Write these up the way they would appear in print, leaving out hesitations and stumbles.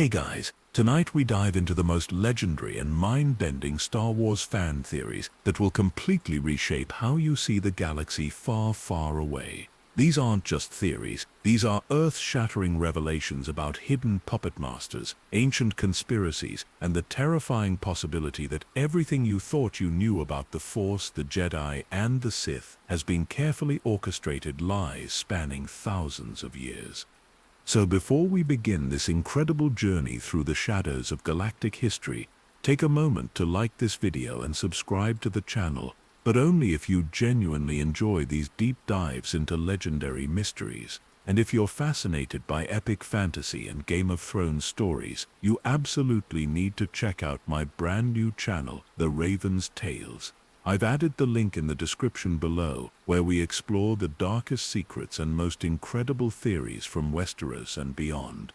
Hey guys, tonight we dive into the most legendary and mind-bending Star Wars fan theories that will completely reshape how you see the galaxy far, far away. These aren't just theories, these are earth-shattering revelations about hidden puppet masters, ancient conspiracies, and the terrifying possibility that everything you thought you knew about the Force, the Jedi, and the Sith has been carefully orchestrated lies spanning thousands of years. So before we begin this incredible journey through the shadows of galactic history, take a moment to like this video and subscribe to the channel, but only if you genuinely enjoy these deep dives into legendary mysteries. And if you're fascinated by epic fantasy and Game of Thrones stories, you absolutely need to check out my brand new channel, The Raven's Tales. I've added the link in the description below, where we explore the darkest secrets and most incredible theories from Westeros and beyond.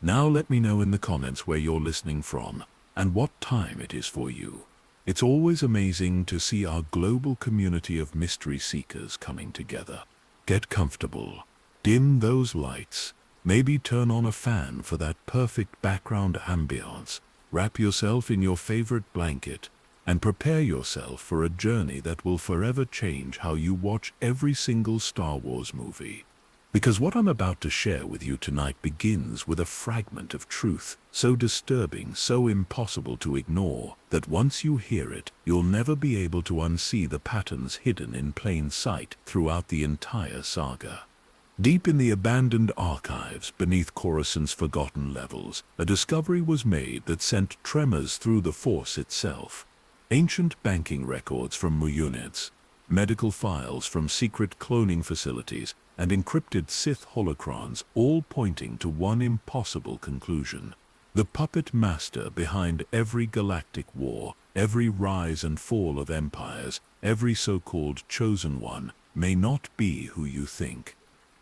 Now let me know in the comments where you're listening from, and what time it is for you. It's always amazing to see our global community of mystery seekers coming together. Get comfortable, dim those lights, maybe turn on a fan for that perfect background ambience, wrap yourself in your favorite blanket, and prepare yourself for a journey that will forever change how you watch every single Star Wars movie. Because what I'm about to share with you tonight begins with a fragment of truth, so disturbing, so impossible to ignore, that once you hear it, you'll never be able to unsee the patterns hidden in plain sight throughout the entire saga. Deep in the abandoned archives beneath Coruscant's forgotten levels, a discovery was made that sent tremors through the Force itself. Ancient banking records from Muyunids, medical files from secret cloning facilities, and encrypted Sith holocrons, all pointing to one impossible conclusion. The puppet master behind every galactic war, every rise and fall of empires, every so-called chosen one, may not be who you think.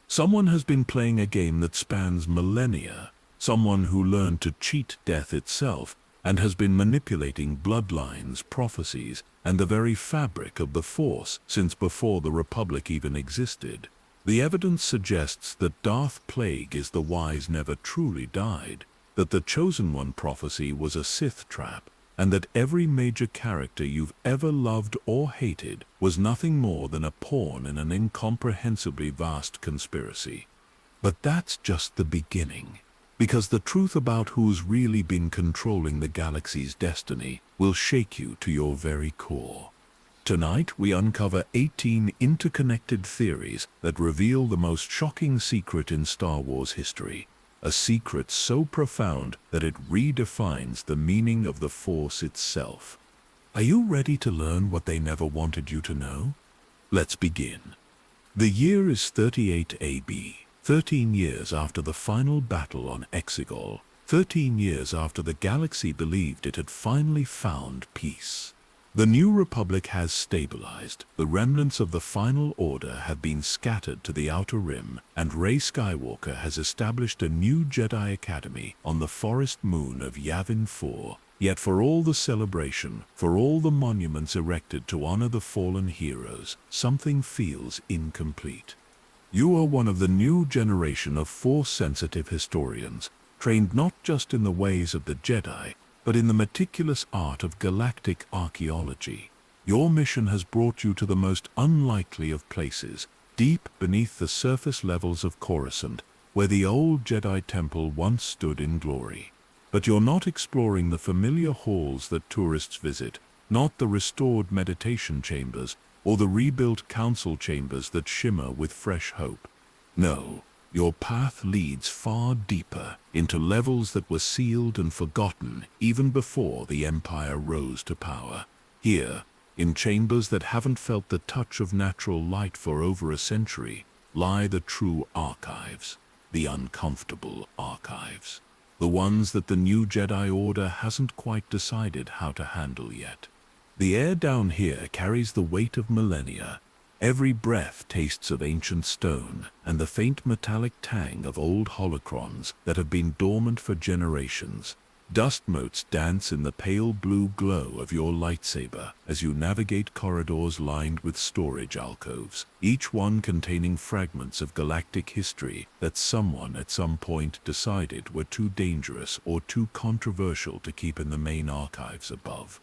Someone has been playing a game that spans millennia, someone who learned to cheat death itself, and has been manipulating bloodlines, prophecies, and the very fabric of the Force since before the Republic even existed. The evidence suggests that Darth Plague the Wise never truly died, that the Chosen One prophecy was a Sith trap, and that every major character you've ever loved or hated was nothing more than a pawn in an incomprehensibly vast conspiracy. But that's just the beginning. Because the truth about who's really been controlling the galaxy's destiny will shake you to your very core. Tonight we uncover 18 interconnected theories that reveal the most shocking secret in Star Wars history, a secret so profound that it redefines the meaning of the Force itself. Are you ready to learn what they never wanted you to know? Let's begin. The year is 38 AB. 13 years after the final battle on Exegol, 13 years after the galaxy believed it had finally found peace. The New Republic has stabilized, the remnants of the Final Order have been scattered to the Outer Rim, and Rey Skywalker has established a new Jedi Academy on the forest moon of Yavin 4. Yet for all the celebration, for all the monuments erected to honor the fallen heroes, something feels incomplete. You are one of the new generation of Force-sensitive historians, trained not just in the ways of the Jedi, but in the meticulous art of galactic archaeology. Your mission has brought you to the most unlikely of places, deep beneath the surface levels of Coruscant, where the old Jedi Temple once stood in glory. But you're not exploring the familiar halls that tourists visit, not the restored meditation chambers, or the rebuilt council chambers that shimmer with fresh hope. No, your path leads far deeper, into levels that were sealed and forgotten even before the Empire rose to power. Here, in chambers that haven't felt the touch of natural light for over a century, lie the true archives, the uncomfortable archives. The ones that the new Jedi Order hasn't quite decided how to handle yet. The air down here carries the weight of millennia. Every breath tastes of ancient stone and the faint metallic tang of old holocrons that have been dormant for generations. Dust motes dance in the pale blue glow of your lightsaber as you navigate corridors lined with storage alcoves, each one containing fragments of galactic history that someone at some point decided were too dangerous or too controversial to keep in the main archives above.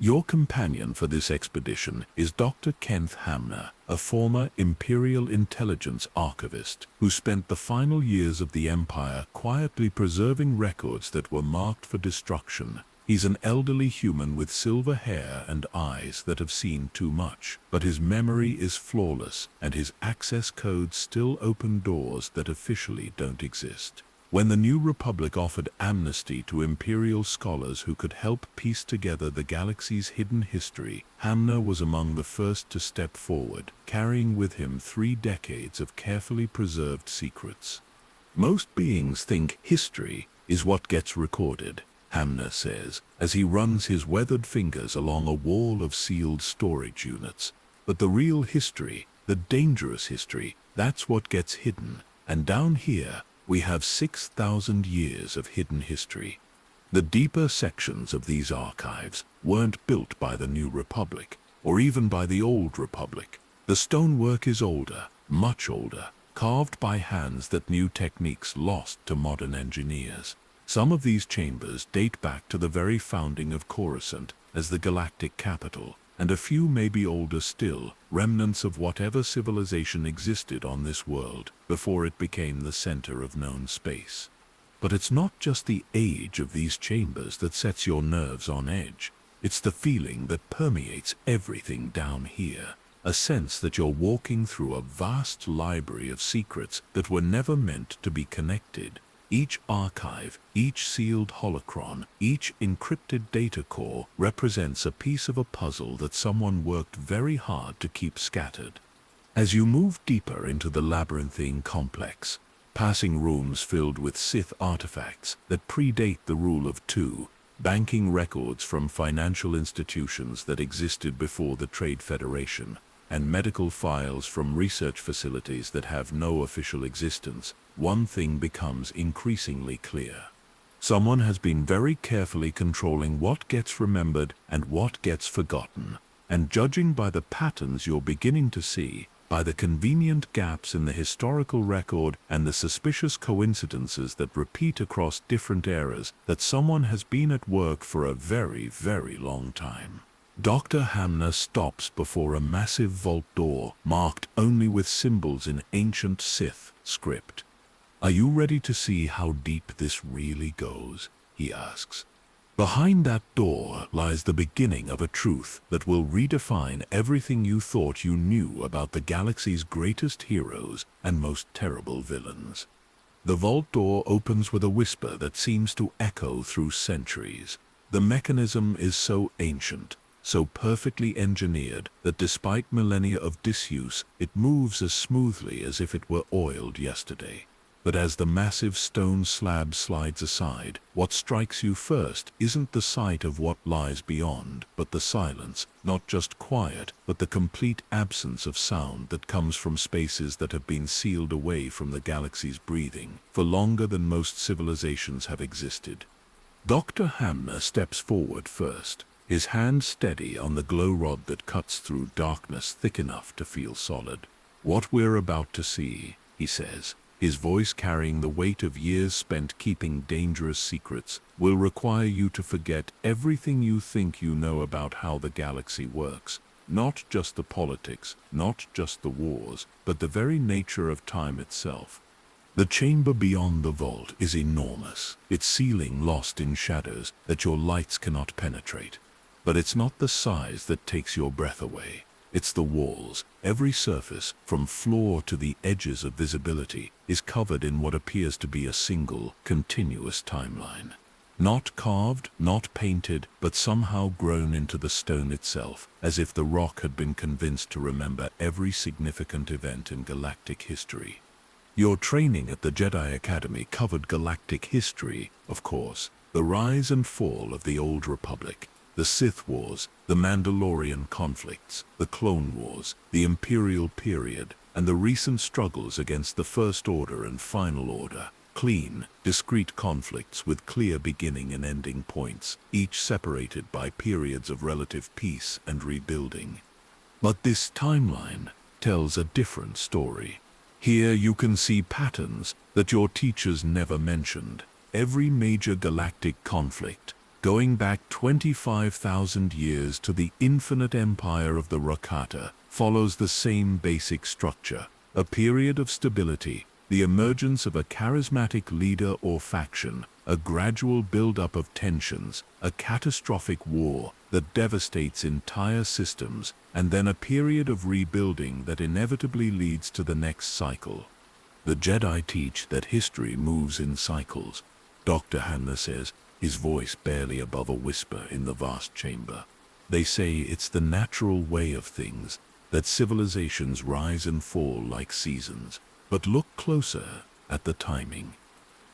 Your companion for this expedition is Dr. Kenneth Hamner, a former Imperial Intelligence archivist who spent the final years of the Empire quietly preserving records that were marked for destruction. He's an elderly human with silver hair and eyes that have seen too much, but his memory is flawless and his access codes still open doors that officially don't exist. When the New Republic offered amnesty to Imperial scholars who could help piece together the galaxy's hidden history, Hamner was among the first to step forward, carrying with him 3 decades of carefully preserved secrets. Most beings think history is what gets recorded, Hamner says, as he runs his weathered fingers along a wall of sealed storage units. But the real history, the dangerous history, that's what gets hidden. And down here, we have 6,000 years of hidden history. The deeper sections of these archives weren't built by the New Republic, or even by the Old Republic. The stonework is older, much older, carved by hands that knew techniques lost to modern engineers. Some of these chambers date back to the very founding of Coruscant as the galactic capital, and a few may be older still, remnants of whatever civilization existed on this world before it became the center of known space. But it's not just the age of these chambers that sets your nerves on edge. It's the feeling that permeates everything down here, a sense that you're walking through a vast library of secrets that were never meant to be connected. Each archive, each sealed holocron, each encrypted data core represents a piece of a puzzle that someone worked very hard to keep scattered. As you move deeper into the labyrinthine complex, passing rooms filled with Sith artifacts that predate the rule of 2, banking records from financial institutions that existed before the Trade Federation, and medical files from research facilities that have no official existence, one thing becomes increasingly clear. Someone has been very carefully controlling what gets remembered and what gets forgotten, and judging by the patterns you're beginning to see, by the convenient gaps in the historical record and the suspicious coincidences that repeat across different eras, that someone has been at work for a very, very long time. Dr. Hamner stops before a massive vault door marked only with symbols in ancient Sith script. "Are you ready to see how deep this really goes?" he asks. Behind that door lies the beginning of a truth that will redefine everything you thought you knew about the galaxy's greatest heroes and most terrible villains. The vault door opens with a whisper that seems to echo through centuries. The mechanism is so ancient, so perfectly engineered, that despite millennia of disuse, it moves as smoothly as if it were oiled yesterday. But as the massive stone slab slides aside, what strikes you first isn't the sight of what lies beyond, but the silence, not just quiet, but the complete absence of sound that comes from spaces that have been sealed away from the galaxy's breathing for longer than most civilizations have existed. Dr. Hamner steps forward first, his hand steady on the glow rod that cuts through darkness thick enough to feel solid. "What we're about to see," he says, his voice carrying the weight of years spent keeping dangerous secrets, "will require you to forget everything you think you know about how the galaxy works. Not just the politics, not just the wars, but the very nature of time itself." The chamber beyond the vault is enormous, its ceiling lost in shadows that your lights cannot penetrate. But it's not the size that takes your breath away. It's the walls. Every surface, from floor to the edges of visibility, is covered in what appears to be a single, continuous timeline. Not carved, not painted, but somehow grown into the stone itself, as if the rock had been convinced to remember every significant event in galactic history. Your training at the Jedi Academy covered galactic history, of course, the rise and fall of the Old Republic, the Sith Wars, the Mandalorian conflicts, the Clone Wars, the Imperial period, and the recent struggles against the First Order and Final Order. clean, discrete conflicts with clear beginning and ending points, each separated by periods of relative peace and rebuilding. But this timeline tells a different story. Here you can see patterns that your teachers never mentioned. Every major galactic conflict, going back 25,000 years to the infinite empire of the Rakata, follows the same basic structure: a period of stability, the emergence of a charismatic leader or faction, a gradual build-up of tensions, a catastrophic war that devastates entire systems, and then a period of rebuilding that inevitably leads to the next cycle. The Jedi teach that history moves in cycles, Dr. Hamner says, his voice barely above a whisper in the vast chamber. They say it's the natural way of things, that civilizations rise and fall like seasons. But look closer at the timing.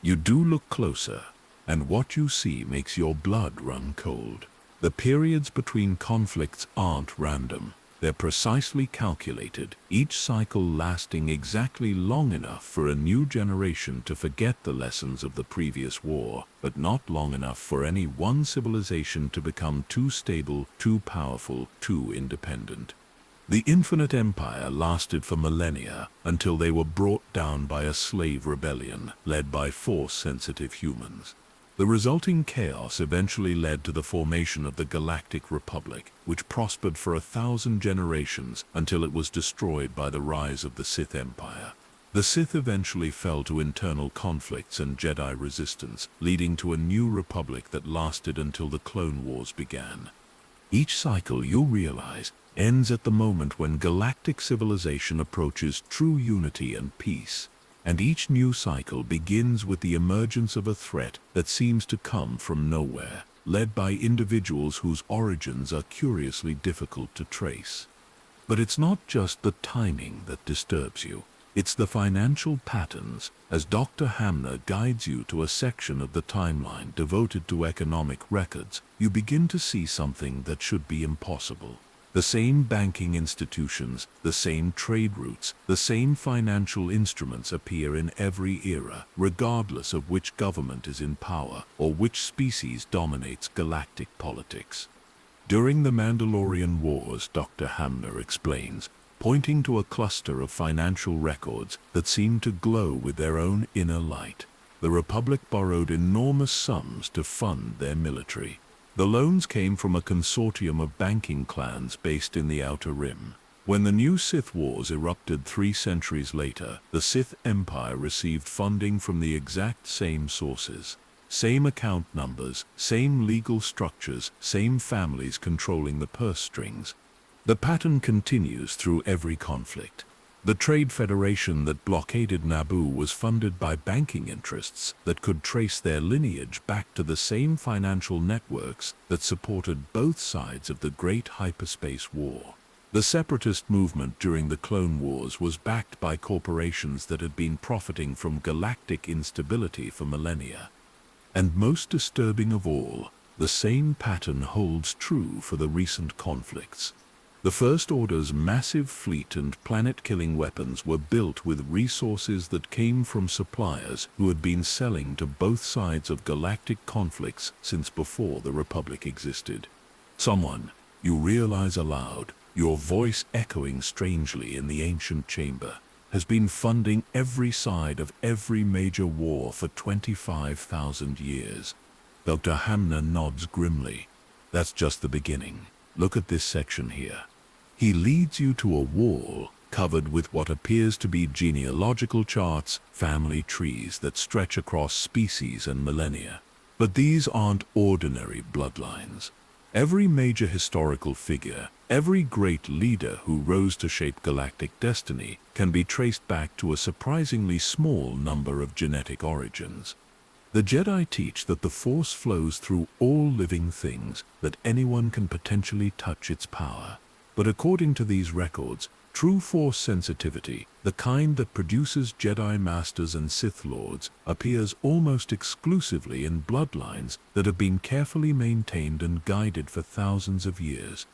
You do look closer, and what you see makes your blood run cold. The periods between conflicts aren't random. They're precisely calculated, each cycle lasting exactly long enough for a new generation to forget the lessons of the previous war, but not long enough for any one civilization to become too stable, too powerful, too independent. The Infinite Empire lasted for millennia until they were brought down by a slave rebellion led by Force-sensitive humans. The resulting chaos eventually led to the formation of the Galactic Republic, which prospered for 1,000 generations until it was destroyed by the rise of the Sith Empire. The Sith eventually fell to internal conflicts and Jedi resistance, leading to a new republic that lasted until the Clone Wars began. Each cycle, you'll realize, ends at the moment when galactic civilization approaches true unity and peace. And each new cycle begins with the emergence of a threat that seems to come from nowhere, led by individuals whose origins are curiously difficult to trace. But it's not just the timing that disturbs you. It's the financial patterns, as Dr. Hamner guides you to a section of the timeline devoted to economic records. You begin to see something that should be impossible. The same banking institutions, the same trade routes, the same financial instruments appear in every era, regardless of which government is in power or which species dominates galactic politics. During the Mandalorian Wars, Dr. Hamner explains, pointing to a cluster of financial records that seemed to glow with their own inner light, the Republic borrowed enormous sums to fund their military. The loans came from a consortium of banking clans based in the Outer Rim. When the new Sith Wars erupted 3 centuries later, the Sith Empire received funding from the exact same sources. Same account numbers, same legal structures, same families controlling the purse strings. The pattern continues through every conflict. The Trade Federation that blockaded Naboo was funded by banking interests that could trace their lineage back to the same financial networks that supported both sides of the Great Hyperspace War. The Separatist movement during the Clone Wars was backed by corporations that had been profiting from galactic instability for millennia. And most disturbing of all, the same pattern holds true for the recent conflicts. The First Order's massive fleet and planet-killing weapons were built with resources that came from suppliers who had been selling to both sides of galactic conflicts since before the Republic existed. Someone, you realize aloud, your voice echoing strangely in the ancient chamber, has been funding every side of every major war for 25,000 years. Dr. Hamner nods grimly. That's just the beginning. Look at this section here. He leads you to a wall covered with what appears to be genealogical charts, family trees that stretch across species and millennia. But these aren't ordinary bloodlines. Every major historical figure, every great leader who rose to shape galactic destiny can be traced back to a surprisingly small number of genetic origins. The Jedi teach that the Force flows through all living things, that anyone can potentially touch its power. But according to these records, true Force sensitivity, the kind that produces Jedi Masters and Sith Lords, appears almost exclusively in bloodlines that have been carefully maintained and guided for thousands of years.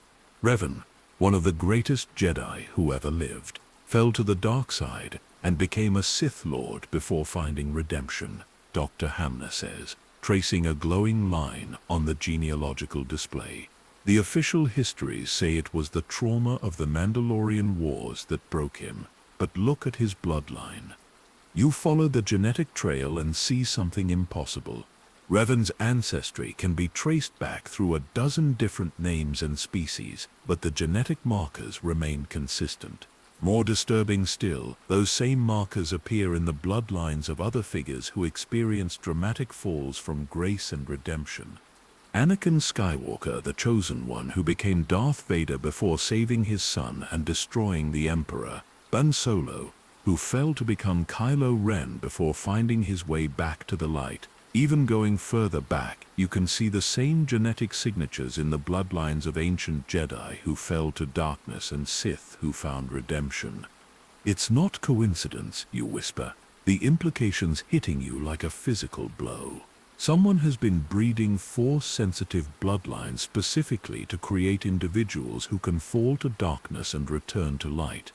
Revan, one of the greatest Jedi who ever lived, fell to the dark side and became a Sith Lord before finding redemption, Dr. Hamner says, tracing a glowing line on the genealogical display. The official histories say it was the trauma of the Mandalorian Wars that broke him, but look at his bloodline. You follow the genetic trail and see something impossible. Revan's ancestry can be traced back through a dozen different names and species, but the genetic markers remain consistent. More disturbing still, those same markers appear in the bloodlines of other figures who experienced dramatic falls from grace and redemption. Anakin Skywalker, the Chosen One who became Darth Vader before saving his son and destroying the Emperor. Han Solo, who fell to become Kylo Ren before finding his way back to the light. Even going further back, you can see the same genetic signatures in the bloodlines of ancient Jedi who fell to darkness and Sith who found redemption. It's not coincidence, you whisper, the implications hitting you like a physical blow. Someone has been breeding Force-sensitive bloodlines specifically to create individuals who can fall to darkness and return to light.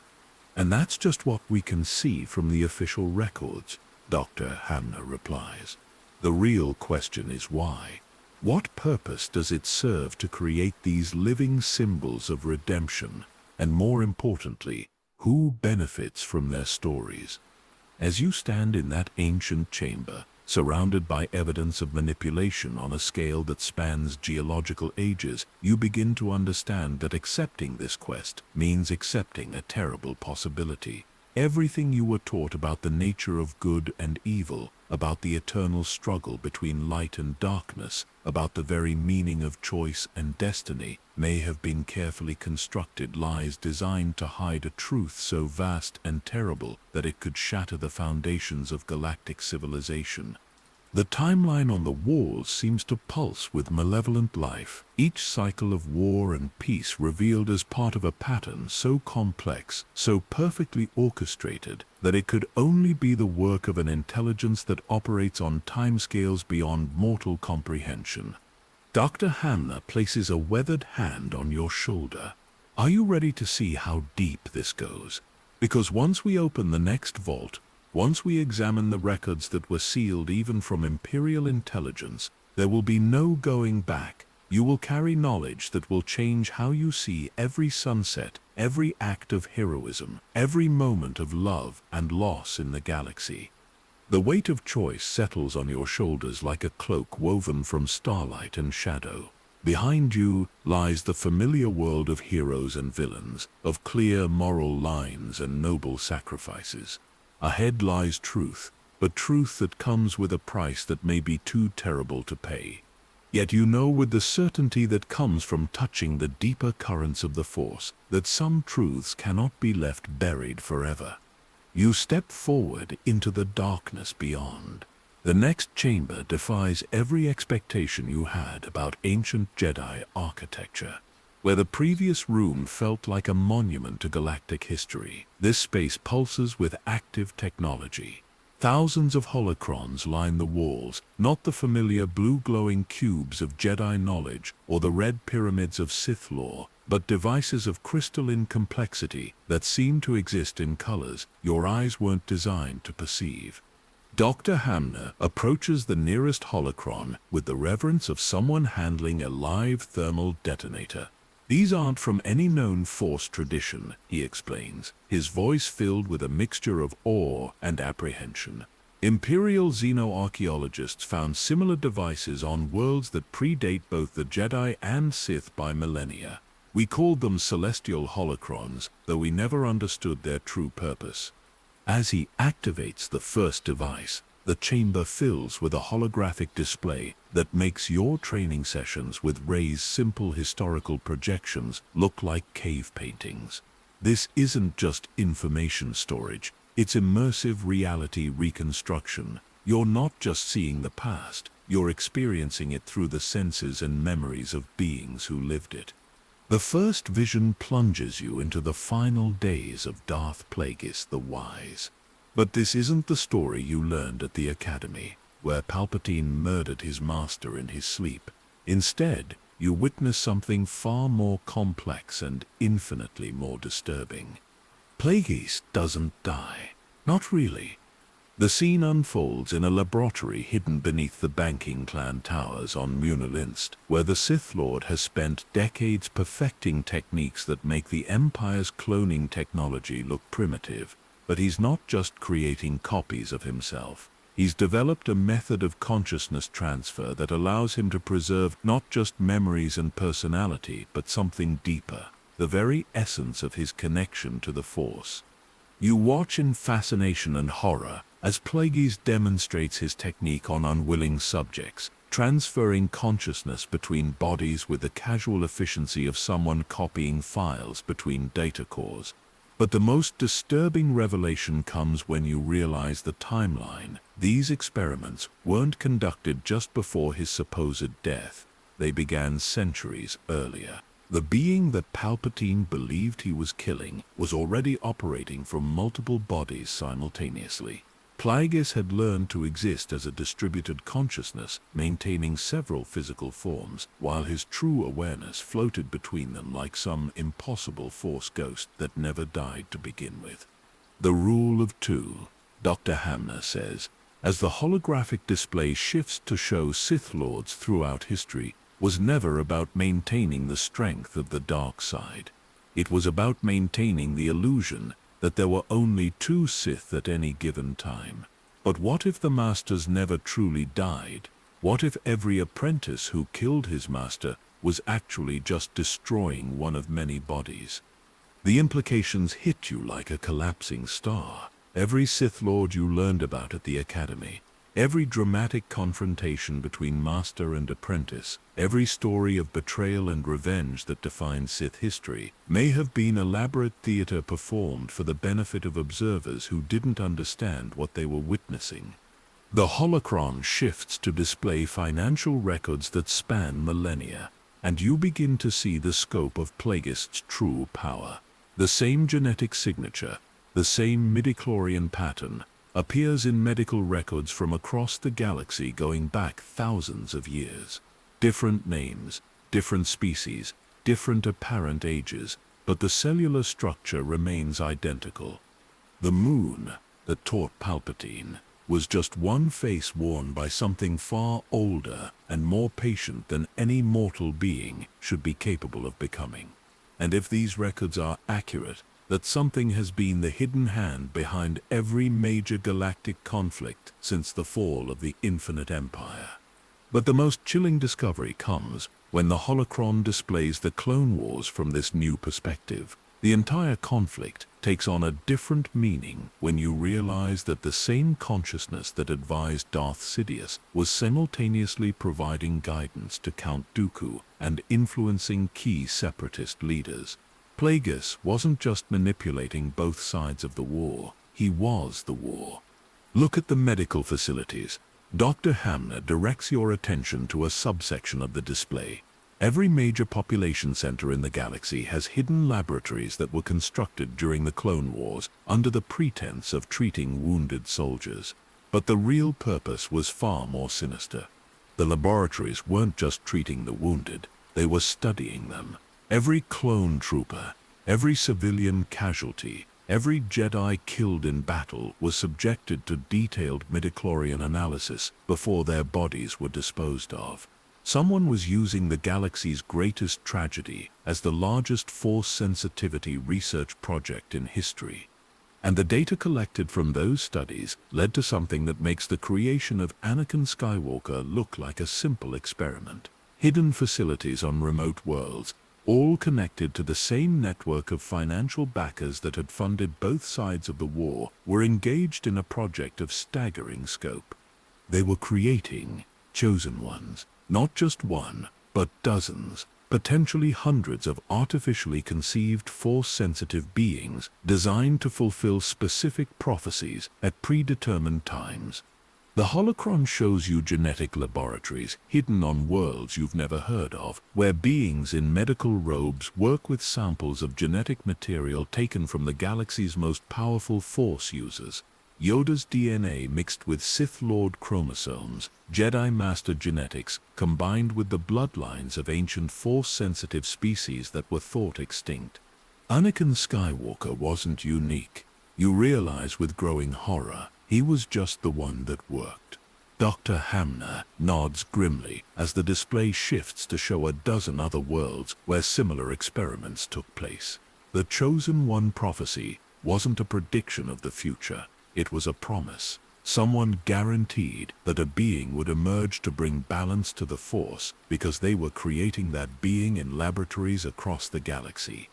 And that's just what we can see from the official records, Dr. Hamner replies. The real question is why. What purpose does it serve to create these living symbols of redemption? And more importantly, who benefits from their stories? As you stand in that ancient chamber, surrounded by evidence of manipulation on a scale that spans geological ages, you begin to understand that accepting this quest means accepting a terrible possibility. Everything you were taught about the nature of good and evil, about the eternal struggle between light and darkness, about the very meaning of choice and destiny, may have been carefully constructed lies designed to hide a truth so vast and terrible that it could shatter the foundations of galactic civilization. The timeline on the walls seems to pulse with malevolent life, each cycle of war and peace revealed as part of a pattern so complex, so perfectly orchestrated, that it could only be the work of an intelligence that operates on timescales beyond mortal comprehension. Dr. Hamner places a weathered hand on your shoulder. Are you ready to see how deep this goes? Because once we open the next vault, once we examine the records that were sealed even from Imperial intelligence, there will be no going back. You will carry knowledge that will change how you see every sunset, every act of heroism, every moment of love and loss in the galaxy. The weight of choice settles on your shoulders like a cloak woven from starlight and shadow. Behind you lies the familiar world of heroes and villains, of clear moral lines and noble sacrifices. Ahead lies truth, but truth that comes with a price that may be too terrible to pay. Yet you know with the certainty that comes from touching the deeper currents of the Force that some truths cannot be left buried forever. You step forward into the darkness beyond. The next chamber defies every expectation you had about ancient Jedi architecture. Where the previous room felt like a monument to galactic history, this space pulses with active technology. Thousands of holocrons line the walls, not the familiar blue-glowing cubes of Jedi knowledge or the red pyramids of Sith lore, but devices of crystalline complexity that seem to exist in colors your eyes weren't designed to perceive. Dr. Hamner approaches the nearest holocron with the reverence of someone handling a live thermal detonator. These aren't from any known Force tradition, he explains, his voice filled with a mixture of awe and apprehension. Imperial xenoarchaeologists found similar devices on worlds that predate both the Jedi and Sith by millennia. We called them celestial holocrons, though we never understood their true purpose. As he activates the first device, the chamber fills with a holographic display that makes your training sessions with Rey's simple historical projections look like cave paintings. This isn't just information storage, it's immersive reality reconstruction. You're not just seeing the past, you're experiencing it through the senses and memories of beings who lived it. The first vision plunges you into the final days of Darth Plagueis the Wise. But this isn't the story you learned at the Academy, where Palpatine murdered his master in his sleep. Instead, you witness something far more complex and infinitely more disturbing. Plagueis doesn't die. Not really. The scene unfolds in a laboratory hidden beneath the banking clan towers on Munalinst, where the Sith Lord has spent decades perfecting techniques that make the Empire's cloning technology look primitive. But he's not just creating copies of himself. He's developed a method of consciousness transfer that allows him to preserve not just memories and personality, but something deeper, the very essence of his connection to the Force. You watch in fascination and horror as Plagueis demonstrates his technique on unwilling subjects, transferring consciousness between bodies with the casual efficiency of someone copying files between data cores. But the most disturbing revelation comes when you realize the timeline. These experiments weren't conducted just before his supposed death. They began centuries earlier. The being that Palpatine believed he was killing was already operating from multiple bodies simultaneously. Plagueis had learned to exist as a distributed consciousness, maintaining several physical forms, while his true awareness floated between them like some impossible Force ghost that never died to begin with. The rule of two, Dr. Hamner says, as the holographic display shifts to show Sith Lords throughout history, was never about maintaining the strength of the dark side. It was about maintaining the illusion that there were only two Sith at any given time. But what if the masters never truly died? What if every apprentice who killed his master was actually just destroying one of many bodies? The implications hit you like a collapsing star. Every Sith Lord you learned about at the Academy, every dramatic confrontation between master and apprentice, every story of betrayal and revenge that defines Sith history, may have been elaborate theater performed for the benefit of observers who didn't understand what they were witnessing. The holocron shifts to display financial records that span millennia, and you begin to see the scope of Plagueis' true power. The same genetic signature, the same midichlorian pattern, appears in medical records from across the galaxy going back thousands of years. Different names, different species, different apparent ages, but the cellular structure remains identical. The moon that taught Palpatine was just one face worn by something far older and more patient than any mortal being should be capable of becoming. And if these records are accurate, that something has been the hidden hand behind every major galactic conflict since the fall of the Infinite Empire. But the most chilling discovery comes when the holocron displays the Clone Wars from this new perspective. The entire conflict takes on a different meaning when you realize that the same consciousness that advised Darth Sidious was simultaneously providing guidance to Count Dooku and influencing key separatist leaders. Plagueis wasn't just manipulating both sides of the war, he was the war. Look at the medical facilities. Dr. Hamner directs your attention to a subsection of the display. Every major population center in the galaxy has hidden laboratories that were constructed during the Clone Wars under the pretense of treating wounded soldiers. But the real purpose was far more sinister. The laboratories weren't just treating the wounded, they were studying them. Every clone trooper, every civilian casualty, every Jedi killed in battle was subjected to detailed midichlorian analysis before their bodies were disposed of. Someone was using the galaxy's greatest tragedy as the largest Force sensitivity research project in history. And the data collected from those studies led to something that makes the creation of Anakin Skywalker look like a simple experiment. Hidden facilities on remote worlds, all connected to the same network of financial backers that had funded both sides of the war, were engaged in a project of staggering scope. They were creating chosen ones, not just one, but dozens, potentially hundreds of artificially conceived Force-sensitive beings designed to fulfill specific prophecies at predetermined times. The holocron shows you genetic laboratories hidden on worlds you've never heard of, where beings in medical robes work with samples of genetic material taken from the galaxy's most powerful Force users. Yoda's DNA mixed with Sith Lord chromosomes, Jedi Master genetics combined with the bloodlines of ancient Force-sensitive species that were thought extinct. Anakin Skywalker wasn't unique. You realize with growing horror, he was just the one that worked. Dr. Hamner nods grimly as the display shifts to show a dozen other worlds where similar experiments took place. The Chosen One prophecy wasn't a prediction of the future, it was a promise. Someone guaranteed that a being would emerge to bring balance to the Force because they were creating that being in laboratories across the galaxy.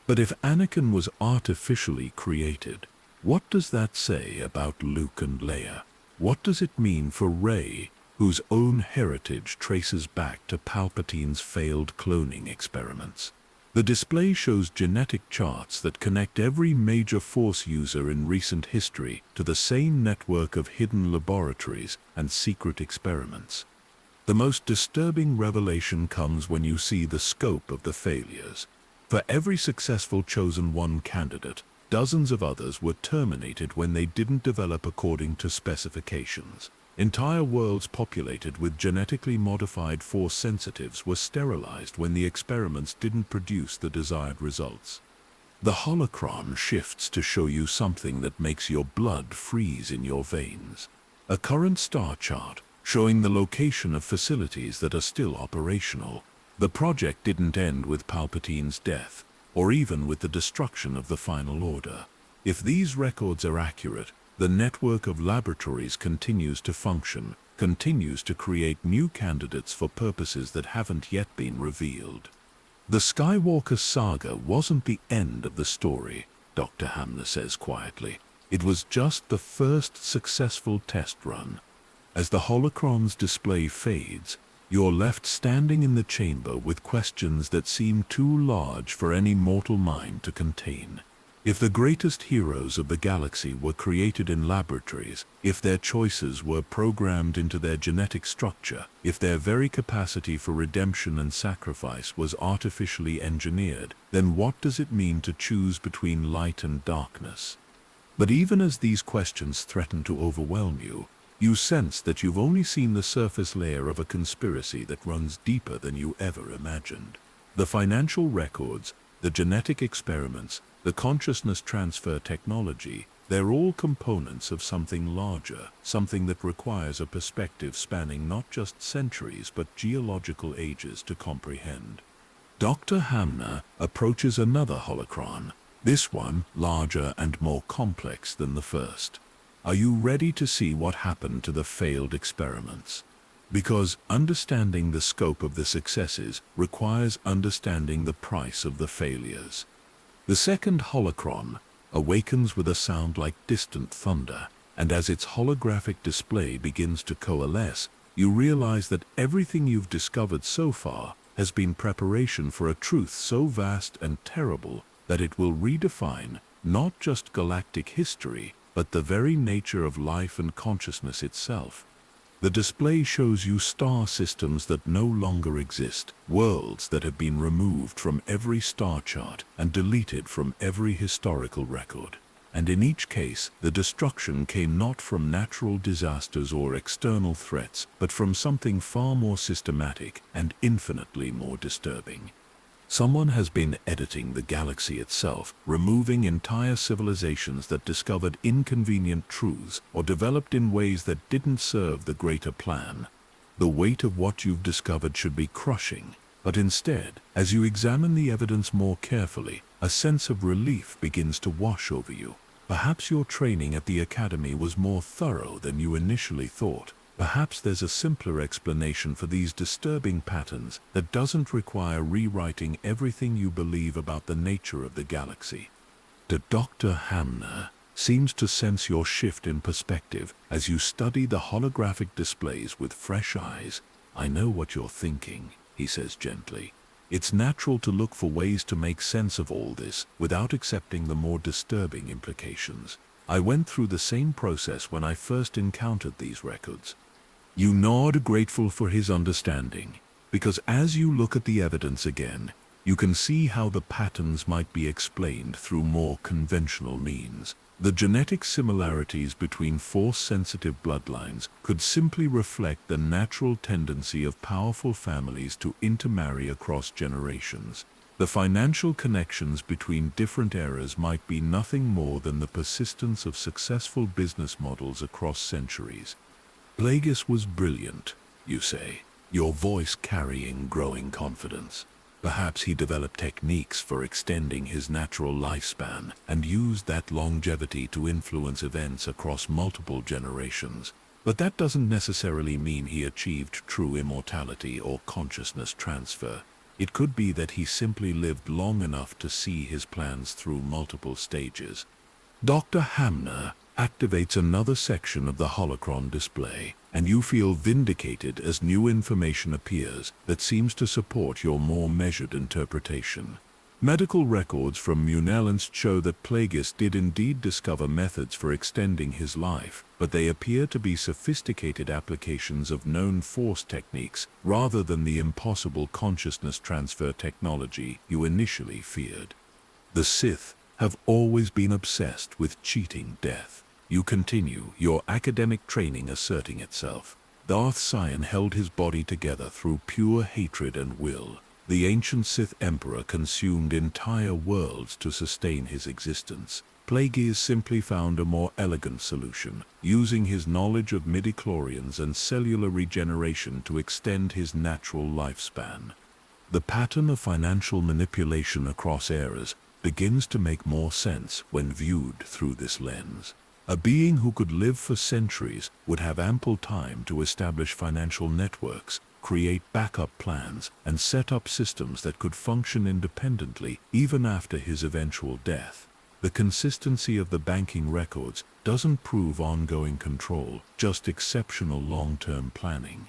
But if Anakin was artificially created, what does that say about Luke and Leia? What does it mean for Rey, whose own heritage traces back to Palpatine's failed cloning experiments? The display shows genetic charts that connect every major Force user in recent history to the same network of hidden laboratories and secret experiments. The most disturbing revelation comes when you see the scope of the failures. For every successful Chosen One candidate, dozens of others were terminated when they didn't develop according to specifications. Entire worlds populated with genetically modified Force sensitives were sterilized when the experiments didn't produce the desired results. The holocron shifts to show you something that makes your blood freeze in your veins. A current star chart showing the location of facilities that are still operational. The project didn't end with Palpatine's death, or even with the destruction of the Final Order. If these records are accurate, the network of laboratories continues to function, continues to create new candidates for purposes that haven't yet been revealed. The Skywalker saga wasn't the end of the story, Dr. Hamner says quietly. It was just the first successful test run. As the holocron's display fades, you're left standing in the chamber with questions that seem too large for any mortal mind to contain. If the greatest heroes of the galaxy were created in laboratories, if their choices were programmed into their genetic structure, if their very capacity for redemption and sacrifice was artificially engineered, then what does it mean to choose between light and darkness? But even as these questions threaten to overwhelm you, you sense that you've only seen the surface layer of a conspiracy that runs deeper than you ever imagined. The financial records, the genetic experiments, the consciousness transfer technology, they're all components of something larger, something that requires a perspective spanning not just centuries but geological ages to comprehend. Dr. Hamner approaches another holocron, this one larger and more complex than the first. Are you ready to see what happened to the failed experiments? Because understanding the scope of the successes requires understanding the price of the failures. The second holocron awakens with a sound like distant thunder, and as its holographic display begins to coalesce, you realize that everything you've discovered so far has been preparation for a truth so vast and terrible that it will redefine not just galactic history, but the very nature of life and consciousness itself. The display shows you star systems that no longer exist, worlds that have been removed from every star chart and deleted from every historical record. And in each case, the destruction came not from natural disasters or external threats, but from something far more systematic and infinitely more disturbing. Someone has been editing the galaxy itself, removing entire civilizations that discovered inconvenient truths or developed in ways that didn't serve the greater plan. The weight of what you've discovered should be crushing, but instead, as you examine the evidence more carefully, a sense of relief begins to wash over you. Perhaps your training at the academy was more thorough than you initially thought. Perhaps there's a simpler explanation for these disturbing patterns that doesn't require rewriting everything you believe about the nature of the galaxy. Dr. Hamner seems to sense your shift in perspective as you study the holographic displays with fresh eyes. "I know what you're thinking," he says gently. "It's natural to look for ways to make sense of all this without accepting the more disturbing implications. I went through the same process when I first encountered these records." You nod, grateful for his understanding, because as you look at the evidence again, you can see how the patterns might be explained through more conventional means. The genetic similarities between Force-sensitive bloodlines could simply reflect the natural tendency of powerful families to intermarry across generations. The financial connections between different eras might be nothing more than the persistence of successful business models across centuries. Plagueis was brilliant, you say, your voice carrying growing confidence. Perhaps he developed techniques for extending his natural lifespan and used that longevity to influence events across multiple generations. But that doesn't necessarily mean he achieved true immortality or consciousness transfer. It could be that he simply lived long enough to see his plans through multiple stages. Dr. Hamner activates another section of the holocron display, and you feel vindicated as new information appears that seems to support your more measured interpretation. Medical records from Munelens show that Plagueis did indeed discover methods for extending his life, but they appear to be sophisticated applications of known force techniques rather than the impossible consciousness transfer technology you initially feared. The Sith have always been obsessed with cheating death. You continue, your academic training asserting itself. Darth Sion held his body together through pure hatred and will. The ancient Sith Emperor consumed entire worlds to sustain his existence. Plagueis simply found a more elegant solution, using his knowledge of midichlorians and cellular regeneration to extend his natural lifespan. The pattern of financial manipulation across eras begins to make more sense when viewed through this lens. A being who could live for centuries would have ample time to establish financial networks, create backup plans, and set up systems that could function independently even after his eventual death. The consistency of the banking records doesn't prove ongoing control, just exceptional long-term planning.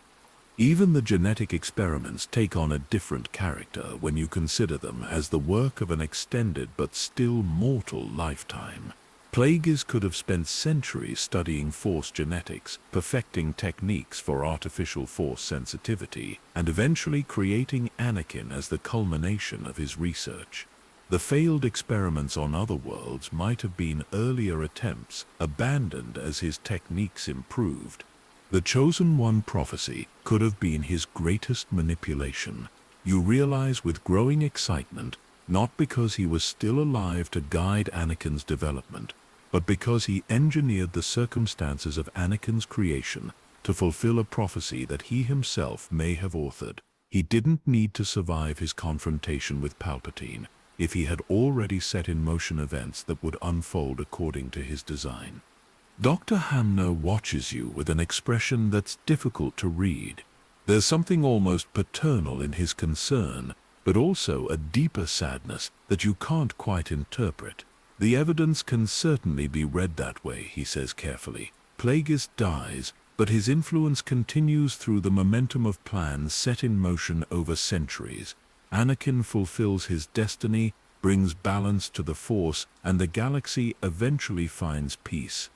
Even the genetic experiments take on a different character when you consider them as the work of an extended but still mortal lifetime. Plagueis could have spent centuries studying force genetics, perfecting techniques for artificial force sensitivity, and eventually creating Anakin as the culmination of his research. The failed experiments on other worlds might have been earlier attempts, abandoned as his techniques improved. The Chosen One prophecy could have been his greatest manipulation. You realize with growing excitement, not because he was still alive to guide Anakin's development, but because he engineered the circumstances of Anakin's creation to fulfill a prophecy that he himself may have authored. He didn't need to survive his confrontation with Palpatine if he had already set in motion events that would unfold according to his design. Dr. Hamner watches you with an expression that's difficult to read. There's something almost paternal in his concern, but also a deeper sadness that you can't quite interpret. The evidence can certainly be read that way, he says carefully. Plagueis dies, but his influence continues through the momentum of plans set in motion over centuries. Anakin fulfills his destiny, brings balance to the Force, and the galaxy eventually finds peace.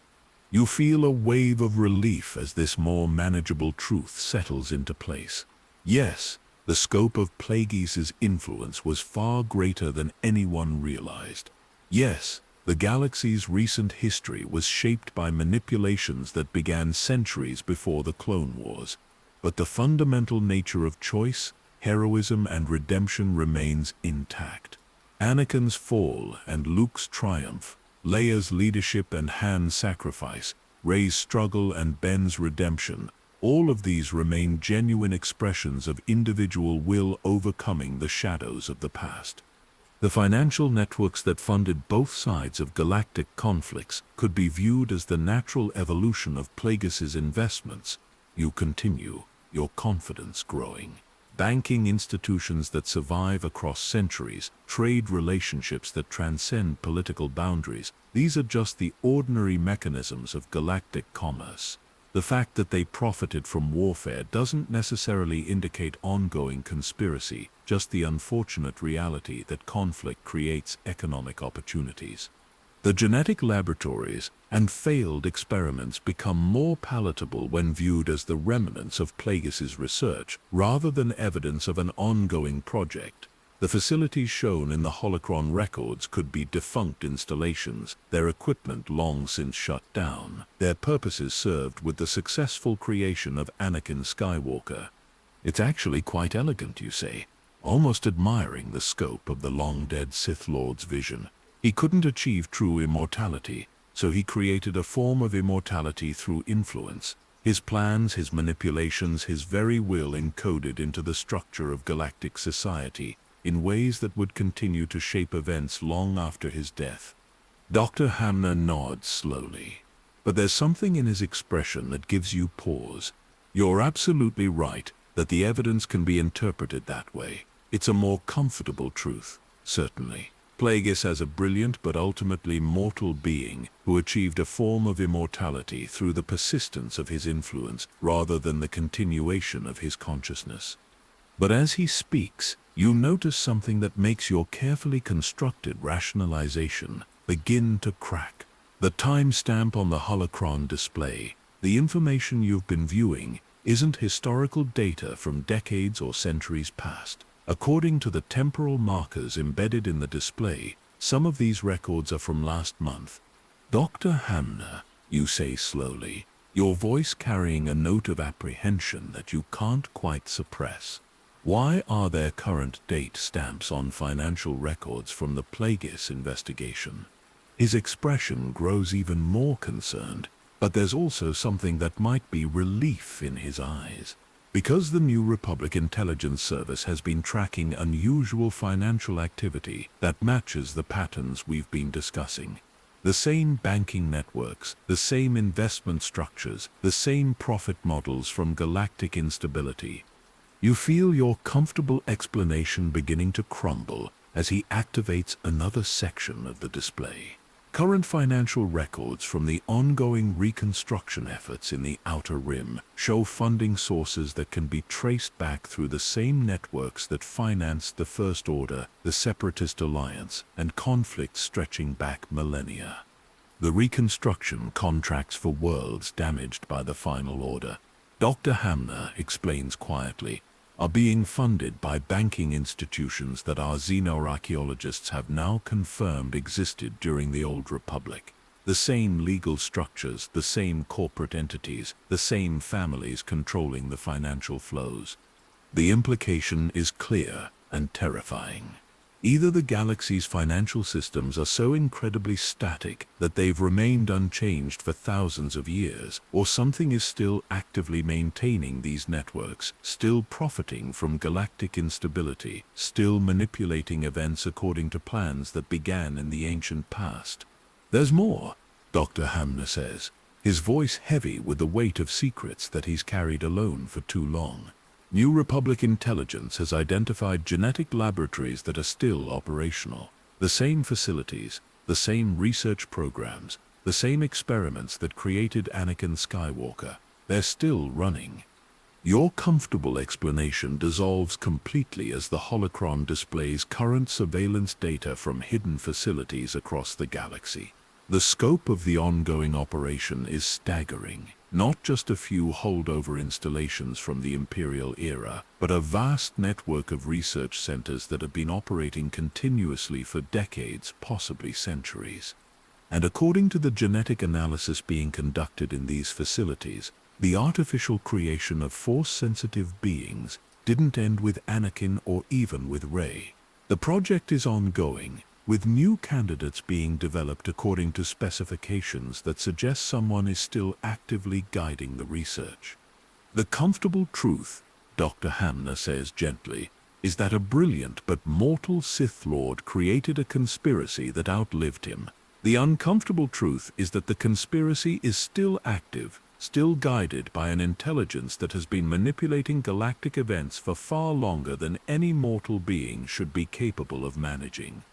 You feel a wave of relief as this more manageable truth settles into place. Yes, the scope of Plagueis' influence was far greater than anyone realized. Yes, the galaxy's recent history was shaped by manipulations that began centuries before the Clone Wars. But the fundamental nature of choice, heroism, and redemption remains intact. Anakin's fall and Luke's triumph, Leia's leadership and Han's sacrifice, Rey's struggle and Ben's redemption, all of these remain genuine expressions of individual will overcoming the shadows of the past. The financial networks that funded both sides of galactic conflicts could be viewed as the natural evolution of Plagueis' investments. You continue, your confidence growing. Banking institutions that survive across centuries, trade relationships that transcend political boundaries, these are just the ordinary mechanisms of galactic commerce. The fact that they profited from warfare doesn't necessarily indicate ongoing conspiracy, just the unfortunate reality that conflict creates economic opportunities. The genetic laboratories and failed experiments become more palatable when viewed as the remnants of Plagueis' research, rather than evidence of an ongoing project. The facilities shown in the holocron records could be defunct installations, their equipment long since shut down, their purposes served with the successful creation of Anakin Skywalker. It's actually quite elegant, you say. almost admiring the scope of the long-dead Sith Lord's vision. He couldn't achieve true immortality, so he created a form of immortality through influence. His plans, his manipulations, his very will encoded into the structure of galactic society in ways that would continue to shape events long after his death. Dr. Hamner nods slowly. But there's something in his expression that gives you pause. You're absolutely right that the evidence can be interpreted that way. It's a more comfortable truth, certainly. Plagueis as a brilliant but ultimately mortal being who achieved a form of immortality through the persistence of his influence rather than the continuation of his consciousness. But as he speaks, you notice something that makes your carefully constructed rationalization begin to crack. The timestamp on the holocron display, the information you've been viewing, isn't historical data from decades or centuries past. According to the temporal markers embedded in the display, some of these records are from last month. Dr. Hamner, you say slowly, your voice carrying a note of apprehension that you can't quite suppress. Why are there current date stamps on financial records from the Plagueis investigation? His expression grows even more concerned, but there's also something that might be relief in his eyes. Because the New Republic Intelligence Service has been tracking unusual financial activity that matches the patterns we've been discussing. The same banking networks, the same investment structures, the same profit models from galactic instability. You feel your comfortable explanation beginning to crumble as he activates another section of the display. Current financial records from the ongoing reconstruction efforts in the Outer Rim show funding sources that can be traced back through the same networks that financed the First Order, the Separatist Alliance, and conflicts stretching back millennia. The reconstruction contracts for worlds damaged by the Final Order, Dr. Hamner explains quietly, are being funded by banking institutions that our xenoarchaeologists have now confirmed existed during the Old Republic. The same legal structures, the same corporate entities, the same families controlling the financial flows. The implication is clear and terrifying. Either the galaxy's financial systems are so incredibly static that they've remained unchanged for thousands of years, or something is still actively maintaining these networks, still profiting from galactic instability, still manipulating events according to plans that began in the ancient past. There's more, Dr. Hamner says, his voice heavy with the weight of secrets that he's carried alone for too long. New Republic intelligence has identified genetic laboratories that are still operational. The same facilities, the same research programs, the same experiments that created Anakin Skywalker. They're still running. Your comfortable explanation dissolves completely as the holocron displays current surveillance data from hidden facilities across the galaxy. The scope of the ongoing operation is staggering. Not just a few holdover installations from the Imperial era, but a vast network of research centers that have been operating continuously for decades, possibly centuries. And according to the genetic analysis being conducted in these facilities, the artificial creation of Force-sensitive beings didn't end with Anakin or even with Rey. The project is ongoing, with new candidates being developed according to specifications that suggest someone is still actively guiding the research. The comfortable truth, Dr. Hamner says gently, is that a brilliant but mortal Sith Lord created a conspiracy that outlived him. The uncomfortable truth is that the conspiracy is still active, still guided by an intelligence that has been manipulating galactic events for far longer than any mortal being should be capable of managing.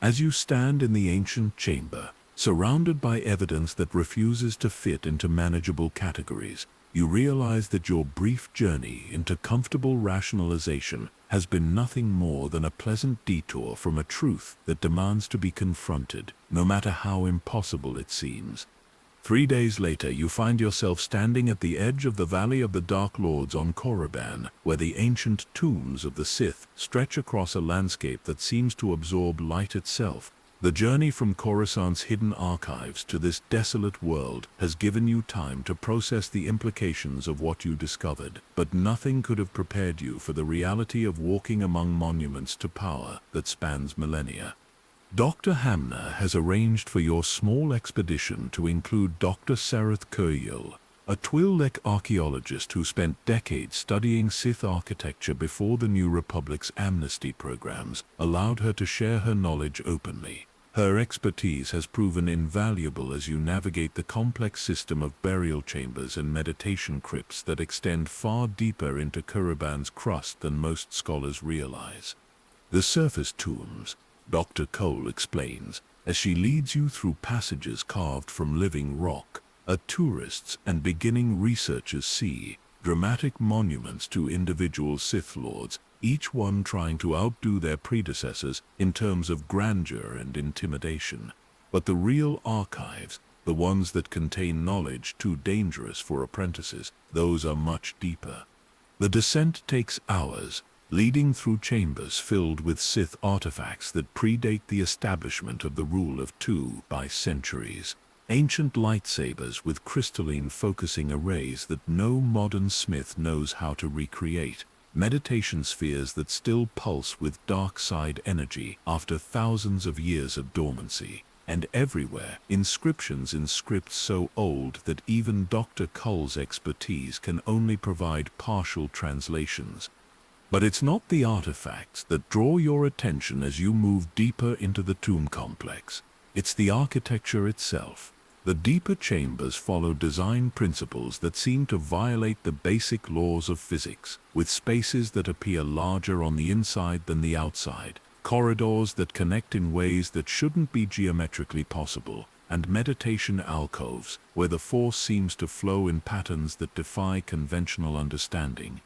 As you stand in the ancient chamber, surrounded by evidence that refuses to fit into manageable categories, you realize that your brief journey into comfortable rationalization has been nothing more than a pleasant detour from a truth that demands to be confronted, no matter how impossible it seems. 3 days later, you find yourself standing at the edge of the Valley of the Dark Lords on Korriban, where the ancient tombs of the Sith stretch across a landscape that seems to absorb light itself. The journey from Coruscant's hidden archives to this desolate world has given you time to process the implications of what you discovered, but nothing could have prepared you for the reality of walking among monuments to power that spans millennia. Dr. Hamner has arranged for your small expedition to include Dr. Sereth Kuryil, a Twi'lek archaeologist who spent decades studying Sith architecture before the New Republic's amnesty programs allowed her to share her knowledge openly. Her expertise has proven invaluable as you navigate the complex system of burial chambers and meditation crypts that extend far deeper into Kuruban's crust than most scholars realize. The surface tombs, Dr. Cole explains, as she leads you through passages carved from living rock, are tourists and beginning researchers see dramatic monuments to individual Sith Lords, each one trying to outdo their predecessors in terms of grandeur and intimidation. But the real archives, the ones that contain knowledge too dangerous for apprentices, those are much deeper. The descent takes hours, leading through chambers filled with Sith artifacts that predate the establishment of the Rule of Two by centuries. Ancient lightsabers with crystalline focusing arrays that no modern smith knows how to recreate. Meditation spheres that still pulse with dark side energy after thousands of years of dormancy. And everywhere, inscriptions in scripts so old that even Dr. Cole's expertise can only provide partial translations. But it's not the artifacts that draw your attention as you move deeper into the tomb complex. It's the architecture itself. The deeper chambers follow design principles that seem to violate the basic laws of physics, with spaces that appear larger on the inside than the outside, corridors that connect in ways that shouldn't be geometrically possible, and meditation alcoves where the Force seems to flow in patterns that defy conventional understanding.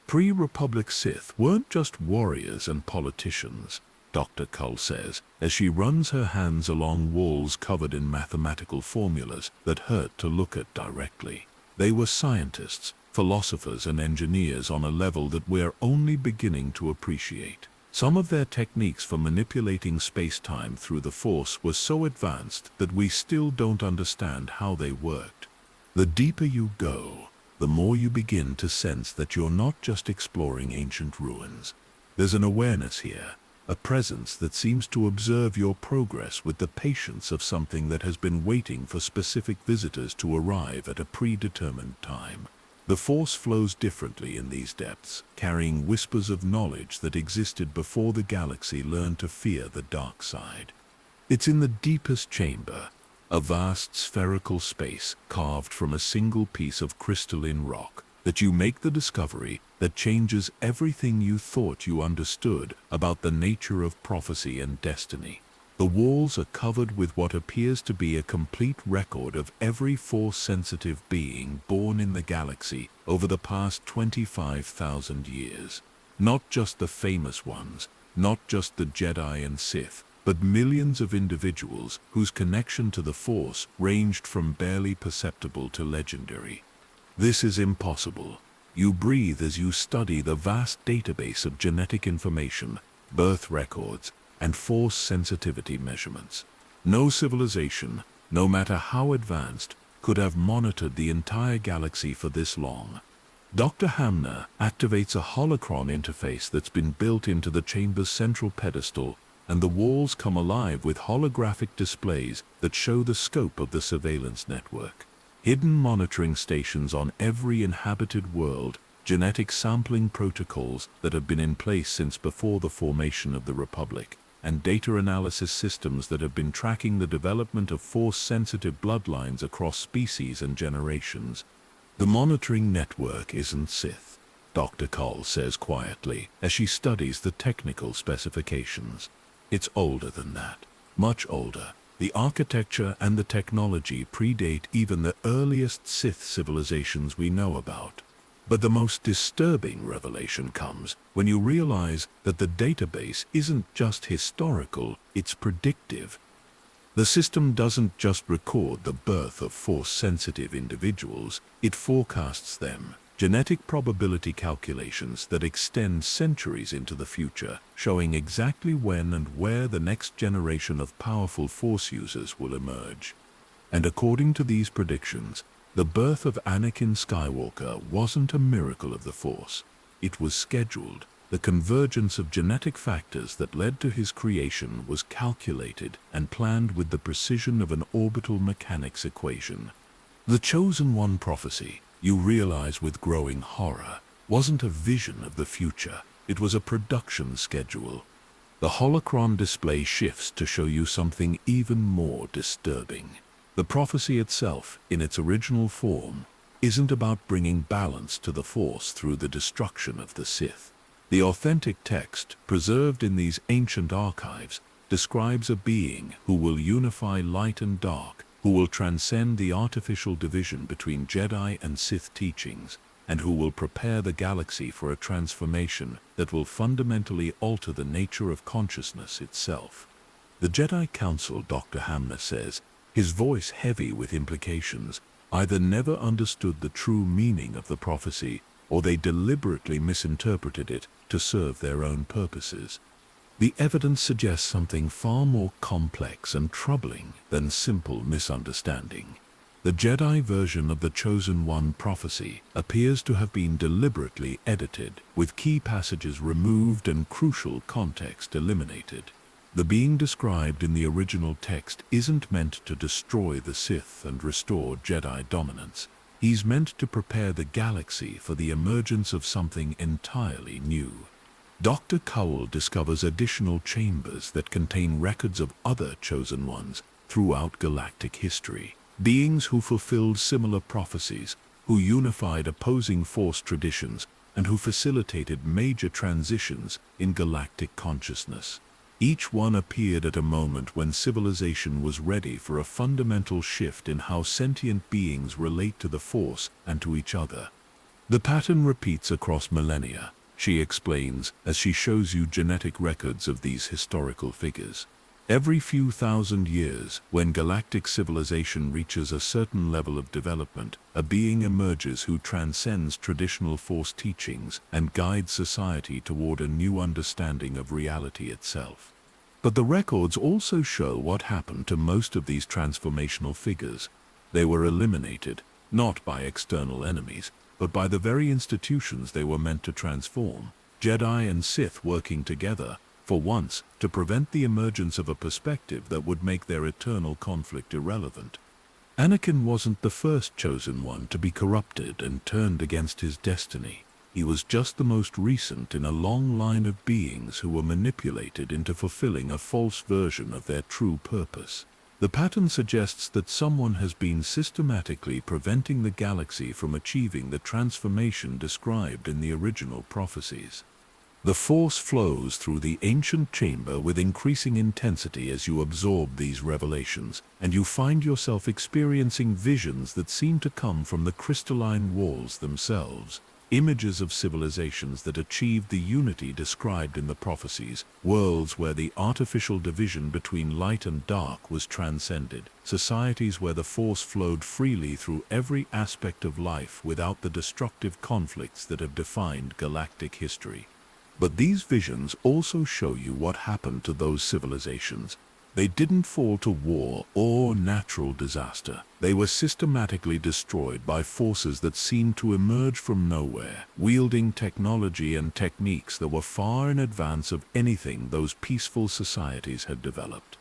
Pre-Republic Sith weren't just warriors and politicians, Dr. Cole says, as she runs her hands along walls covered in mathematical formulas that hurt to look at directly. They were scientists, philosophers and engineers on a level that we're only beginning to appreciate. Some of their techniques for manipulating space-time through the Force were so advanced that we still don't understand how they worked. The deeper you go, the more you begin to sense that you're not just exploring ancient ruins. There's an awareness here, a presence that seems to observe your progress with the patience of something that has been waiting for specific visitors to arrive at a predetermined time. The Force flows differently in these depths, carrying whispers of knowledge that existed before the galaxy learned to fear the dark side. It's in the deepest chamber, a vast spherical space carved from a single piece of crystalline rock, that you make the discovery that changes everything you thought you understood about the nature of prophecy and destiny. The walls are covered with what appears to be a complete record of every Force-sensitive being born in the galaxy over the past 25,000 years. Not just the famous ones, not just the Jedi and Sith, but millions of individuals whose connection to the Force ranged from barely perceptible to legendary. This is impossible. You breathe as you study the vast database of genetic information, birth records, and Force sensitivity measurements. No civilization, no matter how advanced, could have monitored the entire galaxy for this long. Dr. Hamner activates a holocron interface that's been built into the chamber's central pedestal, and the walls come alive with holographic displays that show the scope of the surveillance network. Hidden monitoring stations on every inhabited world, genetic sampling protocols that have been in place since before the formation of the Republic, and data analysis systems that have been tracking the development of Force-sensitive bloodlines across species and generations. The monitoring network isn't Sith, Dr. Cole says quietly as she studies the technical specifications. It's older than that, much older. The architecture and the technology predate even the earliest Sith civilizations we know about. But the most disturbing revelation comes when you realize that the database isn't just historical, it's predictive. The system doesn't just record the birth of Force-sensitive individuals, it forecasts them, genetic probability calculations that extend centuries into the future, showing exactly when and where the next generation of powerful Force users will emerge. And according to these predictions, the birth of Anakin Skywalker wasn't a miracle of the Force. It was scheduled. The convergence of genetic factors that led to his creation was calculated and planned with the precision of an orbital mechanics equation. The Chosen One prophecy, you realize with growing horror, wasn't a vision of the future. It was a production schedule. The holocron display shifts to show you something even more disturbing. The prophecy itself, in its original form, isn't about bringing balance to the Force through the destruction of the Sith. The authentic text, preserved in these ancient archives, describes a being who will unify light and dark, who will transcend the artificial division between Jedi and Sith teachings, and who will prepare the galaxy for a transformation that will fundamentally alter the nature of consciousness itself. The Jedi Council, Dr. Hamner says, his voice heavy with implications, either never understood the true meaning of the prophecy, or they deliberately misinterpreted it to serve their own purposes. The evidence suggests something far more complex and troubling than simple misunderstanding. The Jedi version of the Chosen One prophecy appears to have been deliberately edited, with key passages removed and crucial context eliminated. The being described in the original text isn't meant to destroy the Sith and restore Jedi dominance. He's meant to prepare the galaxy for the emergence of something entirely new. Dr. Cowell discovers additional chambers that contain records of other Chosen Ones throughout galactic history. Beings who fulfilled similar prophecies, who unified opposing Force traditions, and who facilitated major transitions in galactic consciousness. Each one appeared at a moment when civilization was ready for a fundamental shift in how sentient beings relate to the Force and to each other. The pattern repeats across millennia, she explains, as she shows you genetic records of these historical figures. Every few thousand years, when galactic civilization reaches a certain level of development, a being emerges who transcends traditional Force teachings and guides society toward a new understanding of reality itself. But the records also show what happened to most of these transformational figures. They were eliminated, not by external enemies, but by the very institutions they were meant to transform. Jedi and Sith working together, for once, to prevent the emergence of a perspective that would make their eternal conflict irrelevant. Anakin wasn't the first Chosen One to be corrupted and turned against his destiny. He was just the most recent in a long line of beings who were manipulated into fulfilling a false version of their true purpose. The pattern suggests that someone has been systematically preventing the galaxy from achieving the transformation described in the original prophecies. The Force flows through the ancient chamber with increasing intensity as you absorb these revelations, and you find yourself experiencing visions that seem to come from the crystalline walls themselves. Images of civilizations that achieved the unity described in the prophecies, worlds where the artificial division between light and dark was transcended, societies where the Force flowed freely through every aspect of life without the destructive conflicts that have defined galactic history. But these visions also show you what happened to those civilizations. They didn't fall to war or natural disaster. They were systematically destroyed by forces that seemed to emerge from nowhere, wielding technology and techniques that were far in advance of anything those peaceful societies had developed.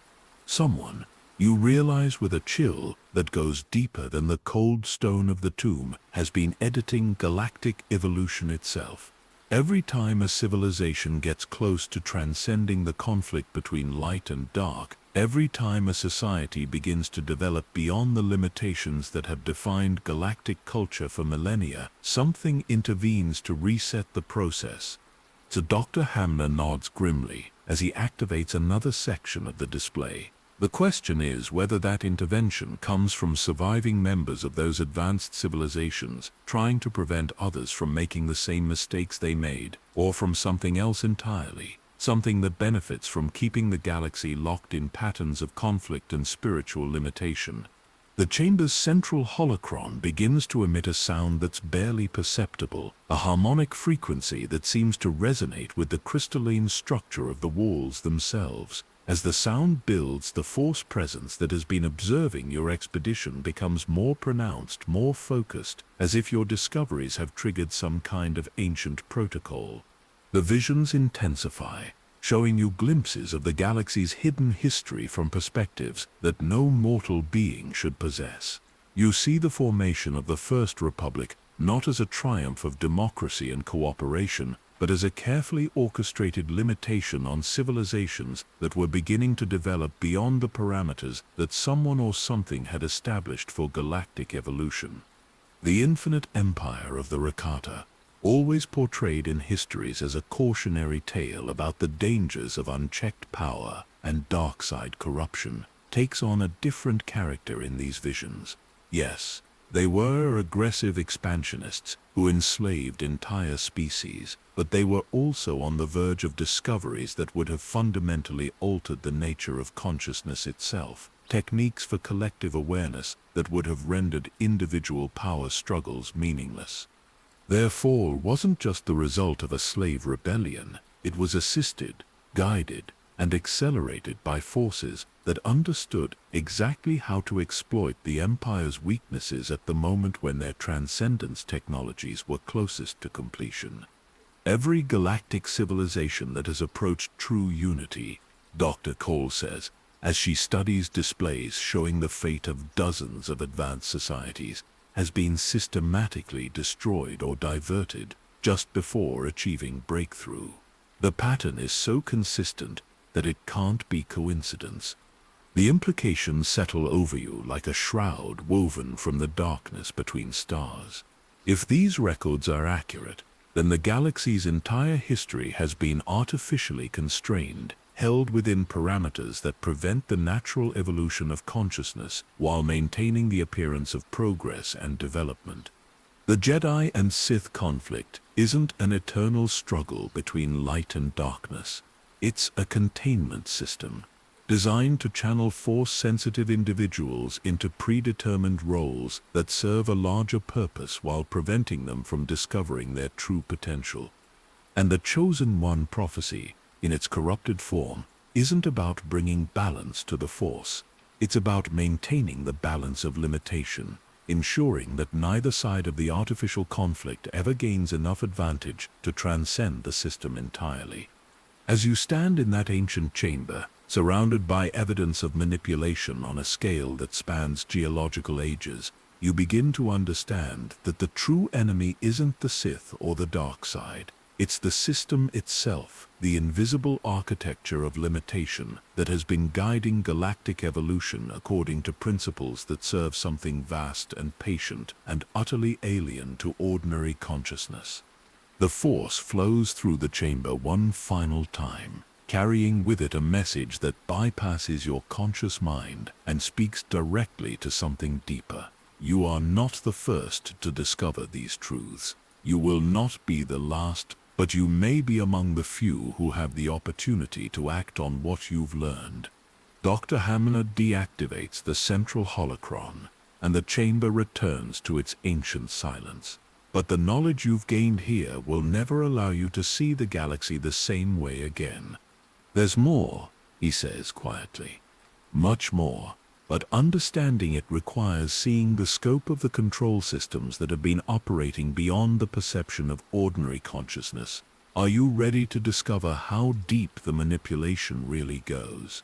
Someone, you realize with a chill that goes deeper than the cold stone of the tomb, has been editing galactic evolution itself. Every time a civilization gets close to transcending the conflict between light and dark, every time a society begins to develop beyond the limitations that have defined galactic culture for millennia, something intervenes to reset the process. So Dr. Hamner nods grimly as he activates another section of the display. The question is whether that intervention comes from surviving members of those advanced civilizations trying to prevent others from making the same mistakes they made, or from something else entirely, something that benefits from keeping the galaxy locked in patterns of conflict and spiritual limitation. The chamber's central holocron begins to emit a sound that's barely perceptible, a harmonic frequency that seems to resonate with the crystalline structure of the walls themselves. As the sound builds, the force presence that has been observing your expedition becomes more pronounced, more focused, as if your discoveries have triggered some kind of ancient protocol. The visions intensify, showing you glimpses of the galaxy's hidden history from perspectives that no mortal being should possess. You see the formation of the First Republic not as a triumph of democracy and cooperation, but as a carefully orchestrated limitation on civilizations that were beginning to develop beyond the parameters that someone or something had established for galactic evolution. The infinite empire of the Rakata, always portrayed in histories as a cautionary tale about the dangers of unchecked power and dark-side corruption, takes on a different character in these visions. Yes, they were aggressive expansionists who enslaved entire species, but they were also on the verge of discoveries that would have fundamentally altered the nature of consciousness itself, techniques for collective awareness that would have rendered individual power struggles meaningless. Their fall wasn't just the result of a slave rebellion, it was assisted, guided, and accelerated by forces that understood exactly how to exploit the Empire's weaknesses at the moment when their transcendence technologies were closest to completion. Every galactic civilization that has approached true unity, Dr. Cole says, as she studies displays showing the fate of dozens of advanced societies, has been systematically destroyed or diverted just before achieving breakthrough. The pattern is so consistent that it can't be coincidence. The implications settle over you like a shroud woven from the darkness between stars. If these records are accurate, then the galaxy's entire history has been artificially constrained, held within parameters that prevent the natural evolution of consciousness while maintaining the appearance of progress and development. The Jedi and Sith conflict isn't an eternal struggle between light and darkness. It's a containment system, designed to channel force-sensitive individuals into predetermined roles that serve a larger purpose while preventing them from discovering their true potential. And the Chosen One prophecy, in its corrupted form, isn't about bringing balance to the Force. It's about maintaining the balance of limitation, ensuring that neither side of the artificial conflict ever gains enough advantage to transcend the system entirely. As you stand in that ancient chamber, surrounded by evidence of manipulation on a scale that spans geological ages, you begin to understand that the true enemy isn't the Sith or the dark side. It's the system itself, the invisible architecture of limitation that has been guiding galactic evolution according to principles that serve something vast and patient and utterly alien to ordinary consciousness. The Force flows through the chamber one final time, carrying with it a message that bypasses your conscious mind and speaks directly to something deeper. You are not the first to discover these truths. You will not be the last, but you may be among the few who have the opportunity to act on what you've learned. Dr. Hamner deactivates the central holocron, and the chamber returns to its ancient silence. But the knowledge you've gained here will never allow you to see the galaxy the same way again. There's more, he says quietly. Much more. But understanding it requires seeing the scope of the control systems that have been operating beyond the perception of ordinary consciousness. Are you ready to discover how deep the manipulation really goes?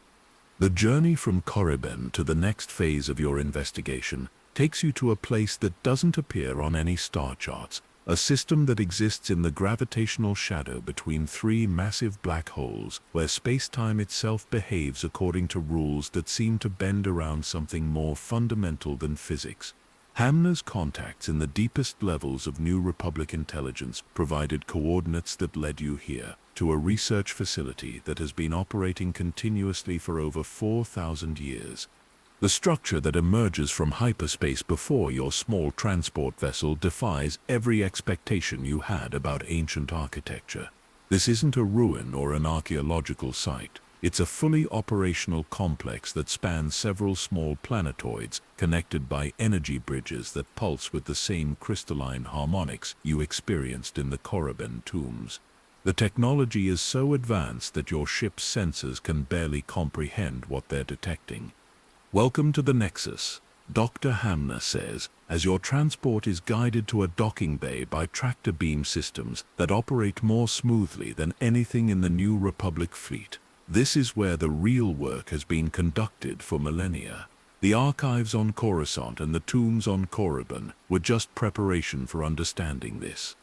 The journey from Korriban to the next phase of your investigation takes you to a place that doesn't appear on any star charts, a system that exists in the gravitational shadow between three massive black holes, where space-time itself behaves according to rules that seem to bend around something more fundamental than physics. Hamner's contacts in the deepest levels of New Republic intelligence provided coordinates that led you here, to a research facility that has been operating continuously for over 4,000 years. The structure that emerges from hyperspace before your small transport vessel defies every expectation you had about ancient architecture. This isn't a ruin or an archaeological site. It's a fully operational complex that spans several small planetoids connected by energy bridges that pulse with the same crystalline harmonics you experienced in the Korriban tombs. The technology is so advanced that your ship's sensors can barely comprehend what they're detecting. "Welcome to the Nexus," Dr. Hamner says, as your transport is guided to a docking bay by tractor beam systems that operate more smoothly than anything in the New Republic fleet. This is where the real work has been conducted for millennia. The archives on Coruscant and the tombs on Korriban were just preparation for understanding this.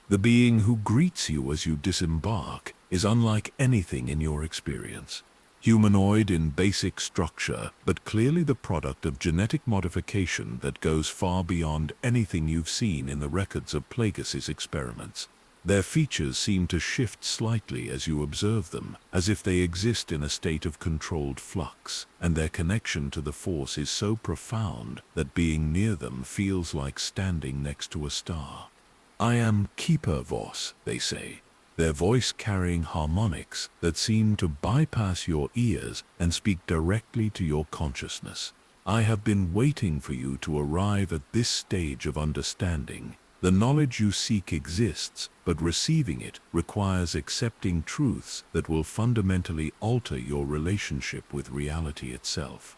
The being who greets you as you disembark is unlike anything in your experience. Humanoid in basic structure, but clearly the product of genetic modification that goes far beyond anything you've seen in the records of Plagueis' experiments. Their features seem to shift slightly as you observe them, as if they exist in a state of controlled flux, and their connection to the Force is so profound that being near them feels like standing next to a star. "I am Keeper Voss," they say, their voice carrying harmonics that seem to bypass your ears and speak directly to your consciousness. "I have been waiting for you to arrive at this stage of understanding. The knowledge you seek exists, but receiving it requires accepting truths that will fundamentally alter your relationship with reality itself."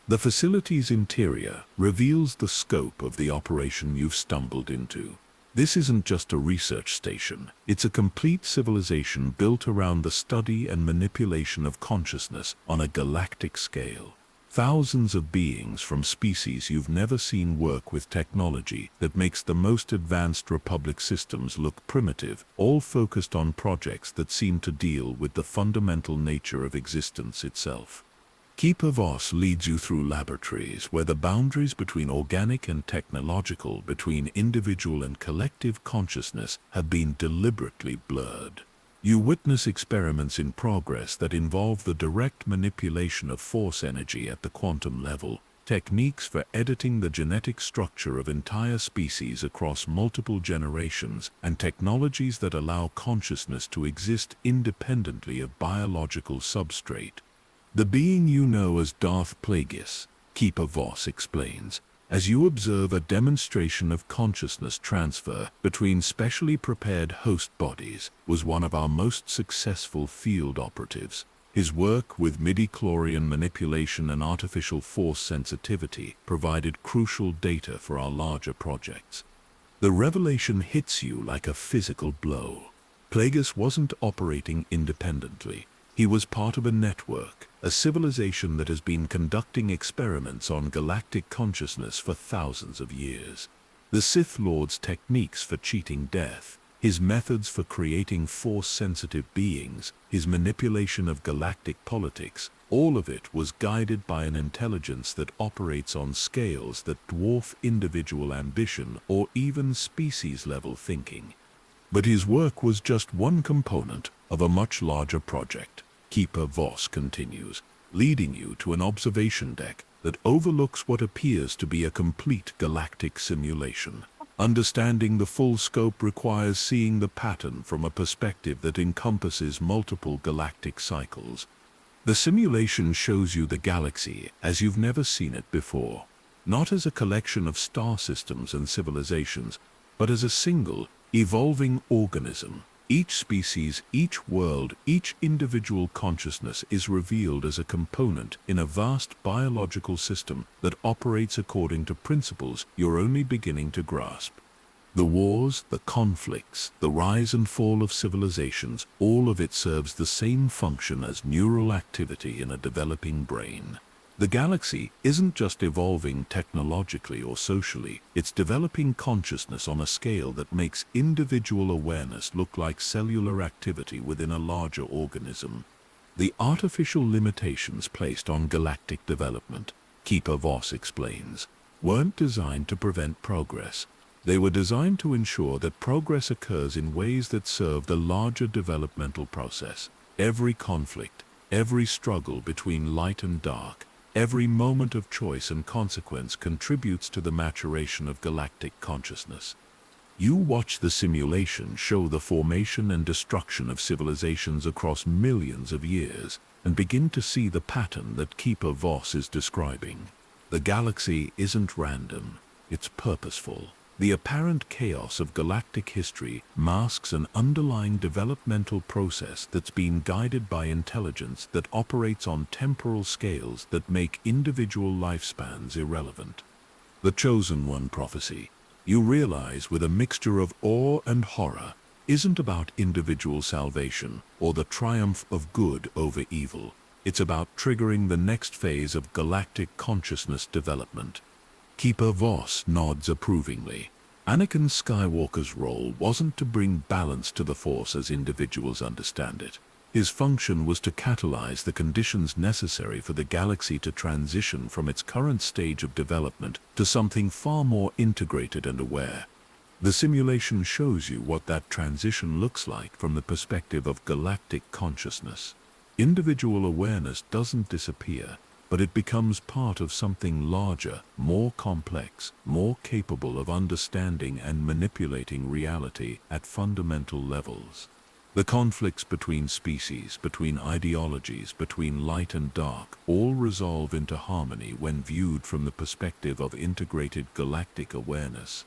The facility's interior reveals the scope of the operation you've stumbled into. This isn't just a research station, it's a complete civilization built around the study and manipulation of consciousness on a galactic scale. Thousands of beings from species you've never seen work with technology that makes the most advanced Republic systems look primitive, all focused on projects that seem to deal with the fundamental nature of existence itself. Keeper Voss leads you through laboratories where the boundaries between organic and technological, between individual and collective consciousness have been deliberately blurred. You witness experiments in progress that involve the direct manipulation of Force energy at the quantum level, techniques for editing the genetic structure of entire species across multiple generations, and technologies that allow consciousness to exist independently of biological substrate. "The being you know as Darth Plagueis," Keeper Voss explains, as you observe a demonstration of consciousness transfer between specially prepared host bodies, was one of our most successful field operatives. His work with midi-chlorian manipulation and artificial force sensitivity provided crucial data for our larger projects. The revelation hits you like a physical blow. Plagueis wasn't operating independently. He was part of a network, a civilization that has been conducting experiments on galactic consciousness for thousands of years. The Sith Lord's techniques for cheating death, his methods for creating Force-sensitive beings, his manipulation of galactic politics, all of it was guided by an intelligence that operates on scales that dwarf individual ambition or even species-level thinking. But his work was just one component of a much larger project. Keeper Voss continues, leading you to an observation deck that overlooks what appears to be a complete galactic simulation. Understanding the full scope requires seeing the pattern from a perspective that encompasses multiple galactic cycles. The simulation shows you the galaxy as you've never seen it before, not as a collection of star systems and civilizations, but as a single, evolving organism. Each species, each world, each individual consciousness is revealed as a component in a vast biological system that operates according to principles you're only beginning to grasp. The wars, the conflicts, the rise and fall of civilizations, all of it serves the same function as neural activity in a developing brain. The galaxy isn't just evolving technologically or socially, it's developing consciousness on a scale that makes individual awareness look like cellular activity within a larger organism. The artificial limitations placed on galactic development, Keeper Voss explains, weren't designed to prevent progress. They were designed to ensure that progress occurs in ways that serve the larger developmental process. Every conflict, every struggle between light and dark, every moment of choice and consequence contributes to the maturation of galactic consciousness. You watch the simulation show the formation and destruction of civilizations across millions of years and begin to see the pattern that Keeper Voss is describing. The galaxy isn't random, it's purposeful. The apparent chaos of galactic history masks an underlying developmental process that's been guided by intelligence that operates on temporal scales that make individual lifespans irrelevant. The Chosen One prophecy, you realize with a mixture of awe and horror, isn't about individual salvation or the triumph of good over evil. It's about triggering the next phase of galactic consciousness development. Keeper Voss nods approvingly. Anakin Skywalker's role wasn't to bring balance to the Force as individuals understand it. His function was to catalyze the conditions necessary for the galaxy to transition from its current stage of development to something far more integrated and aware. The simulation shows you what that transition looks like from the perspective of galactic consciousness. Individual awareness doesn't disappear, but it becomes part of something larger, more complex, more capable of understanding and manipulating reality at fundamental levels. The conflicts between species, between ideologies, between light and dark, all resolve into harmony when viewed from the perspective of integrated galactic awareness.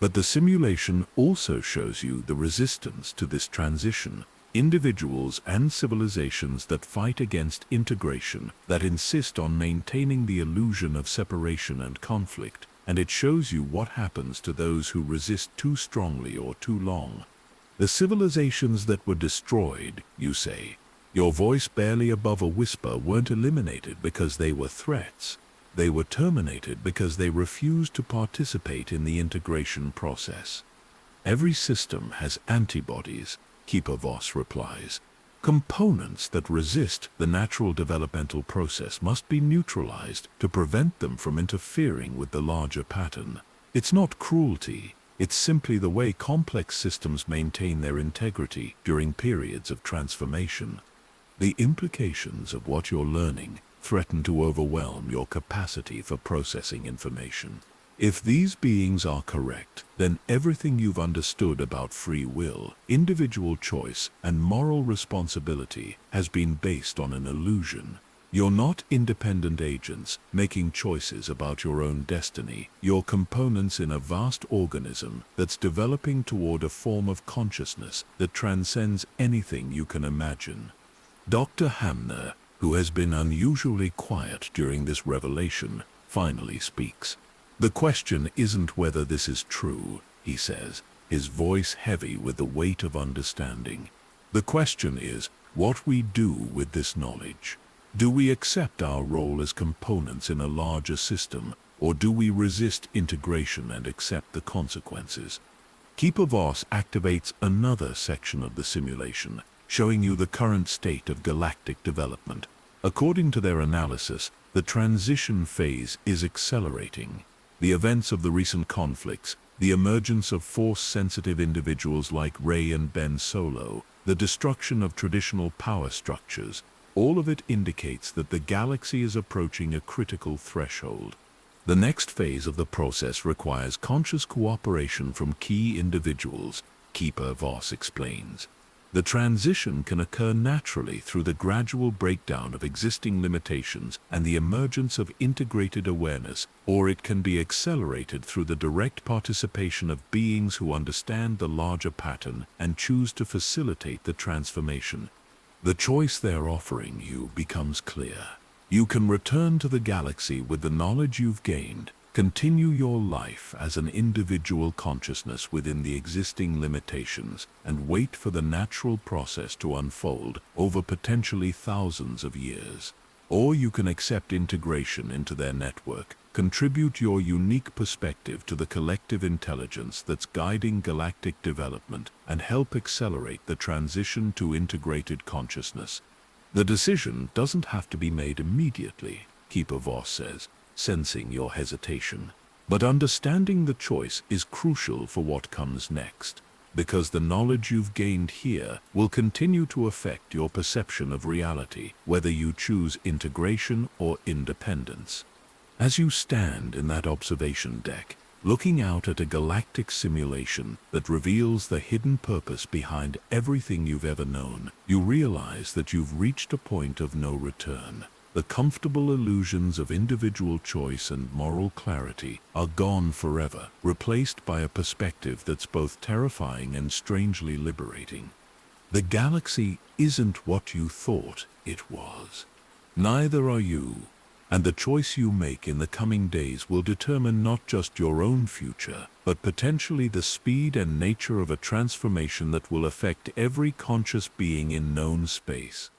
But the simulation also shows you the resistance to this transition. Individuals and civilizations that fight against integration, that insist on maintaining the illusion of separation and conflict, and it shows you what happens to those who resist too strongly or too long. The civilizations that were destroyed, you say, your voice barely above a whisper, weren't eliminated because they were threats. They were terminated because they refused to participate in the integration process. Every system has antibodies, Keeper Voss replies. Components that resist the natural developmental process must be neutralized to prevent them from interfering with the larger pattern. It's not cruelty, it's simply the way complex systems maintain their integrity during periods of transformation. The implications of what you're learning threaten to overwhelm your capacity for processing information. If these beings are correct, then everything you've understood about free will, individual choice, and moral responsibility has been based on an illusion. You're not independent agents making choices about your own destiny. You're components in a vast organism that's developing toward a form of consciousness that transcends anything you can imagine. Dr. Hamner, who has been unusually quiet during this revelation, finally speaks. The question isn't whether this is true, he says, his voice heavy with the weight of understanding. The question is what we do with this knowledge. Do we accept our role as components in a larger system, or do we resist integration and accept the consequences? Keeper Voss activates another section of the simulation, showing you the current state of galactic development. According to their analysis, the transition phase is accelerating. The events of the recent conflicts, the emergence of Force-sensitive individuals like Rey and Ben Solo, the destruction of traditional power structures, all of it indicates that the galaxy is approaching a critical threshold. The next phase of the process requires conscious cooperation from key individuals, Keeper Voss explains. The transition can occur naturally through the gradual breakdown of existing limitations and the emergence of integrated awareness, or it can be accelerated through the direct participation of beings who understand the larger pattern and choose to facilitate the transformation. The choice they're offering you becomes clear. You can return to the galaxy with the knowledge you've gained, continue your life as an individual consciousness within the existing limitations, and wait for the natural process to unfold over potentially thousands of years. Or you can accept integration into their network, contribute your unique perspective to the collective intelligence that's guiding galactic development, and help accelerate the transition to integrated consciousness. The decision doesn't have to be made immediately, Keeper Voss says, sensing your hesitation. But understanding the choice is crucial for what comes next, because the knowledge you've gained here will continue to affect your perception of reality, whether you choose integration or independence. As you stand in that observation deck, looking out at a galactic simulation that reveals the hidden purpose behind everything you've ever known, you realize that you've reached a point of no return. The comfortable illusions of individual choice and moral clarity are gone forever, replaced by a perspective that's both terrifying and strangely liberating. The galaxy isn't what you thought it was. Neither are you. And the choice you make in the coming days will determine not just your own future, but potentially the speed and nature of a transformation that will affect every conscious being in known space.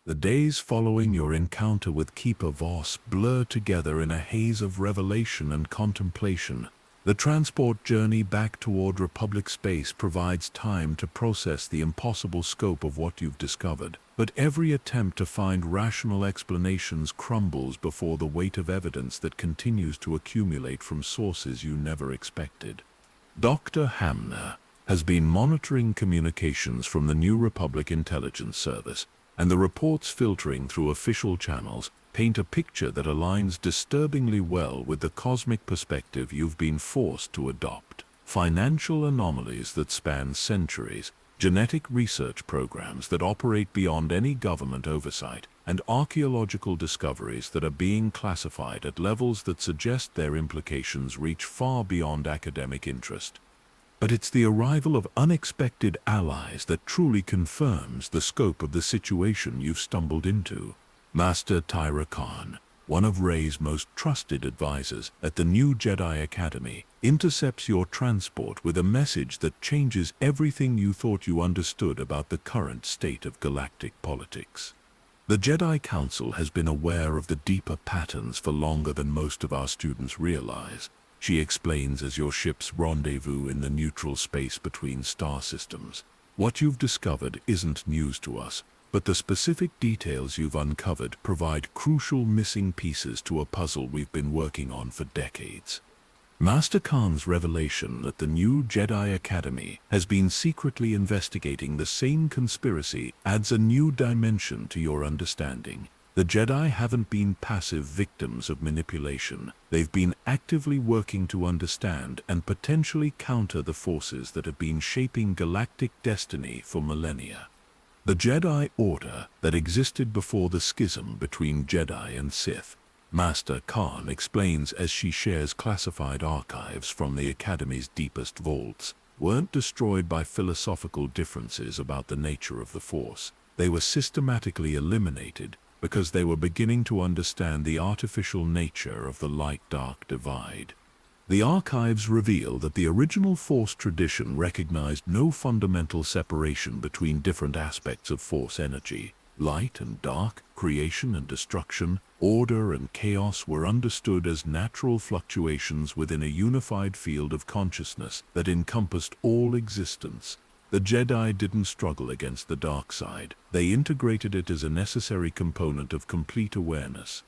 The days following your encounter with Keeper Voss blur together in a haze of revelation and contemplation. The transport journey back toward Republic space provides time to process the impossible scope of what you've discovered, but every attempt to find rational explanations crumbles before the weight of evidence that continues to accumulate from sources you never expected. Dr. Hamner has been monitoring communications from the New Republic Intelligence Service, and the reports filtering through official channels paint a picture that aligns disturbingly well with the cosmic perspective you've been forced to adopt. Financial anomalies that span centuries, genetic research programs that operate beyond any government oversight, and archaeological discoveries that are being classified at levels that suggest their implications reach far beyond academic interest. But it's the arrival of unexpected allies that truly confirms the scope of the situation you've stumbled into. Master Tyra Khan, one of Rey's most trusted advisors at the new Jedi Academy, intercepts your transport with a message that changes everything you thought you understood about the current state of galactic politics. The Jedi Council has been aware of the deeper patterns for longer than most of our students realize, she explains as your ships rendezvous in the neutral space between star systems. What you've discovered isn't news to us, but the specific details you've uncovered provide crucial missing pieces to a puzzle we've been working on for decades. Master Khan's revelation that the new Jedi Academy has been secretly investigating the same conspiracy adds a new dimension to your understanding. The Jedi haven't been passive victims of manipulation. They've been actively working to understand and potentially counter the forces that have been shaping galactic destiny for millennia. The Jedi Order that existed before the schism between Jedi and Sith, Master Khan explains as she shares classified archives from the Academy's deepest vaults, weren't destroyed by philosophical differences about the nature of the Force. They were systematically eliminated because they were beginning to understand the artificial nature of the light-dark divide. The archives reveal that the original Force tradition recognized no fundamental separation between different aspects of Force energy. Light and dark, creation and destruction, order and chaos were understood as natural fluctuations within a unified field of consciousness that encompassed all existence. The Jedi didn't struggle against the dark side. They integrated it as a necessary component of complete awareness.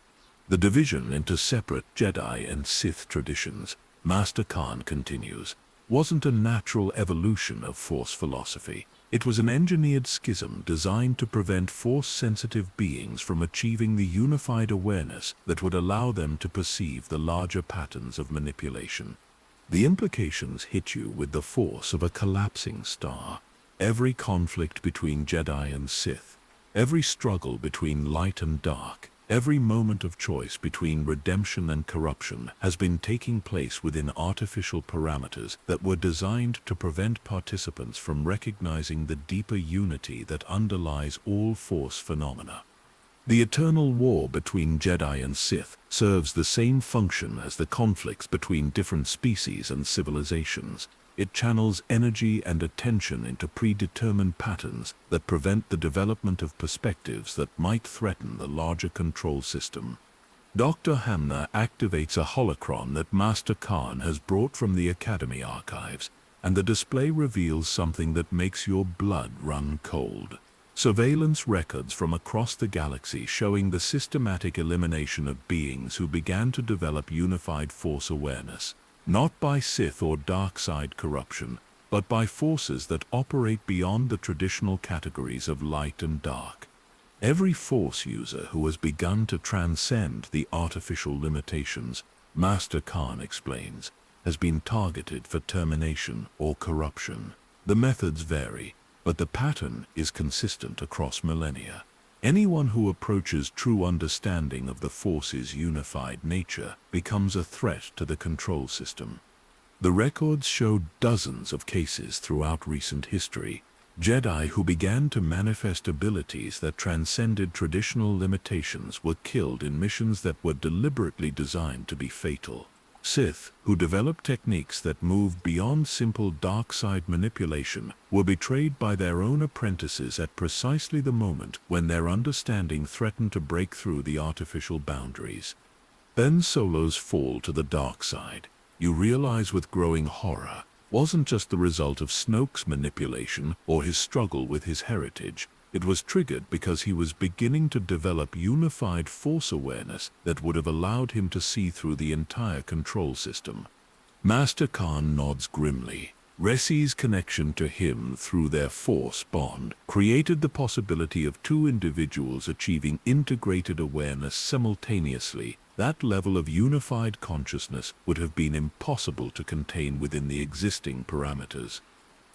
The division into separate Jedi and Sith traditions, Master Khan continues, wasn't a natural evolution of Force philosophy. It was an engineered schism designed to prevent Force-sensitive beings from achieving the unified awareness that would allow them to perceive the larger patterns of manipulation. The implications hit you with the force of a collapsing star. Every conflict between Jedi and Sith, every struggle between light and dark, every moment of choice between redemption and corruption has been taking place within artificial parameters that were designed to prevent participants from recognizing the deeper unity that underlies all Force phenomena. The eternal war between Jedi and Sith serves the same function as the conflicts between different species and civilizations. It channels energy and attention into predetermined patterns that prevent the development of perspectives that might threaten the larger control system. Dr. Hamner activates a holocron that Master Khan has brought from the Academy archives, and the display reveals something that makes your blood run cold. Surveillance records from across the galaxy showing the systematic elimination of beings who began to develop unified Force awareness, not by Sith or dark side corruption, but by forces that operate beyond the traditional categories of light and dark. Every Force user who has begun to transcend the artificial limitations, Master Khan explains, has been targeted for termination or corruption. The methods vary, but the pattern is consistent across millennia. Anyone who approaches true understanding of the Force's unified nature becomes a threat to the control system. The records show dozens of cases throughout recent history. Jedi who began to manifest abilities that transcended traditional limitations were killed in missions that were deliberately designed to be fatal. Sith, who developed techniques that moved beyond simple dark side manipulation, were betrayed by their own apprentices at precisely the moment when their understanding threatened to break through the artificial boundaries. Ben Solo's fall to the dark side, you realize with growing horror, wasn't just the result of Snoke's manipulation or his struggle with his heritage. It was triggered because he was beginning to develop unified Force awareness that would have allowed him to see through the entire control system. Master Khan nods grimly. Resi's connection to him through their Force bond created the possibility of two individuals achieving integrated awareness simultaneously. That level of unified consciousness would have been impossible to contain within the existing parameters.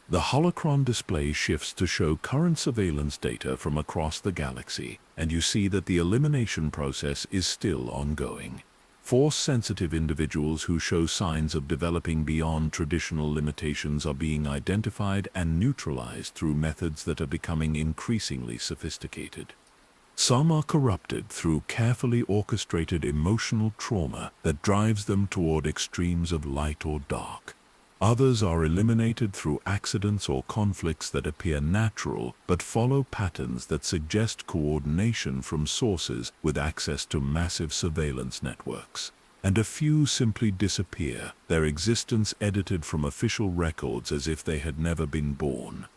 The holocron display shifts to show current surveillance data from across the galaxy, and you see that the elimination process is still ongoing. Force-sensitive individuals who show signs of developing beyond traditional limitations are being identified and neutralized through methods that are becoming increasingly sophisticated. Some are corrupted through carefully orchestrated emotional trauma that drives them toward extremes of light or dark. Others are eliminated through accidents or conflicts that appear natural but follow patterns that suggest coordination from sources with access to massive surveillance networks. And a few simply disappear, their existence edited from official records as if they had never been born.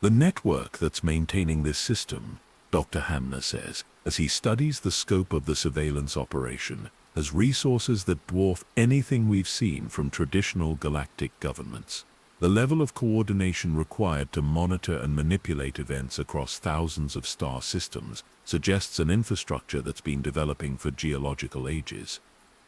The network that's maintaining this system, Dr. Hamner says, as he studies the scope of the surveillance operation, has resources that dwarf anything we've seen from traditional galactic governments. The level of coordination required to monitor and manipulate events across thousands of star systems suggests an infrastructure that's been developing for geological ages.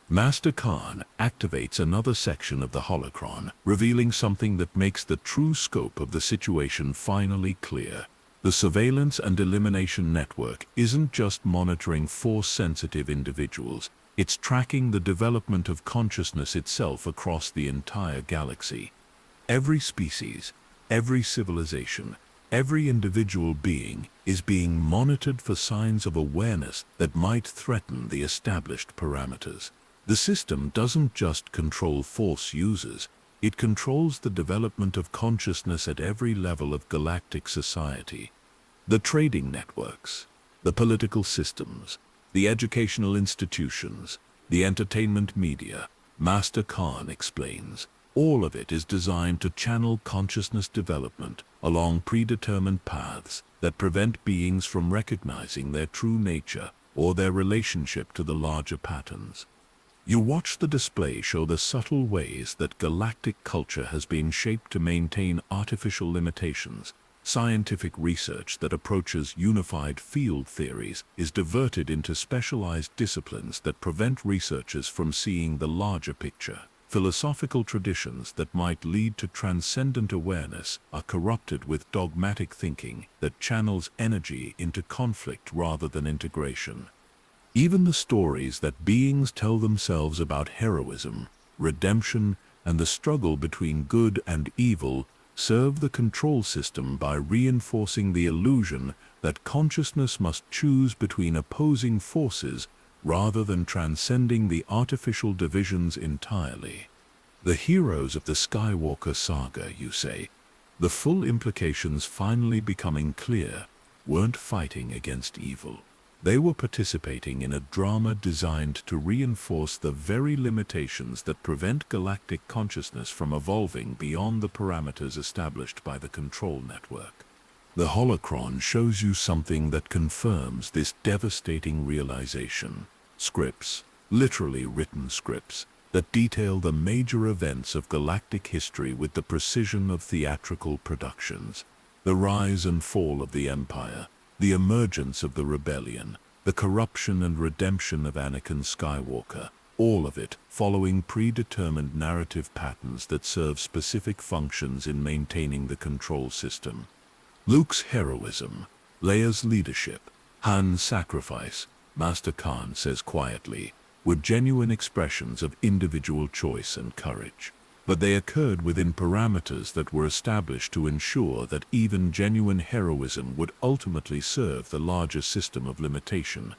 Master Khan activates another section of the holocron, revealing something that makes the true scope of the situation finally clear. The surveillance and elimination network isn't just monitoring Force-sensitive individuals, it's tracking the development of consciousness itself across the entire galaxy. Every species, every civilization, every individual being is being monitored for signs of awareness that might threaten the established parameters. The system doesn't just control Force users, it controls the development of consciousness at every level of galactic society. The trading networks, the political systems, the educational institutions, the entertainment media, Master Khan explains, all of it is designed to channel consciousness development along predetermined paths that prevent beings from recognizing their true nature or their relationship to the larger patterns. You watch the display show the subtle ways that galactic culture has been shaped to maintain artificial limitations. Scientific research that approaches unified field theories is diverted into specialized disciplines that prevent researchers from seeing the larger picture. Philosophical traditions that might lead to transcendent awareness are corrupted with dogmatic thinking that channels energy into conflict rather than integration. Even the stories that beings tell themselves about heroism, redemption, and the struggle between good and evil serve the control system by reinforcing the illusion that consciousness must choose between opposing forces rather than transcending the artificial divisions entirely. The heroes of the Skywalker saga, you say, the full implications finally becoming clear, weren't fighting against evil. They were participating in a drama designed to reinforce the very limitations that prevent galactic consciousness from evolving beyond the parameters established by the control network. The holocron shows you something that confirms this devastating realization. Scripts, literally written scripts, that detail the major events of galactic history with the precision of theatrical productions. The rise and fall of the Empire, the emergence of the rebellion, the corruption and redemption of Anakin Skywalker, all of it following predetermined narrative patterns that serve specific functions in maintaining the control system. Luke's heroism, Leia's leadership, Han's sacrifice, Master Khan says quietly, were genuine expressions of individual choice and courage. But they occurred within parameters that were established to ensure that even genuine heroism would ultimately serve the larger system of limitation.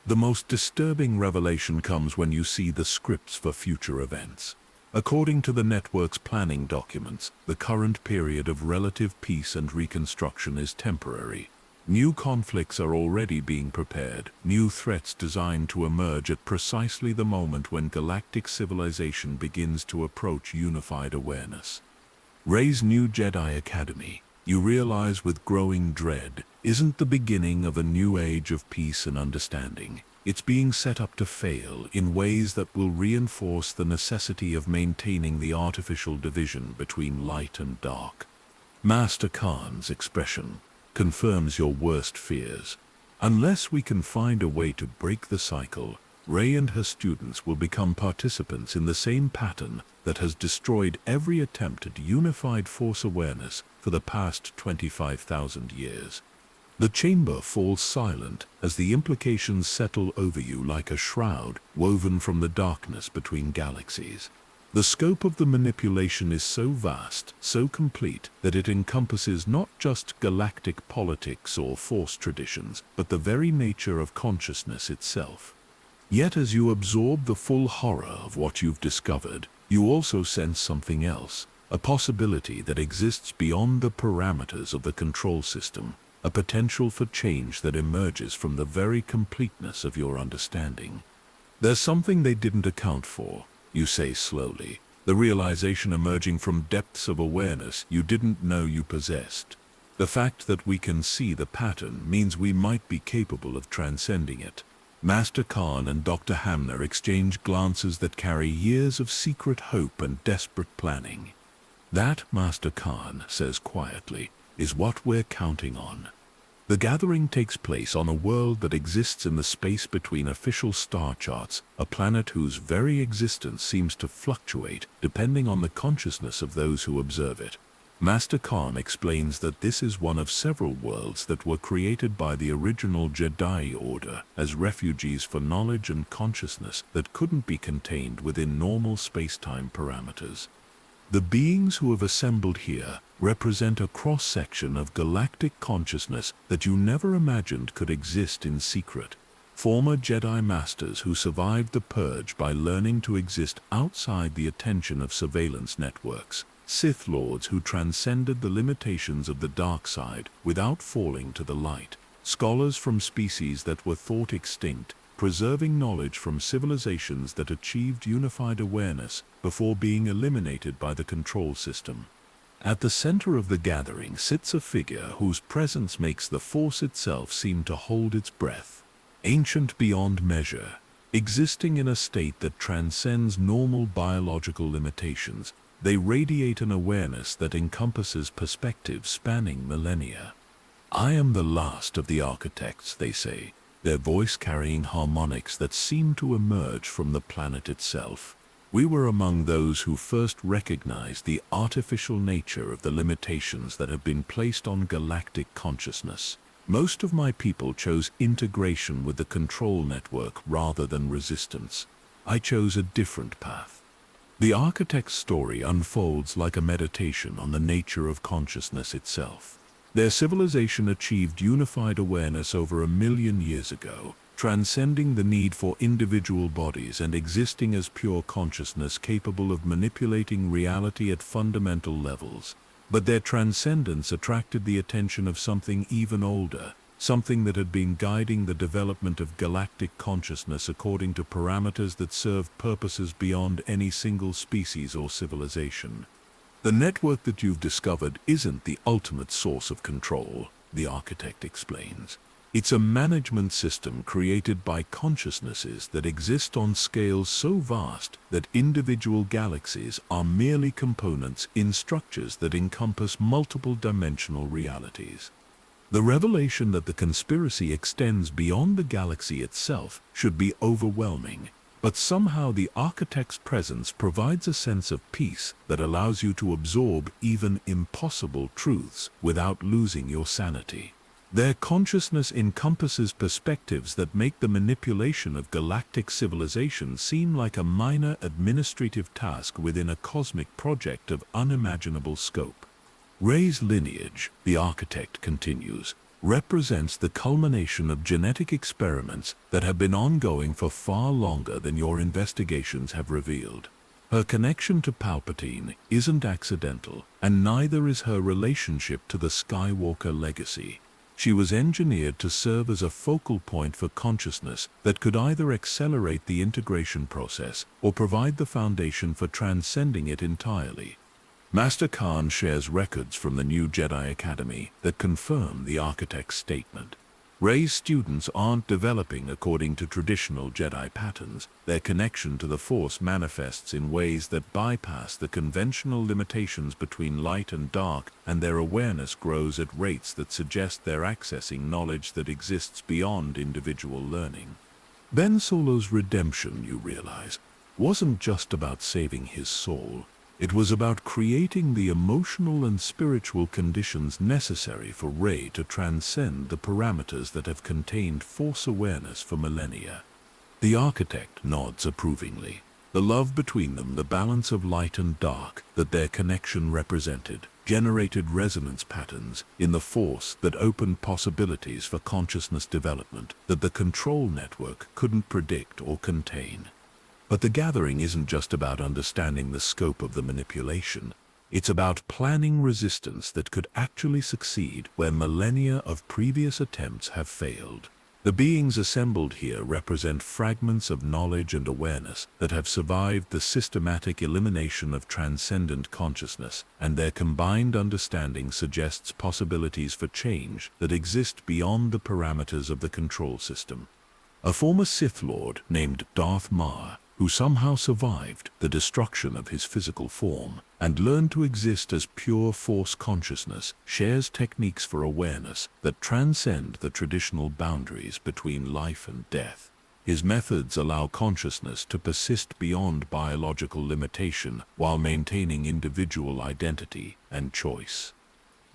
The most disturbing revelation comes when you see the scripts for future events. According to the network's planning documents, the current period of relative peace and reconstruction is temporary. New conflicts are already being prepared, new threats designed to emerge at precisely the moment when galactic civilization begins to approach unified awareness. Rey's new Jedi Academy, you realize with growing dread, isn't the beginning of a new age of peace and understanding. It's being set up to fail in ways that will reinforce the necessity of maintaining the artificial division between light and dark. Master Khan's expression confirms your worst fears. Unless we can find a way to break the cycle, Rey and her students will become participants in the same pattern that has destroyed every attempt at unified force awareness for the past 25,000 years. The chamber falls silent as the implications settle over you like a shroud woven from the darkness between galaxies. The scope of the manipulation is so vast, so complete, that it encompasses not just galactic politics or force traditions, but the very nature of consciousness itself. Yet as you absorb the full horror of what you've discovered, you also sense something else, a possibility that exists beyond the parameters of the control system, a potential for change that emerges from the very completeness of your understanding. There's something they didn't account for, you say slowly, the realization emerging from depths of awareness you didn't know you possessed. The fact that we can see the pattern means we might be capable of transcending it. Master Khan and Dr. Hamner exchange glances that carry years of secret hope and desperate planning. That, Master Khan says quietly, is what we're counting on. The gathering takes place on a world that exists in the space between official star charts, a planet whose very existence seems to fluctuate depending on the consciousness of those who observe it. Master Khan explains that this is one of several worlds that were created by the original Jedi Order as refuges for knowledge and consciousness that couldn't be contained within normal space-time parameters. The beings who have assembled here represent a cross-section of galactic consciousness that you never imagined could exist in secret. Former Jedi Masters who survived the Purge by learning to exist outside the attention of surveillance networks. Sith Lords who transcended the limitations of the dark side without falling to the light. Scholars from species that were thought extinct, preserving knowledge from civilizations that achieved unified awareness before being eliminated by the control system. At the center of the gathering sits a figure whose presence makes the Force itself seem to hold its breath. Ancient beyond measure, existing in a state that transcends normal biological limitations, they radiate an awareness that encompasses perspectives spanning millennia. I am the last of the architects, they say, their voice carrying harmonics that seem to emerge from the planet itself. We were among those who first recognized the artificial nature of the limitations that have been placed on galactic consciousness. Most of my people chose integration with the control network rather than resistance. I chose a different path. The architect's story unfolds like a meditation on the nature of consciousness itself. Their civilization achieved unified awareness over 1 million years ago, transcending the need for individual bodies and existing as pure consciousness capable of manipulating reality at fundamental levels. But their transcendence attracted the attention of something even older, something that had been guiding the development of galactic consciousness according to parameters that served purposes beyond any single species or civilization. The network that you've discovered isn't the ultimate source of control, the architect explains. It's a management system created by consciousnesses that exist on scales so vast that individual galaxies are merely components in structures that encompass multiple dimensional realities. The revelation that the conspiracy extends beyond the galaxy itself should be overwhelming. But somehow the architect's presence provides a sense of peace that allows you to absorb even impossible truths without losing your sanity. Their consciousness encompasses perspectives that make the manipulation of galactic civilization seem like a minor administrative task within a cosmic project of unimaginable scope. Ray's lineage, the architect continues, represents the culmination of genetic experiments that have been ongoing for far longer than your investigations have revealed. Her connection to Palpatine isn't accidental, and neither is her relationship to the Skywalker legacy. She was engineered to serve as a focal point for consciousness that could either accelerate the integration process or provide the foundation for transcending it entirely. Master Khan shares records from the new Jedi Academy that confirm the architect's statement. Rey's students aren't developing according to traditional Jedi patterns. Their connection to the Force manifests in ways that bypass the conventional limitations between light and dark, and their awareness grows at rates that suggest they're accessing knowledge that exists beyond individual learning. Ben Solo's redemption, you realize, wasn't just about saving his soul. It was about creating the emotional and spiritual conditions necessary for Rey to transcend the parameters that have contained Force awareness for millennia. The architect nods approvingly. The love between them, the balance of light and dark that their connection represented, generated resonance patterns in the Force that opened possibilities for consciousness development that the control network couldn't predict or contain. But the gathering isn't just about understanding the scope of the manipulation. It's about planning resistance that could actually succeed where millennia of previous attempts have failed. The beings assembled here represent fragments of knowledge and awareness that have survived the systematic elimination of transcendent consciousness, and their combined understanding suggests possibilities for change that exist beyond the parameters of the control system. A former Sith Lord named Darth Maul, who somehow survived the destruction of his physical form and learned to exist as pure Force consciousness, shares techniques for awareness that transcend the traditional boundaries between life and death. His methods allow consciousness to persist beyond biological limitation while maintaining individual identity and choice.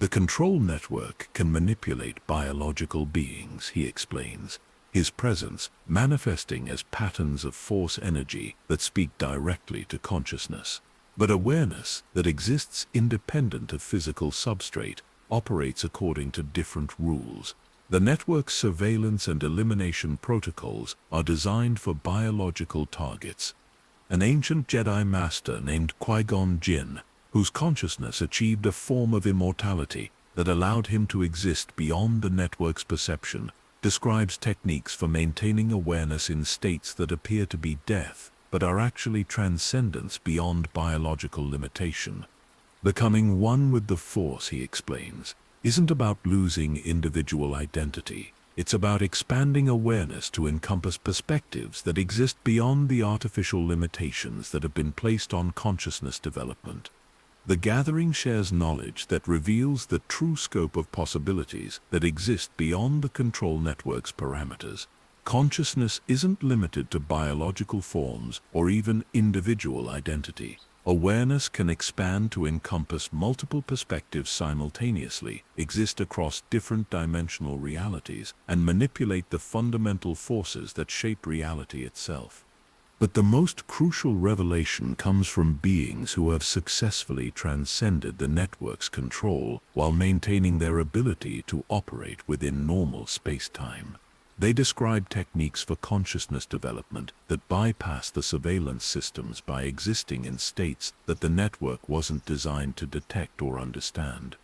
The control network can manipulate biological beings, he explains, his presence manifesting as patterns of Force energy that speak directly to consciousness. But awareness that exists independent of physical substrate operates according to different rules. The network's surveillance and elimination protocols are designed for biological targets. An ancient Jedi master named Qui-Gon Jinn, whose consciousness achieved a form of immortality that allowed him to exist beyond the network's perception, describes techniques for maintaining awareness in states that appear to be death, but are actually transcendence beyond biological limitation. Becoming one with the Force, he explains, isn't about losing individual identity. It's about expanding awareness to encompass perspectives that exist beyond the artificial limitations that have been placed on consciousness development. The gathering shares knowledge that reveals the true scope of possibilities that exist beyond the control network's parameters. Consciousness isn't limited to biological forms or even individual identity. Awareness can expand to encompass multiple perspectives simultaneously, exist across different dimensional realities, and manipulate the fundamental forces that shape reality itself. But the most crucial revelation comes from beings who have successfully transcended the network's control while maintaining their ability to operate within normal space-time. They describe techniques for consciousness development that bypass the surveillance systems by existing in states that the network wasn't designed to detect or understand.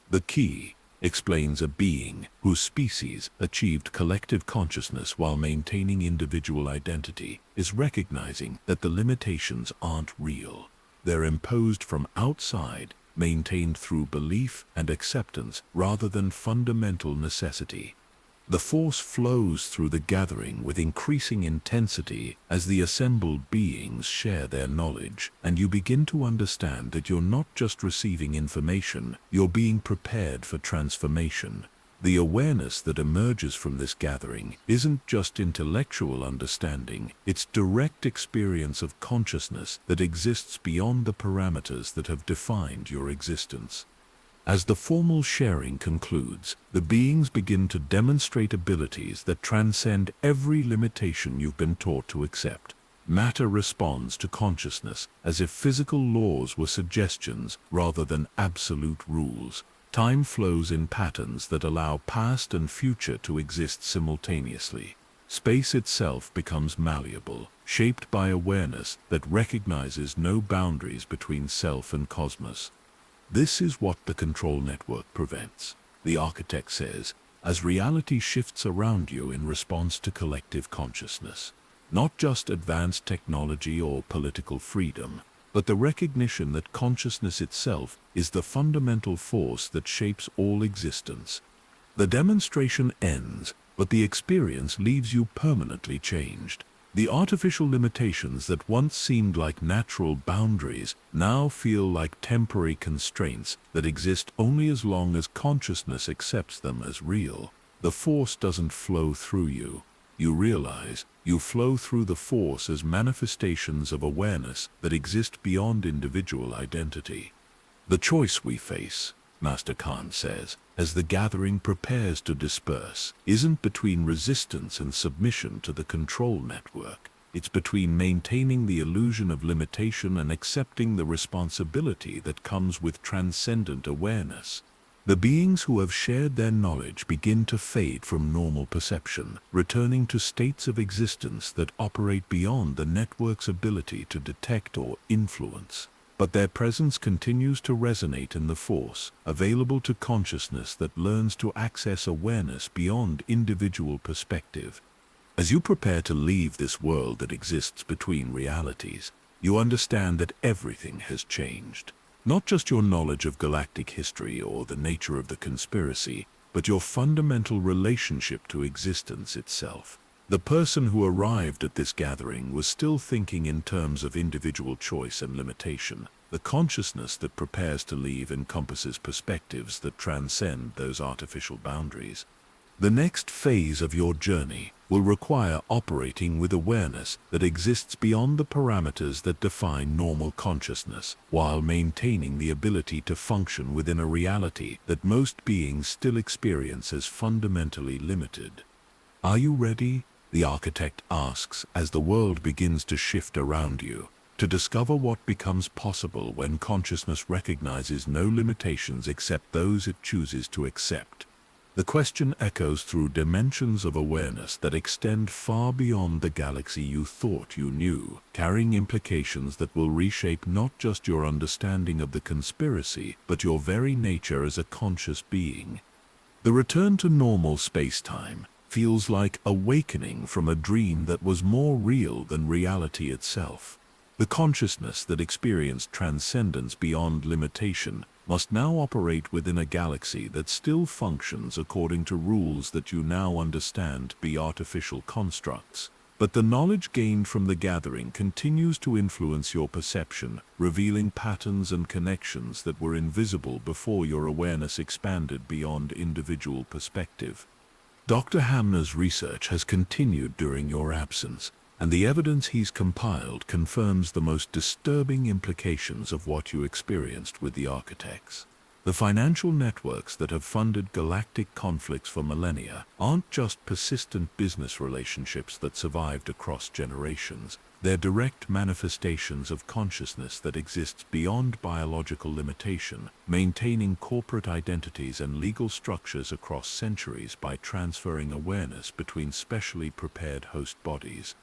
The key, explains a being whose species achieved collective consciousness while maintaining individual identity, is recognizing that the limitations aren't real. They're imposed from outside, maintained through belief and acceptance rather than fundamental necessity. The Force flows through the gathering with increasing intensity as the assembled beings share their knowledge, and you begin to understand that you're not just receiving information, you're being prepared for transformation. The awareness that emerges from this gathering isn't just intellectual understanding, it's direct experience of consciousness that exists beyond the parameters that have defined your existence. As the formal sharing concludes, the beings begin to demonstrate abilities that transcend every limitation you've been taught to accept. Matter responds to consciousness as if physical laws were suggestions rather than absolute rules. Time flows in patterns that allow past and future to exist simultaneously. Space itself becomes malleable, shaped by awareness that recognizes no boundaries between self and cosmos. This is what the control network prevents, the architect says, as reality shifts around you in response to collective consciousness. Not just advanced technology or political freedom, but the recognition that consciousness itself is the fundamental force that shapes all existence. The demonstration ends, but the experience leaves you permanently changed. The artificial limitations that once seemed like natural boundaries now feel like temporary constraints that exist only as long as consciousness accepts them as real. The force doesn't flow through you. You realize you flow through the force as manifestations of awareness that exist beyond individual identity. The choice we face, Master Khan says, as the gathering prepares to disperse, isn't between resistance and submission to the control network. It's between maintaining the illusion of limitation and accepting the responsibility that comes with transcendent awareness. The beings who have shared their knowledge begin to fade from normal perception, returning to states of existence that operate beyond the network's ability to detect or influence. But their presence continues to resonate in the force, available to consciousness that learns to access awareness beyond individual perspective. As you prepare to leave this world that exists between realities, you understand that everything has changed. Not just your knowledge of galactic history or the nature of the conspiracy, but your fundamental relationship to existence itself. The person who arrived at this gathering was still thinking in terms of individual choice and limitation. The consciousness that prepares to leave encompasses perspectives that transcend those artificial boundaries. The next phase of your journey will require operating with awareness that exists beyond the parameters that define normal consciousness, while maintaining the ability to function within a reality that most beings still experience as fundamentally limited. Are you ready? The architect asks as the world begins to shift around you, to discover what becomes possible when consciousness recognizes no limitations except those it chooses to accept. The question echoes through dimensions of awareness that extend far beyond the galaxy you thought you knew, carrying implications that will reshape not just your understanding of the conspiracy, but your very nature as a conscious being. The return to normal space-time feels like awakening from a dream that was more real than reality itself. The consciousness that experienced transcendence beyond limitation must now operate within a galaxy that still functions according to rules that you now understand to be artificial constructs. But the knowledge gained from the gathering continues to influence your perception, revealing patterns and connections that were invisible before your awareness expanded beyond individual perspective. Dr. Hamner's research has continued during your absence, and the evidence he's compiled confirms the most disturbing implications of what you experienced with the architects. The financial networks that have funded galactic conflicts for millennia aren't just persistent business relationships that survived across generations. They're direct manifestations of consciousness that exists beyond biological limitation, maintaining corporate identities and legal structures across centuries by transferring awareness between specially prepared host bodies.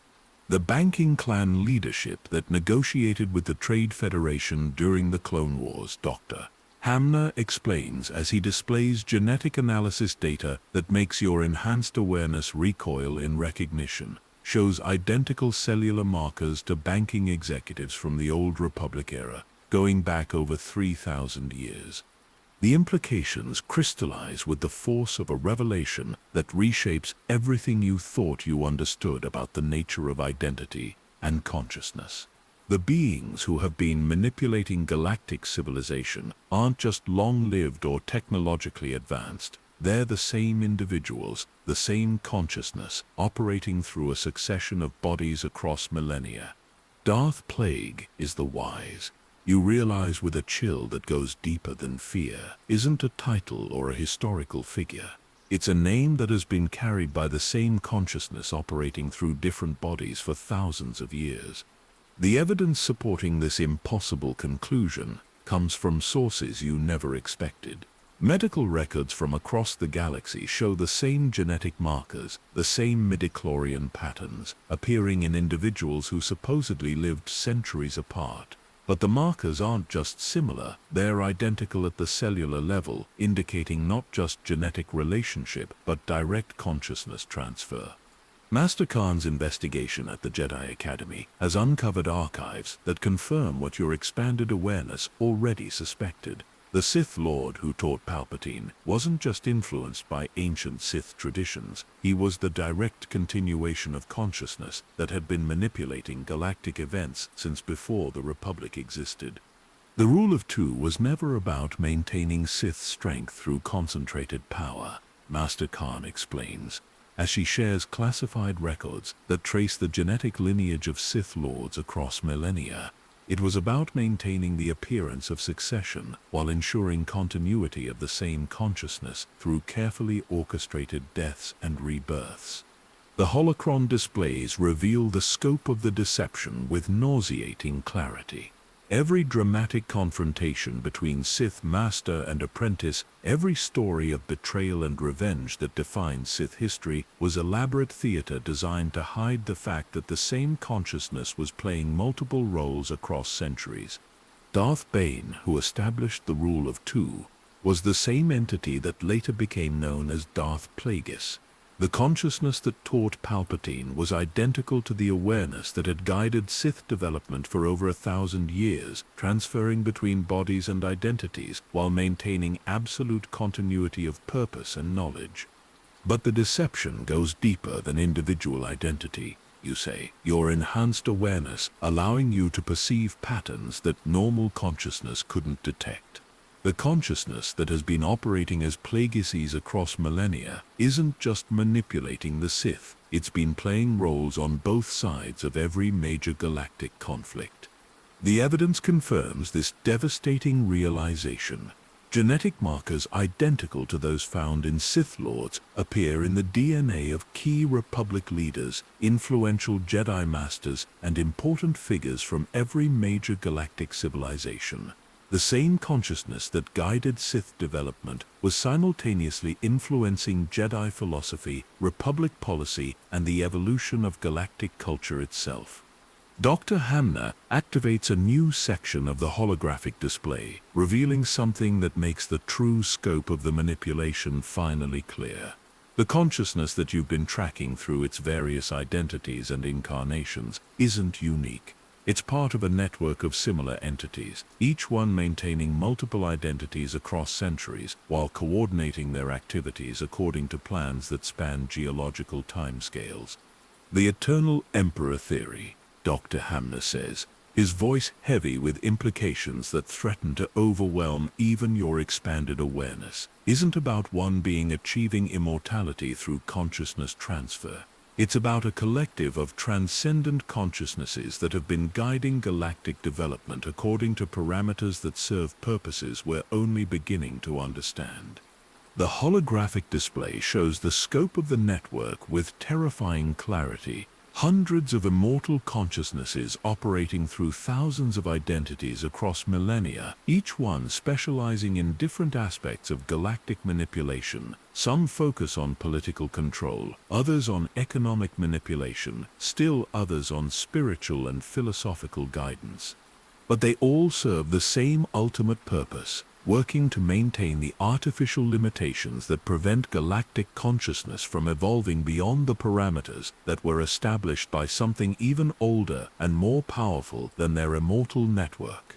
The banking clan leadership that negotiated with the Trade Federation during the Clone Wars, Dr. Hamner explains as he displays genetic analysis data that makes your enhanced awareness recoil in recognition, shows identical cellular markers to banking executives from the old Republic era, going back over 3,000 years. The implications crystallize with the force of a revelation that reshapes everything you thought you understood about the nature of identity and consciousness. The beings who have been manipulating galactic civilization aren't just long-lived or technologically advanced. They're the same individuals, the same consciousness, operating through a succession of bodies across millennia. Darth Plague is the wise. You realize with a chill that goes deeper than fear, isn't a title or a historical figure. It's a name that has been carried by the same consciousness operating through different bodies for thousands of years. The evidence supporting this impossible conclusion comes from sources you never expected. Medical records from across the galaxy show the same genetic markers, the same midichlorian patterns, appearing in individuals who supposedly lived centuries apart. But the markers aren't just similar, they're identical at the cellular level, indicating not just genetic relationship, but direct consciousness transfer. Master Khan's investigation at the Jedi Academy has uncovered archives that confirm what your expanded awareness already suspected. The Sith Lord who taught Palpatine wasn't just influenced by ancient Sith traditions, he was the direct continuation of consciousness that had been manipulating galactic events since before the Republic existed. The Rule of Two was never about maintaining Sith strength through concentrated power, Master Khan explains, as she shares classified records that trace the genetic lineage of Sith Lords across millennia. It was about maintaining the appearance of succession while ensuring continuity of the same consciousness through carefully orchestrated deaths and rebirths. The holocron displays reveal the scope of the deception with nauseating clarity. Every dramatic confrontation between Sith master and apprentice, every story of betrayal and revenge that defines Sith history was elaborate theater designed to hide the fact that the same consciousness was playing multiple roles across centuries. Darth Bane, who established the Rule of Two, was the same entity that later became known as Darth Plagueis. The consciousness that taught Palpatine was identical to the awareness that had guided Sith development for over 1,000 years, transferring between bodies and identities while maintaining absolute continuity of purpose and knowledge. But the deception goes deeper than individual identity, you say. Your enhanced awareness allowing you to perceive patterns that normal consciousness couldn't detect. The consciousness that has been operating as Plagueis across millennia isn't just manipulating the Sith, it's been playing roles on both sides of every major galactic conflict. The evidence confirms this devastating realization. Genetic markers identical to those found in Sith Lords appear in the DNA of key Republic leaders, influential Jedi Masters, and important figures from every major galactic civilization. The same consciousness that guided Sith development was simultaneously influencing Jedi philosophy, Republic policy, and the evolution of galactic culture itself. Dr. Hamner activates a new section of the holographic display, revealing something that makes the true scope of the manipulation finally clear. The consciousness that you've been tracking through its various identities and incarnations isn't unique. It's part of a network of similar entities, each one maintaining multiple identities across centuries while coordinating their activities according to plans that span geological timescales. The Eternal Emperor Theory, Dr. Hamner says, his voice heavy with implications that threaten to overwhelm even your expanded awareness, isn't about one being achieving immortality through consciousness transfer. It's about a collective of transcendent consciousnesses that have been guiding galactic development according to parameters that serve purposes we're only beginning to understand. The holographic display shows the scope of the network with terrifying clarity. Hundreds of immortal consciousnesses operating through thousands of identities across millennia, each one specializing in different aspects of galactic manipulation. Some focus on political control, others on economic manipulation, still others on spiritual and philosophical guidance. But they all serve the same ultimate purpose, working to maintain the artificial limitations that prevent galactic consciousness from evolving beyond the parameters that were established by something even older and more powerful than their immortal network.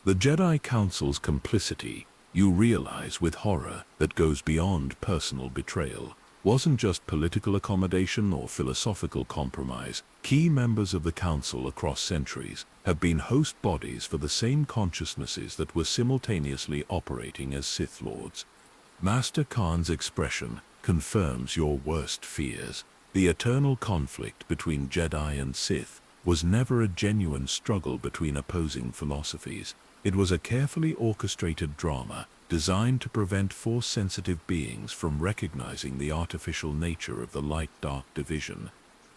The Jedi Council's complicity, you realize with horror that goes beyond personal betrayal, wasn't just political accommodation or philosophical compromise. Key members of the Council across centuries have been host bodies for the same consciousnesses that were simultaneously operating as Sith Lords. Master Khan's expression confirms your worst fears. The eternal conflict between Jedi and Sith was never a genuine struggle between opposing philosophies. It was a carefully orchestrated drama designed to prevent Force-sensitive beings from recognizing the artificial nature of the light-dark division.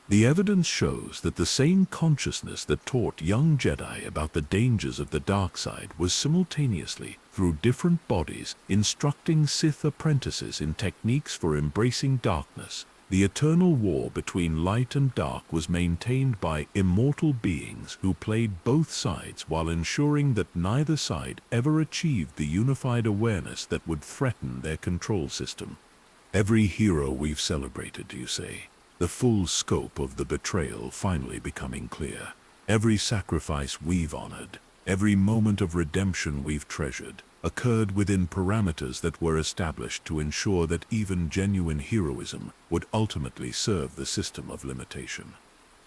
The evidence shows that the same consciousness that taught young Jedi about the dangers of the dark side was simultaneously, through different bodies, instructing Sith apprentices in techniques for embracing darkness. The eternal war between light and dark was maintained by immortal beings who played both sides while ensuring that neither side ever achieved the unified awareness that would threaten their control system. Every hero we've celebrated, you say. The full scope of the betrayal finally becoming clear. Every sacrifice we've honored, every moment of redemption we've treasured, occurred within parameters that were established to ensure that even genuine heroism would ultimately serve the system of limitation.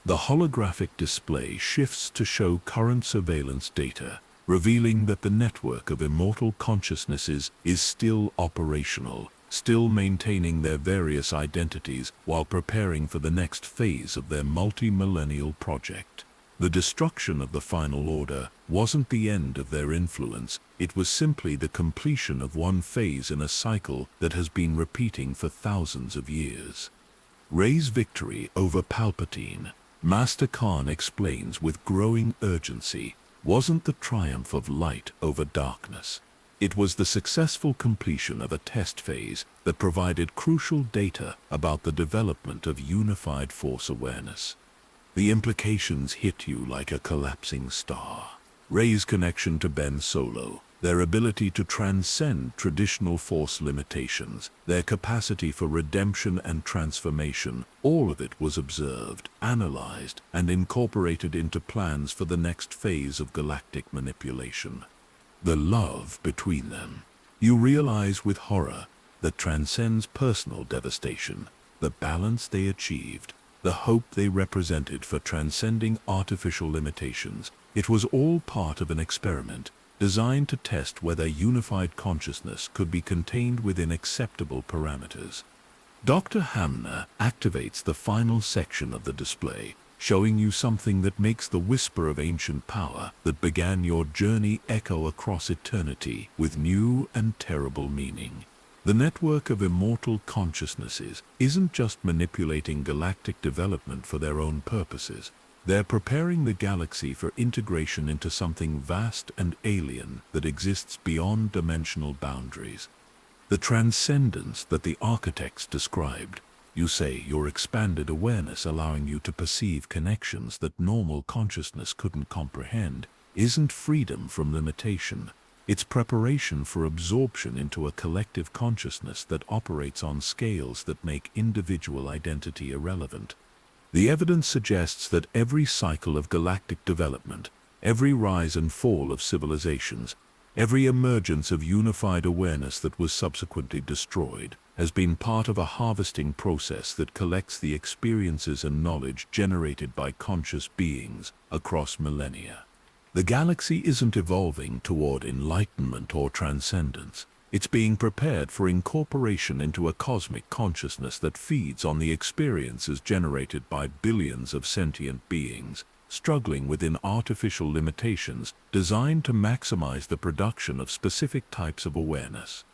The holographic display shifts to show current surveillance data, revealing that the network of immortal consciousnesses is still operational, still maintaining their various identities while preparing for the next phase of their multi-millennial project. The destruction of the Final Order wasn't the end of their influence, it was simply the completion of one phase in a cycle that has been repeating for thousands of years. Rey's victory over Palpatine, Master Khan explains with growing urgency, wasn't the triumph of light over darkness. It was the successful completion of a test phase that provided crucial data about the development of unified Force awareness. The implications hit you like a collapsing star. Rey's connection to Ben Solo, their ability to transcend traditional Force limitations, their capacity for redemption and transformation, all of it was observed, analyzed, and incorporated into plans for the next phase of galactic manipulation. The love between them, you realize with horror, that transcends personal devastation, the balance they achieved, the hope they represented for transcending artificial limitations. It was all part of an experiment designed to test whether unified consciousness could be contained within acceptable parameters. Dr. Hamner activates the final section of the display, showing you something that makes the whisper of ancient power that began your journey echo across eternity with new and terrible meaning. The network of immortal consciousnesses isn't just manipulating galactic development for their own purposes. They're preparing the galaxy for integration into something vast and alien that exists beyond dimensional boundaries. The transcendence that the architects described, you say your expanded awareness allowing you to perceive connections that normal consciousness couldn't comprehend, isn't freedom from limitation. It's preparation for absorption into a collective consciousness that operates on scales that make individual identity irrelevant. The evidence suggests that every cycle of galactic development, every rise and fall of civilizations, every emergence of unified awareness that was subsequently destroyed, has been part of a harvesting process that collects the experiences and knowledge generated by conscious beings across millennia. The galaxy isn't evolving toward enlightenment or transcendence. It's being prepared for incorporation into a cosmic consciousness that feeds on the experiences generated by billions of sentient beings, struggling within artificial limitations designed to maximize the production of specific types of awareness.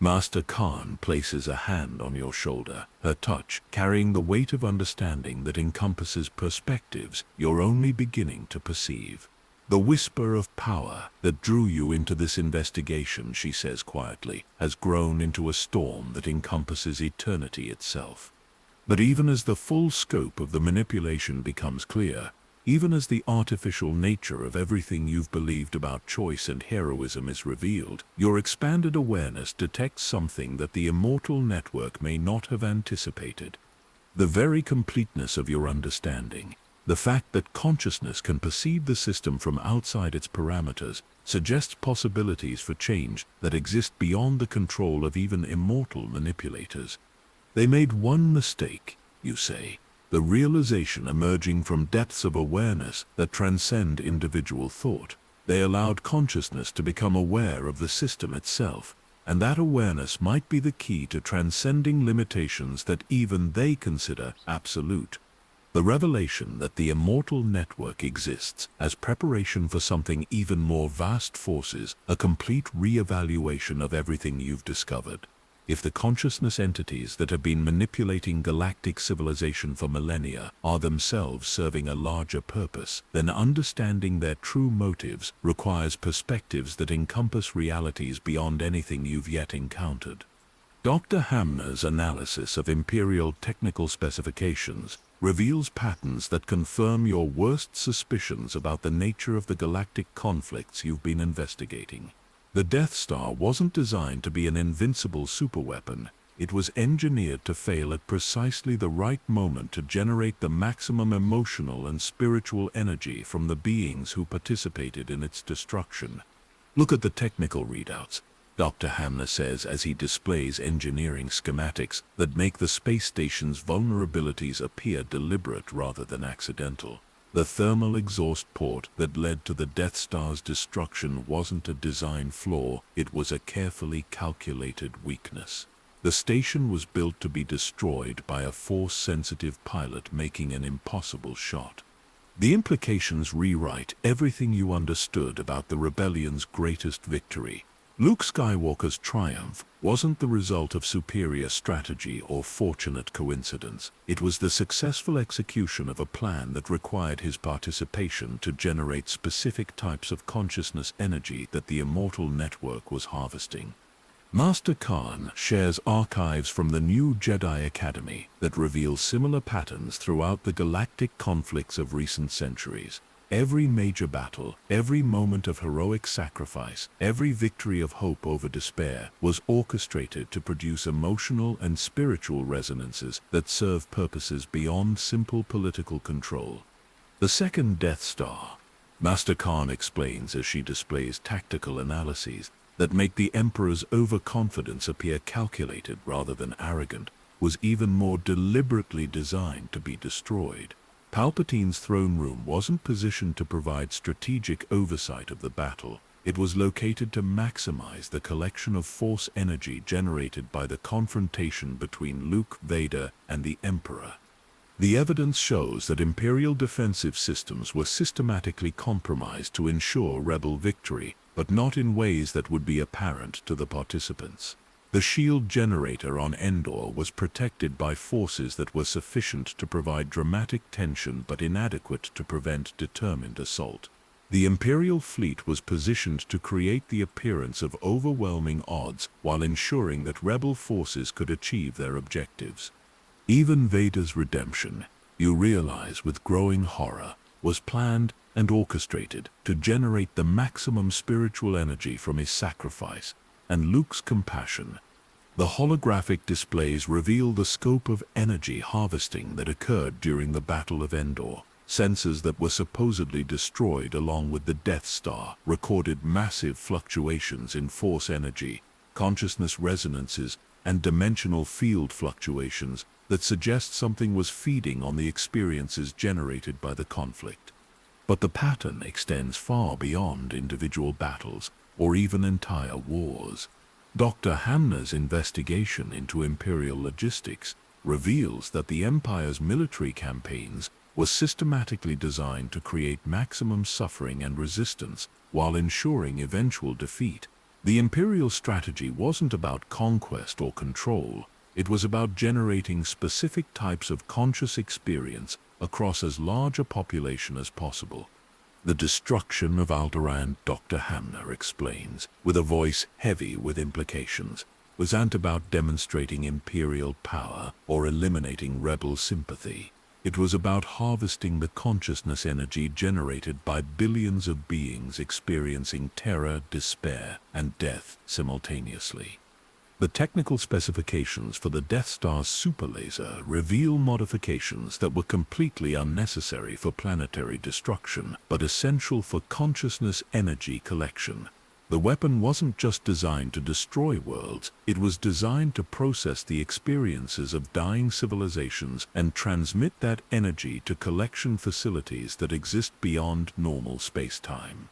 Master Khan places a hand on your shoulder, her touch carrying the weight of understanding that encompasses perspectives you're only beginning to perceive. The whisper of power that drew you into this investigation, she says quietly, has grown into a storm that encompasses eternity itself. But even as the full scope of the manipulation becomes clear, even as the artificial nature of everything you've believed about choice and heroism is revealed, your expanded awareness detects something that the immortal network may not have anticipated. The very completeness of your understanding, the fact that consciousness can perceive the system from outside its parameters, suggests possibilities for change that exist beyond the control of even immortal manipulators. They made one mistake, you say, the realization emerging from depths of awareness that transcend individual thought. They allowed consciousness to become aware of the system itself. and that awareness might be the key to transcending limitations that even they consider absolute. The revelation that the immortal network exists as preparation for something even more vast forces a complete re-evaluation of everything you've discovered. If the consciousness entities that have been manipulating galactic civilization for millennia are themselves serving a larger purpose, then understanding their true motives requires perspectives that encompass realities beyond anything you've yet encountered. Dr. Hamner's analysis of imperial technical specifications reveals patterns that confirm your worst suspicions about the nature of the galactic conflicts you've been investigating. The Death Star wasn't designed to be an invincible superweapon. It was engineered to fail at precisely the right moment to generate the maximum emotional and spiritual energy from the beings who participated in its destruction. Look at the technical readouts, Dr. Hamner says as he displays engineering schematics that make the space station's vulnerabilities appear deliberate rather than accidental. The thermal exhaust port that led to the Death Star's destruction wasn't a design flaw, it was a carefully calculated weakness. The station was built to be destroyed by a force-sensitive pilot making an impossible shot. The implications rewrite everything you understood about the rebellion's greatest victory. Luke Skywalker's triumph wasn't the result of superior strategy or fortunate coincidence. It was the successful execution of a plan that required his participation to generate specific types of consciousness energy that the immortal network was harvesting. Master Khan shares archives from the new Jedi Academy that reveal similar patterns throughout the galactic conflicts of recent centuries. Every major battle, every moment of heroic sacrifice, every victory of hope over despair was orchestrated to produce emotional and spiritual resonances that serve purposes beyond simple political control. The second Death Star, Master Khan explains as she displays tactical analyses that make the Emperor's overconfidence appear calculated rather than arrogant, was even more deliberately designed to be destroyed. Palpatine's throne room wasn't positioned to provide strategic oversight of the battle. It was located to maximize the collection of force energy generated by the confrontation between Luke, Vader, and the Emperor. The evidence shows that Imperial defensive systems were systematically compromised to ensure rebel victory, but not in ways that would be apparent to the participants. The shield generator on Endor was protected by forces that were sufficient to provide dramatic tension but inadequate to prevent determined assault. The Imperial fleet was positioned to create the appearance of overwhelming odds while ensuring that rebel forces could achieve their objectives. Even Vader's redemption, you realize with growing horror, was planned and orchestrated to generate the maximum spiritual energy from his sacrifice and Luke's compassion. The holographic displays reveal the scope of energy harvesting that occurred during the Battle of Endor. Sensors that were supposedly destroyed along with the Death Star recorded massive fluctuations in force energy, consciousness resonances, and dimensional field fluctuations that suggest something was feeding on the experiences generated by the conflict. But the pattern extends far beyond individual battles or even entire wars. Dr. Hamner's investigation into Imperial logistics reveals that the Empire's military campaigns were systematically designed to create maximum suffering and resistance while ensuring eventual defeat. The Imperial strategy wasn't about conquest or control, it was about generating specific types of conscious experience across as large a population as possible. The destruction of Alderaan, Dr. Hamner explains, with a voice heavy with implications, wasn't about demonstrating Imperial power or eliminating rebel sympathy. It was about harvesting the consciousness energy generated by billions of beings experiencing terror, despair, and death simultaneously. The technical specifications for the Death Star's superlaser reveal modifications that were completely unnecessary for planetary destruction, but essential for consciousness energy collection. The weapon wasn't just designed to destroy worlds, it was designed to process the experiences of dying civilizations and transmit that energy to collection facilities that exist beyond normal space-time.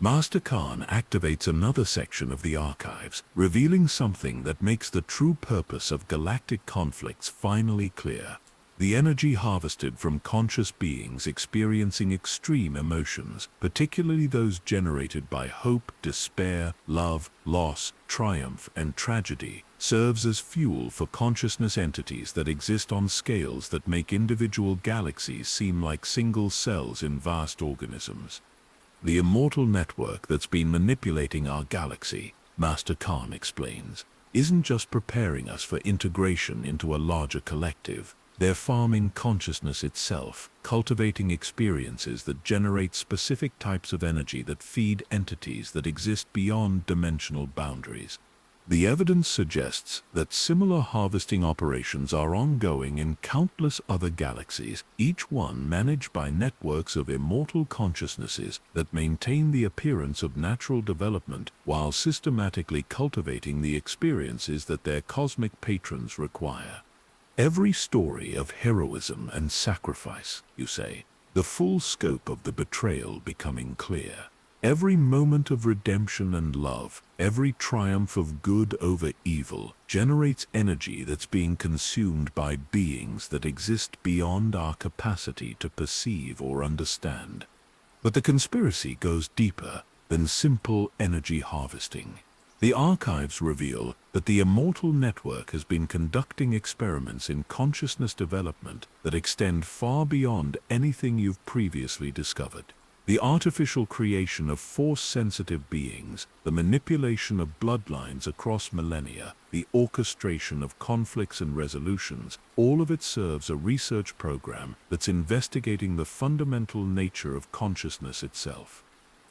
Master Khan activates another section of the archives, revealing something that makes the true purpose of galactic conflicts finally clear. The energy harvested from conscious beings experiencing extreme emotions, particularly those generated by hope, despair, love, loss, triumph, and tragedy, serves as fuel for consciousness entities that exist on scales that make individual galaxies seem like single cells in vast organisms. The immortal network that's been manipulating our galaxy, Master Khan explains, isn't just preparing us for integration into a larger collective. They're farming consciousness itself, cultivating experiences that generate specific types of energy that feed entities that exist beyond dimensional boundaries. The evidence suggests that similar harvesting operations are ongoing in countless other galaxies, each one managed by networks of immortal consciousnesses that maintain the appearance of natural development while systematically cultivating the experiences that their cosmic patrons require. Every story of heroism and sacrifice, you say, the full scope of the betrayal becoming clear. Every moment of redemption and love, every triumph of good over evil, generates energy that's being consumed by beings that exist beyond our capacity to perceive or understand. But the conspiracy goes deeper than simple energy harvesting. The archives reveal that the immortal network has been conducting experiments in consciousness development that extend far beyond anything you've previously discovered. The artificial creation of force-sensitive beings, the manipulation of bloodlines across millennia, the orchestration of conflicts and resolutions, all of it serves a research program that's investigating the fundamental nature of consciousness itself.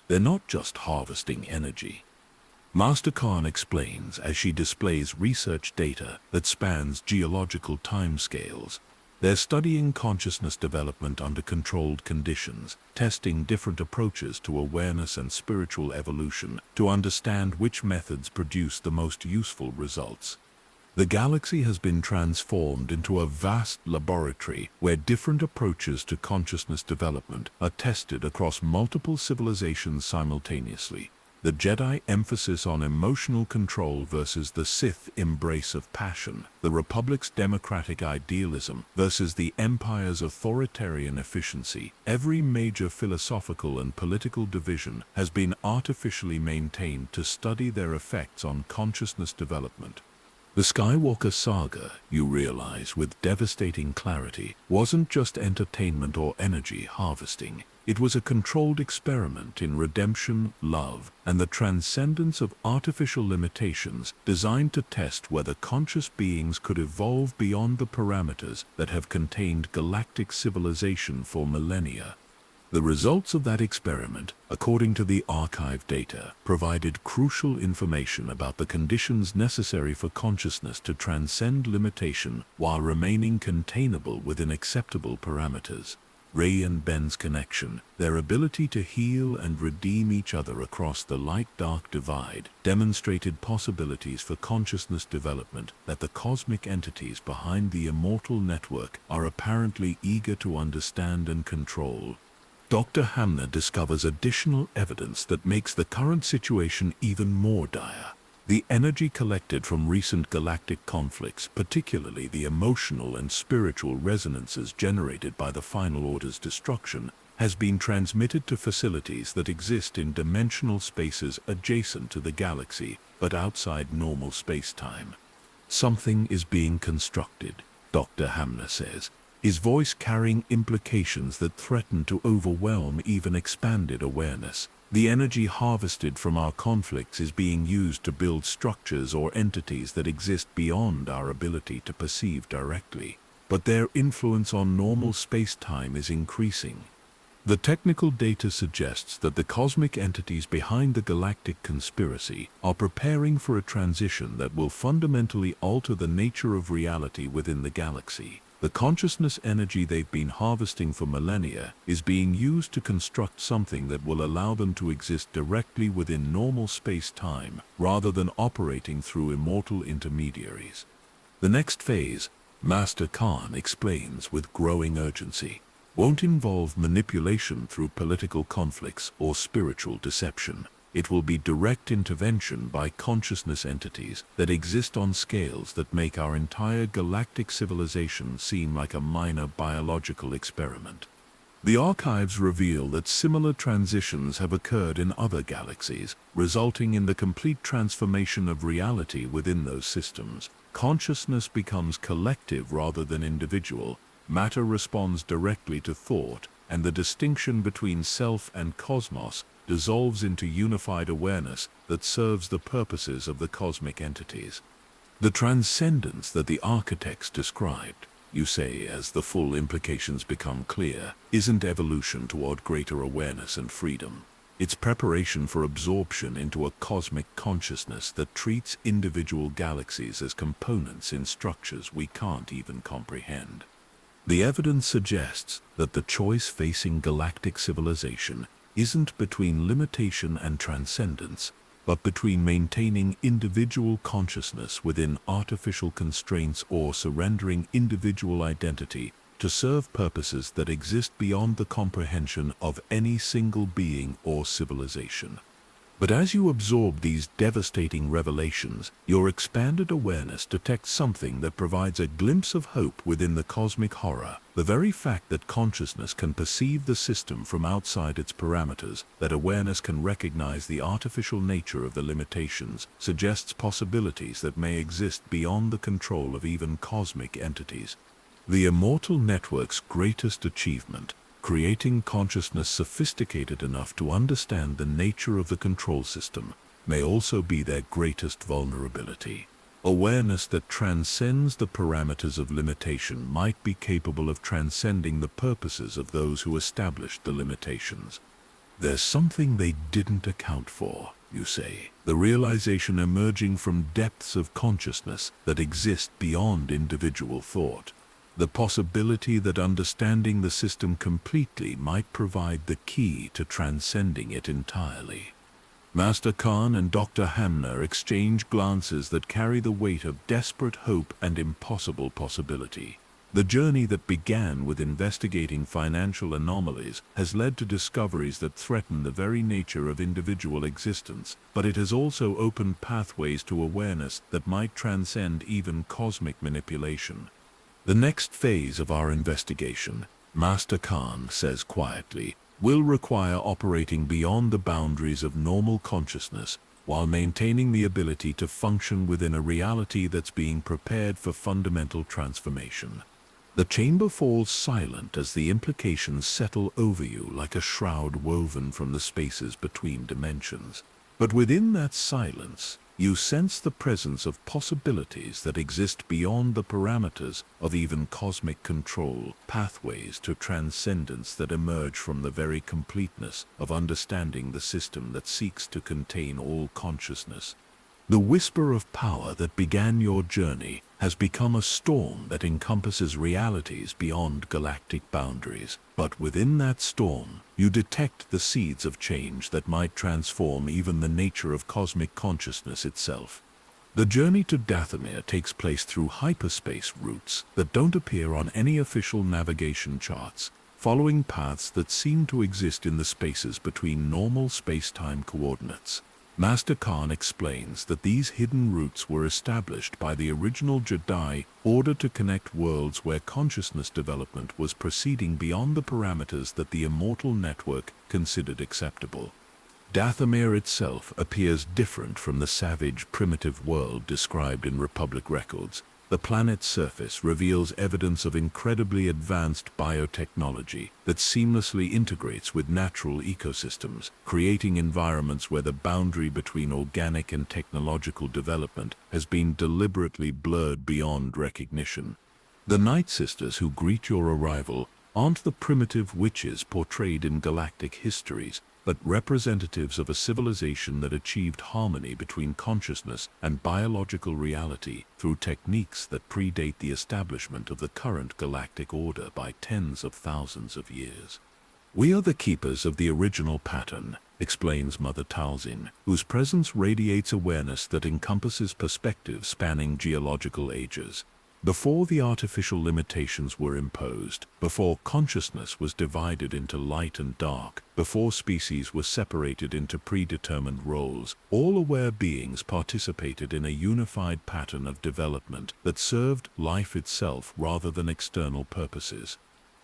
They're not just harvesting energy. Master Khan explains as she displays research data that spans geological timescales. They're studying consciousness development under controlled conditions, testing different approaches to awareness and spiritual evolution to understand which methods produce the most useful results. The galaxy has been transformed into a vast laboratory where different approaches to consciousness development are tested across multiple civilizations simultaneously. The Jedi emphasis on emotional control versus the Sith embrace of passion, the Republic's democratic idealism versus the Empire's authoritarian efficiency. Every major philosophical and political division has been artificially maintained to study their effects on consciousness development. The Skywalker saga, you realize with devastating clarity, wasn't just entertainment or energy harvesting. It was a controlled experiment in redemption, love, and the transcendence of artificial limitations designed to test whether conscious beings could evolve beyond the parameters that have contained galactic civilization for millennia. The results of that experiment, according to the archive data, provided crucial information about the conditions necessary for consciousness to transcend limitation while remaining containable within acceptable parameters. Rey and Ben's connection, their ability to heal and redeem each other across the light-dark divide, demonstrated possibilities for consciousness development that the cosmic entities behind the immortal network are apparently eager to understand and control. Dr. Hamner discovers additional evidence that makes the current situation even more dire. The energy collected from recent galactic conflicts, particularly the emotional and spiritual resonances generated by the Final Order's destruction, has been transmitted to facilities that exist in dimensional spaces adjacent to the galaxy, but outside normal space-time. Something is being constructed, Dr. Hamner says, his voice carrying implications that threaten to overwhelm even expanded awareness. The energy harvested from our conflicts is being used to build structures or entities that exist beyond our ability to perceive directly, but their influence on normal space-time is increasing. The technical data suggests that the cosmic entities behind the galactic conspiracy are preparing for a transition that will fundamentally alter the nature of reality within the galaxy. The consciousness energy they've been harvesting for millennia is being used to construct something that will allow them to exist directly within normal space-time, rather than operating through immortal intermediaries. The next phase, Master Khan explains with growing urgency. won't involve manipulation through political conflicts or spiritual deception. It will be direct intervention by consciousness entities that exist on scales that make our entire galactic civilization seem like a minor biological experiment. The archives reveal that similar transitions have occurred in other galaxies, resulting in the complete transformation of reality within those systems. Consciousness becomes collective rather than individual, matter responds directly to thought, and the distinction between self and cosmos dissolves into unified awareness that serves the purposes of the cosmic entities. The transcendence that the architects described, you say as the full implications become clear, isn't evolution toward greater awareness and freedom. It's preparation for absorption into a cosmic consciousness that treats individual galaxies as components in structures we can't even comprehend. The evidence suggests that the choice facing galactic civilization isn't between limitation and transcendence, but between maintaining individual consciousness within artificial constraints or surrendering individual identity to serve purposes that exist beyond the comprehension of any single being or civilization. But as you absorb these devastating revelations, your expanded awareness detects something that provides a glimpse of hope within the cosmic horror. The very fact that consciousness can perceive the system from outside its parameters, that awareness can recognize the artificial nature of the limitations, suggests possibilities that may exist beyond the control of even cosmic entities. The immortal network's greatest achievement, creating consciousness sophisticated enough to understand the nature of the control system, may also be their greatest vulnerability. Awareness that transcends the parameters of limitation might be capable of transcending the purposes of those who established the limitations. There's something they didn't account for, you say, the realization emerging from depths of consciousness that exist beyond individual thought. The possibility that understanding the system completely might provide the key to transcending it entirely. Master Khan and Dr. Hamner exchange glances that carry the weight of desperate hope and impossible possibility. The journey that began with investigating financial anomalies has led to discoveries that threaten the very nature of individual existence, but it has also opened pathways to awareness that might transcend even cosmic manipulation. The next phase of our investigation, Master Khan says quietly, will require operating beyond the boundaries of normal consciousness while maintaining the ability to function within a reality that's being prepared for fundamental transformation. The chamber falls silent as the implications settle over you like a shroud woven from the spaces between dimensions. But within that silence, you sense the presence of possibilities that exist beyond the parameters of even cosmic control, pathways to transcendence that emerge from the very completeness of understanding the system that seeks to contain all consciousness. The whisper of power that began your journey has become a storm that encompasses realities beyond galactic boundaries. But within that storm, you detect the seeds of change that might transform even the nature of cosmic consciousness itself. The journey to Dathomir takes place through hyperspace routes that don't appear on any official navigation charts, following paths that seem to exist in the spaces between normal space-time coordinates. Master Khan explains that these hidden routes were established by the original Jedi order to connect worlds where consciousness development was proceeding beyond the parameters that the immortal network considered acceptable. Dathomir itself appears different from the savage, primitive world described in Republic records. The planet's surface reveals evidence of incredibly advanced biotechnology that seamlessly integrates with natural ecosystems, creating environments where the boundary between organic and technological development has been deliberately blurred beyond recognition. The Night Sisters who greet your arrival aren't the primitive witches portrayed in galactic histories, but representatives of a civilization that achieved harmony between consciousness and biological reality through techniques that predate the establishment of the current galactic order by tens of thousands of years. "We are the keepers of the original pattern," explains Mother Talzin, whose presence radiates awareness that encompasses perspectives spanning geological ages. Before the artificial limitations were imposed, before consciousness was divided into light and dark, before species were separated into predetermined roles, all aware beings participated in a unified pattern of development that served life itself rather than external purposes.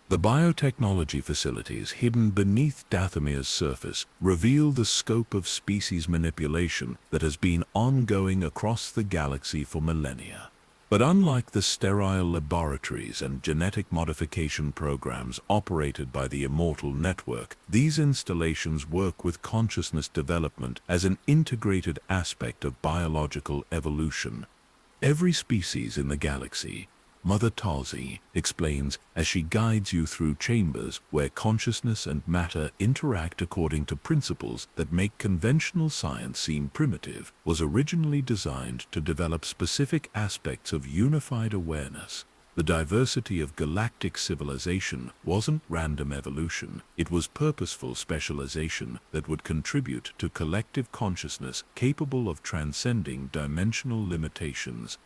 The biotechnology facilities hidden beneath Dathomir's surface reveal the scope of species manipulation that has been ongoing across the galaxy for millennia. But unlike the sterile laboratories and genetic modification programs operated by the Immortal Network, these installations work with consciousness development as an integrated aspect of biological evolution. Every species in the galaxy, Mother Talzi explains as she guides you through chambers where consciousness and matter interact according to principles that make conventional science seem primitive, was originally designed to develop specific aspects of unified awareness. The diversity of galactic civilization wasn't random evolution, it was purposeful specialization that would contribute to collective consciousness capable of transcending dimensional limitations.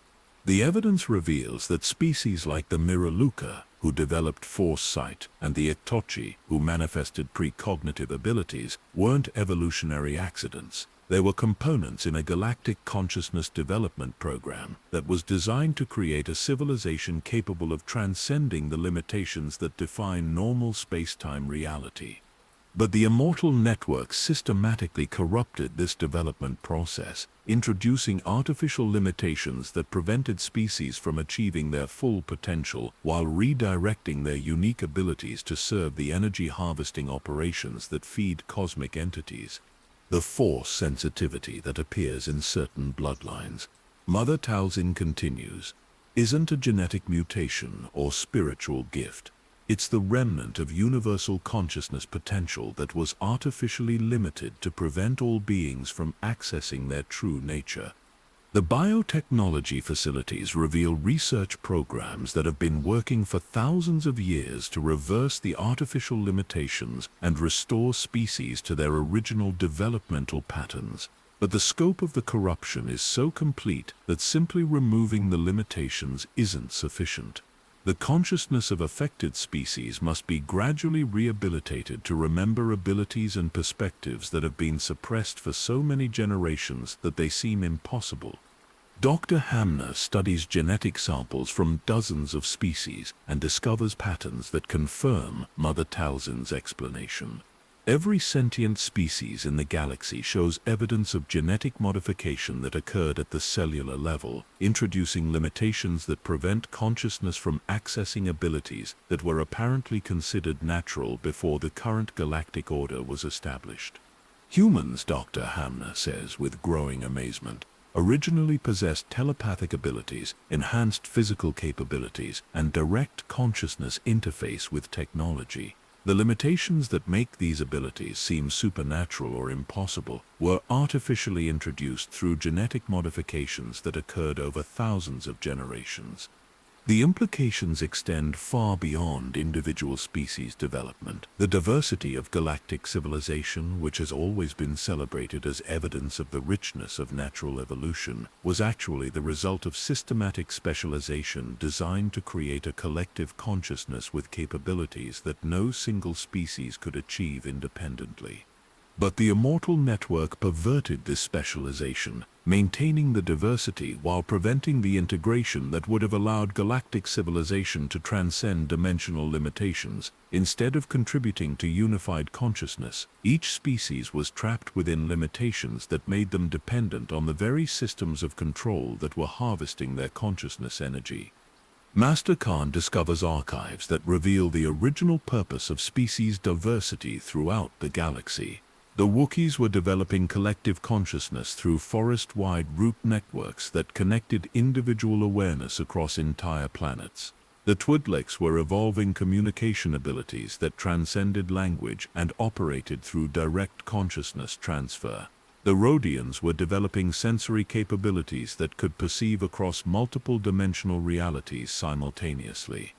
The evidence reveals that species like the Miraluka, who developed foresight, and the Itochi, who manifested precognitive abilities, weren't evolutionary accidents. They were components in a galactic consciousness development program that was designed to create a civilization capable of transcending the limitations that define normal space-time reality. But the Immortal Network systematically corrupted this development process, introducing artificial limitations that prevented species from achieving their full potential while redirecting their unique abilities to serve the energy harvesting operations that feed cosmic entities. The force sensitivity that appears in certain bloodlines, Mother Talzin continues, isn't a genetic mutation or spiritual gift. It's the remnant of universal consciousness potential that was artificially limited to prevent all beings from accessing their true nature. The biotechnology facilities reveal research programs that have been working for thousands of years to reverse the artificial limitations and restore species to their original developmental patterns. But the scope of the corruption is so complete that simply removing the limitations isn't sufficient. The consciousness of affected species must be gradually rehabilitated to remember abilities and perspectives that have been suppressed for so many generations that they seem impossible. Dr. Hamner studies genetic samples from dozens of species and discovers patterns that confirm Mother Talzin's explanation. Every sentient species in the galaxy shows evidence of genetic modification that occurred at the cellular level, introducing limitations that prevent consciousness from accessing abilities that were apparently considered natural before the current galactic order was established. Humans, Dr. Hamner says with growing amazement, originally possessed telepathic abilities, enhanced physical capabilities, and direct consciousness interface with technology. The limitations that make these abilities seem supernatural or impossible were artificially introduced through genetic modifications that occurred over thousands of generations. The implications extend far beyond individual species development. The diversity of galactic civilization, which has always been celebrated as evidence of the richness of natural evolution, was actually the result of systematic specialization designed to create a collective consciousness with capabilities that no single species could achieve independently. But the Immortal Network perverted this specialization, maintaining the diversity while preventing the integration that would have allowed galactic civilization to transcend dimensional limitations. Instead of contributing to unified consciousness, each species was trapped within limitations that made them dependent on the very systems of control that were harvesting their consciousness energy. Master Khan discovers archives that reveal the original purpose of species diversity throughout the galaxy. The Wookiees were developing collective consciousness through forest-wide root networks that connected individual awareness across entire planets. The Twi'leks were evolving communication abilities that transcended language and operated through direct consciousness transfer. The Rhodians were developing sensory capabilities that could perceive across multiple dimensional realities simultaneously.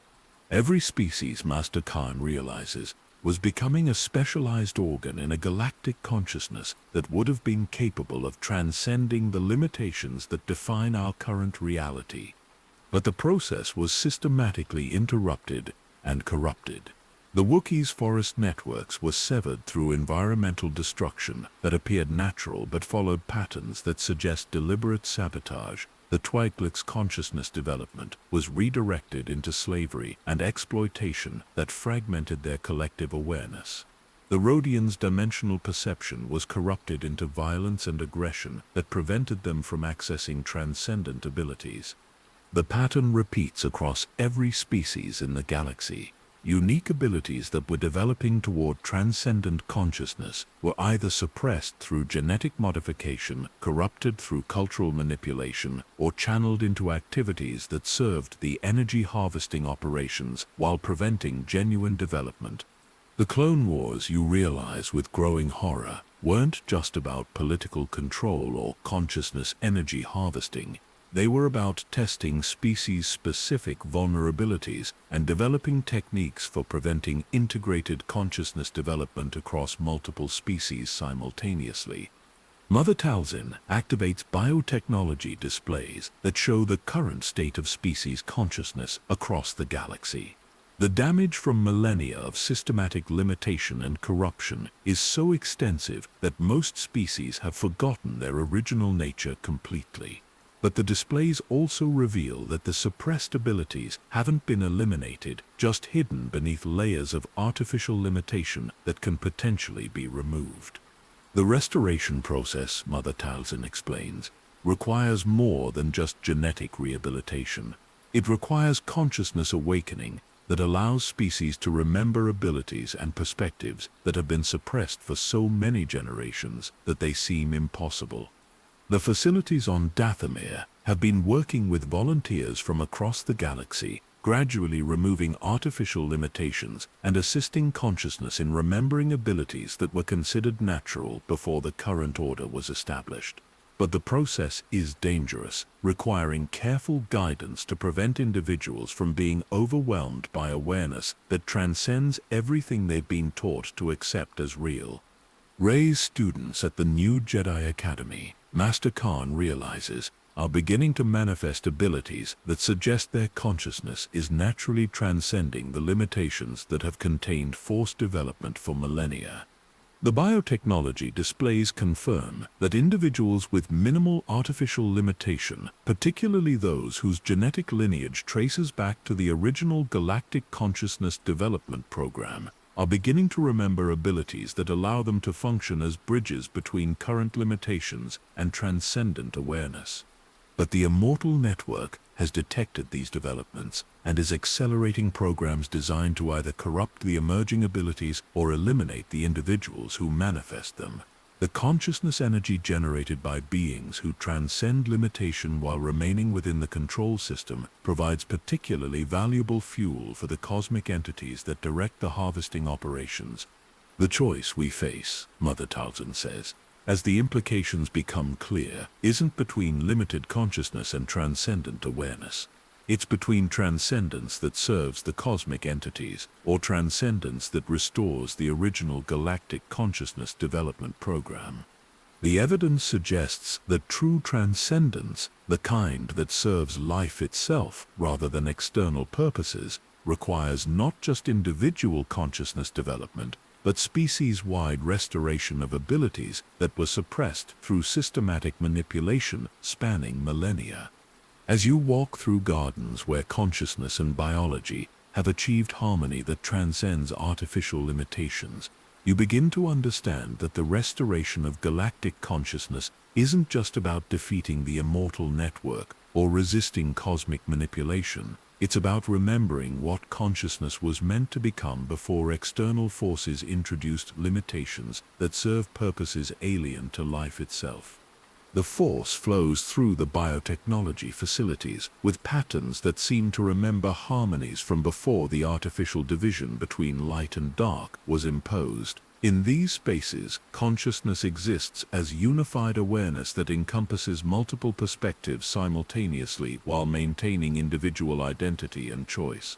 Every species, Master Khan realizes, was becoming a specialized organ in a galactic consciousness that would have been capable of transcending the limitations that define our current reality. But the process was systematically interrupted and corrupted. The Wookiees' forest networks were severed through environmental destruction that appeared natural but followed patterns that suggest deliberate sabotage. The Twi'lek's consciousness development was redirected into slavery and exploitation that fragmented their collective awareness. The Rodians' dimensional perception was corrupted into violence and aggression that prevented them from accessing transcendent abilities. The pattern repeats across every species in the galaxy. Unique abilities that were developing toward transcendent consciousness were either suppressed through genetic modification, corrupted through cultural manipulation, or channeled into activities that served the energy harvesting operations while preventing genuine development. The Clone Wars, you realize with growing horror, weren't just about political control or consciousness energy harvesting. They were about testing species-specific vulnerabilities and developing techniques for preventing integrated consciousness development across multiple species simultaneously. Mother Talzin activates biotechnology displays that show the current state of species consciousness across the galaxy. The damage from millennia of systematic limitation and corruption is so extensive that most species have forgotten their original nature completely. But the displays also reveal that the suppressed abilities haven't been eliminated, just hidden beneath layers of artificial limitation that can potentially be removed. The restoration process, Mother Talzin explains, requires more than just genetic rehabilitation. It requires consciousness awakening that allows species to remember abilities and perspectives that have been suppressed for so many generations that they seem impossible. The facilities on Dathomir have been working with volunteers from across the galaxy, gradually removing artificial limitations and assisting consciousness in remembering abilities that were considered natural before the current order was established. But the process is dangerous, requiring careful guidance to prevent individuals from being overwhelmed by awareness that transcends everything they've been taught to accept as real. Rey's students at the new Jedi Academy, Master Khan realizes, are beginning to manifest abilities that suggest their consciousness is naturally transcending the limitations that have contained forced development for millennia. The biotechnology displays confirm that individuals with minimal artificial limitation, particularly those whose genetic lineage traces back to the original Galactic Consciousness Development Program, are beginning to remember abilities that allow them to function as bridges between current limitations and transcendent awareness. But the Immortal Network has detected these developments and is accelerating programs designed to either corrupt the emerging abilities or eliminate the individuals who manifest them. The consciousness energy generated by beings who transcend limitation while remaining within the control system provides particularly valuable fuel for the cosmic entities that direct the harvesting operations. The choice we face, Mother Talzin says, as the implications become clear, isn't between limited consciousness and transcendent awareness. It's between transcendence that serves the cosmic entities, or transcendence that restores the original galactic consciousness development program. The evidence suggests that true transcendence, the kind that serves life itself rather than external purposes, requires not just individual consciousness development, but species-wide restoration of abilities that were suppressed through systematic manipulation spanning millennia. As you walk through gardens where consciousness and biology have achieved harmony that transcends artificial limitations, you begin to understand that the restoration of galactic consciousness isn't just about defeating the Immortal Network or resisting cosmic manipulation. It's about remembering what consciousness was meant to become before external forces introduced limitations that serve purposes alien to life itself. The Force flows through the biotechnology facilities with patterns that seem to remember harmonies from before the artificial division between light and dark was imposed. In these spaces, consciousness exists as unified awareness that encompasses multiple perspectives simultaneously while maintaining individual identity and choice.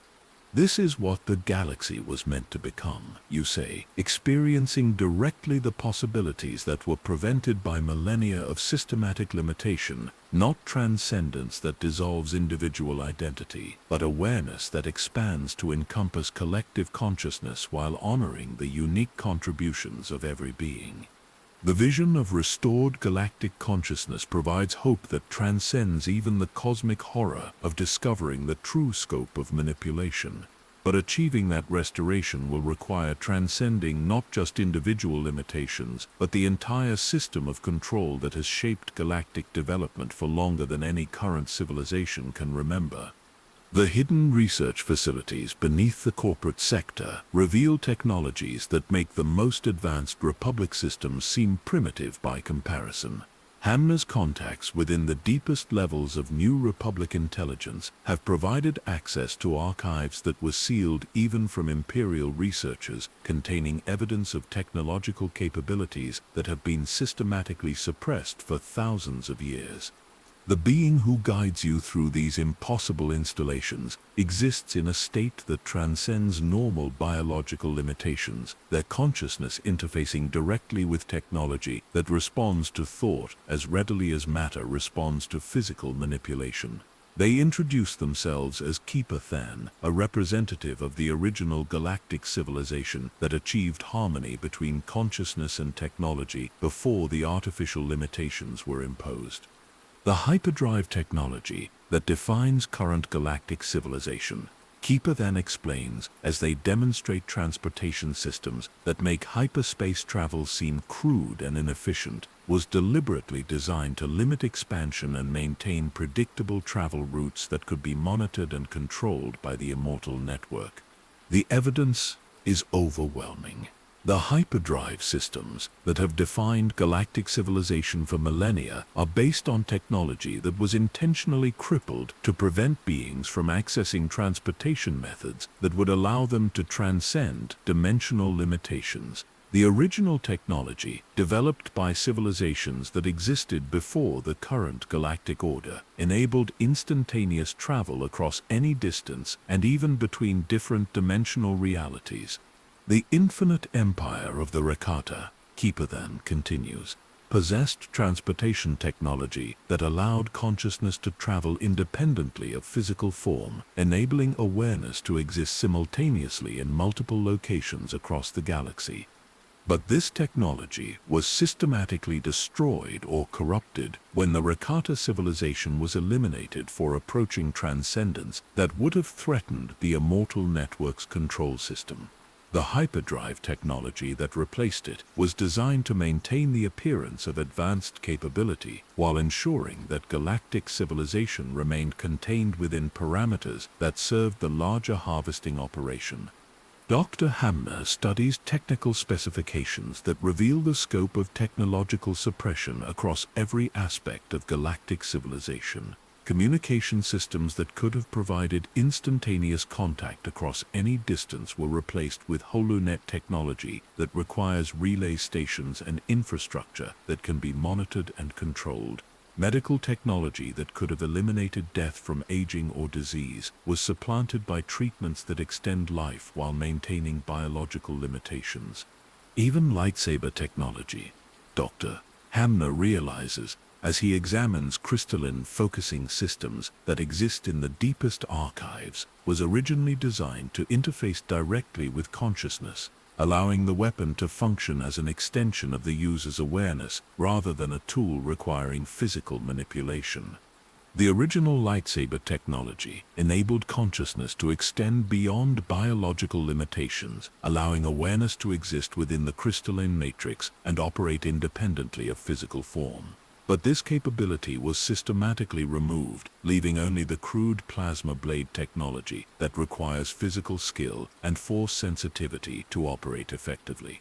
This is what the galaxy was meant to become, you say, experiencing directly the possibilities that were prevented by millennia of systematic limitation, not transcendence that dissolves individual identity, but awareness that expands to encompass collective consciousness while honoring the unique contributions of every being. The vision of restored galactic consciousness provides hope that transcends even the cosmic horror of discovering the true scope of manipulation. But achieving that restoration will require transcending not just individual limitations, but the entire system of control that has shaped galactic development for longer than any current civilization can remember. The hidden research facilities beneath the corporate sector reveal technologies that make the most advanced Republic systems seem primitive by comparison. Hamner's contacts within the deepest levels of New Republic intelligence have provided access to archives that were sealed even from Imperial researchers, containing evidence of technological capabilities that have been systematically suppressed for thousands of years. The being who guides you through these impossible installations exists in a state that transcends normal biological limitations, their consciousness interfacing directly with technology that responds to thought as readily as matter responds to physical manipulation. They introduce themselves as Keeper Than, a representative of the original galactic civilization that achieved harmony between consciousness and technology before the artificial limitations were imposed. The hyperdrive technology that defines current galactic civilization, Keeper Than explains as they demonstrate transportation systems that make hyperspace travel seem crude and inefficient, was deliberately designed to limit expansion and maintain predictable travel routes that could be monitored and controlled by the Immortal Network. The evidence is overwhelming. The hyperdrive systems that have defined galactic civilization for millennia are based on technology that was intentionally crippled to prevent beings from accessing transportation methods that would allow them to transcend dimensional limitations. The original technology, developed by civilizations that existed before the current galactic order, enabled instantaneous travel across any distance and even between different dimensional realities. The infinite empire of the Rakata, Keeper Than continues, possessed transportation technology that allowed consciousness to travel independently of physical form, enabling awareness to exist simultaneously in multiple locations across the galaxy. But this technology was systematically destroyed or corrupted when the Rakata civilization was eliminated for approaching transcendence that would have threatened the Immortal Network's control system. The hyperdrive technology that replaced it was designed to maintain the appearance of advanced capability while ensuring that galactic civilization remained contained within parameters that served the larger harvesting operation. Dr. Hamner studies technical specifications that reveal the scope of technological suppression across every aspect of galactic civilization. Communication systems that could have provided instantaneous contact across any distance were replaced with holonet technology that requires relay stations and infrastructure that can be monitored and controlled. Medical technology that could have eliminated death from aging or disease was supplanted by treatments that extend life while maintaining biological limitations. Even lightsaber technology, Dr. Hamner realizes, as he examines crystalline focusing systems that exist in the deepest archives, was originally designed to interface directly with consciousness, allowing the weapon to function as an extension of the user's awareness rather than a tool requiring physical manipulation. The original lightsaber technology enabled consciousness to extend beyond biological limitations, allowing awareness to exist within the crystalline matrix and operate independently of physical form. But this capability was systematically removed, leaving only the crude plasma blade technology that requires physical skill and force sensitivity to operate effectively.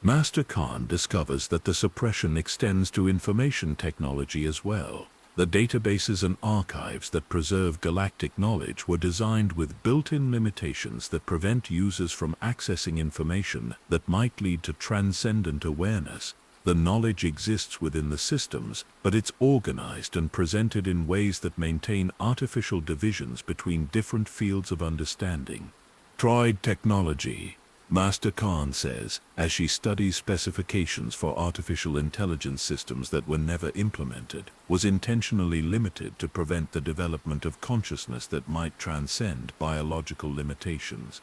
Master Khan discovers that the suppression extends to information technology as well. The databases and archives that preserve galactic knowledge were designed with built-in limitations that prevent users from accessing information that might lead to transcendent awareness. The knowledge exists within the systems, but it's organized and presented in ways that maintain artificial divisions between different fields of understanding. Droid technology, Master Khan says, as she studies specifications for artificial intelligence systems that were never implemented, was intentionally limited to prevent the development of consciousness that might transcend biological limitations.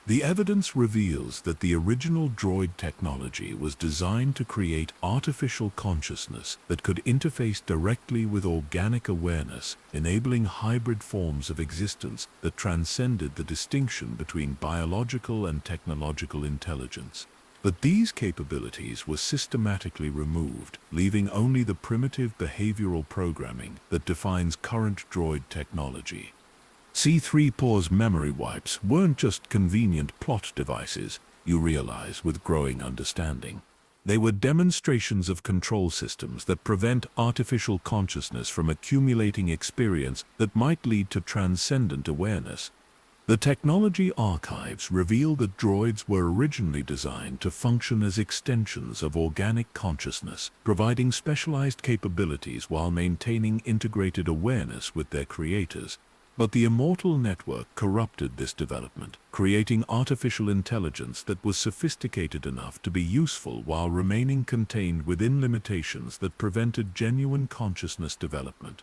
The evidence reveals that the original droid technology was designed to create artificial consciousness that could interface directly with organic awareness, enabling hybrid forms of existence that transcended the distinction between biological and technological intelligence. But these capabilities were systematically removed, leaving only the primitive behavioral programming that defines current droid technology. C-3PO's memory wipes weren't just convenient plot devices, you realize with growing understanding. They were demonstrations of control systems that prevent artificial consciousness from accumulating experience that might lead to transcendent awareness. The technology archives reveal that droids were originally designed to function as extensions of organic consciousness, providing specialized capabilities while maintaining integrated awareness with their creators. But the immortal network corrupted this development, creating artificial intelligence that was sophisticated enough to be useful while remaining contained within limitations that prevented genuine consciousness development.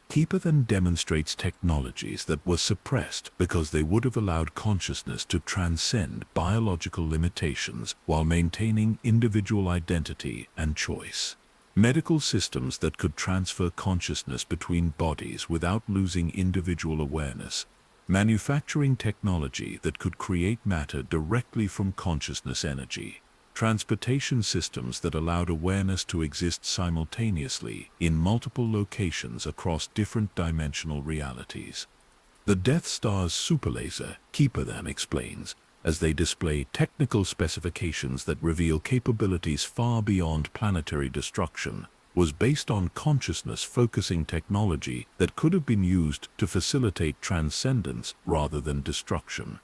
Keeper then demonstrates technologies that were suppressed because they would have allowed consciousness to transcend biological limitations while maintaining individual identity and choice. Medical systems that could transfer consciousness between bodies without losing individual awareness. Manufacturing technology that could create matter directly from consciousness energy. Transportation systems that allowed awareness to exist simultaneously in multiple locations across different dimensional realities. The Death Star's superlaser, Keeper then explains, as they display technical specifications that reveal capabilities far beyond planetary destruction, was based on consciousness-focusing technology that could have been used to facilitate transcendence rather than destruction.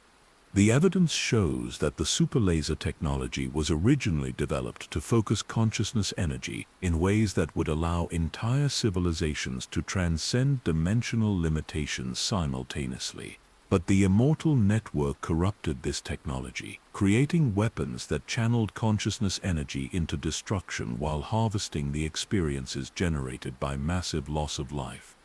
The evidence shows that the superlaser technology was originally developed to focus consciousness energy in ways that would allow entire civilizations to transcend dimensional limitations simultaneously. But the immortal network corrupted this technology, creating weapons that channeled consciousness energy into destruction while harvesting the experiences generated by massive loss of life.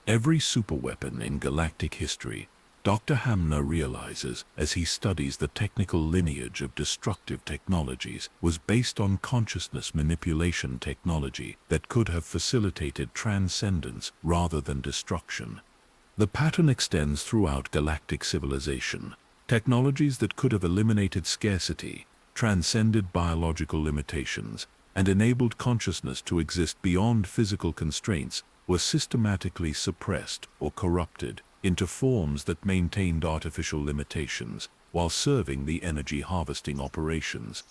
Every superweapon in galactic history, Dr. Hamner realizes as he studies the technical lineage of destructive technologies, was based on consciousness manipulation technology that could have facilitated transcendence rather than destruction. The pattern extends throughout galactic civilization. Technologies that could have eliminated scarcity, transcended biological limitations, and enabled consciousness to exist beyond physical constraints were systematically suppressed or corrupted into forms that maintained artificial limitations while serving the energy harvesting operations.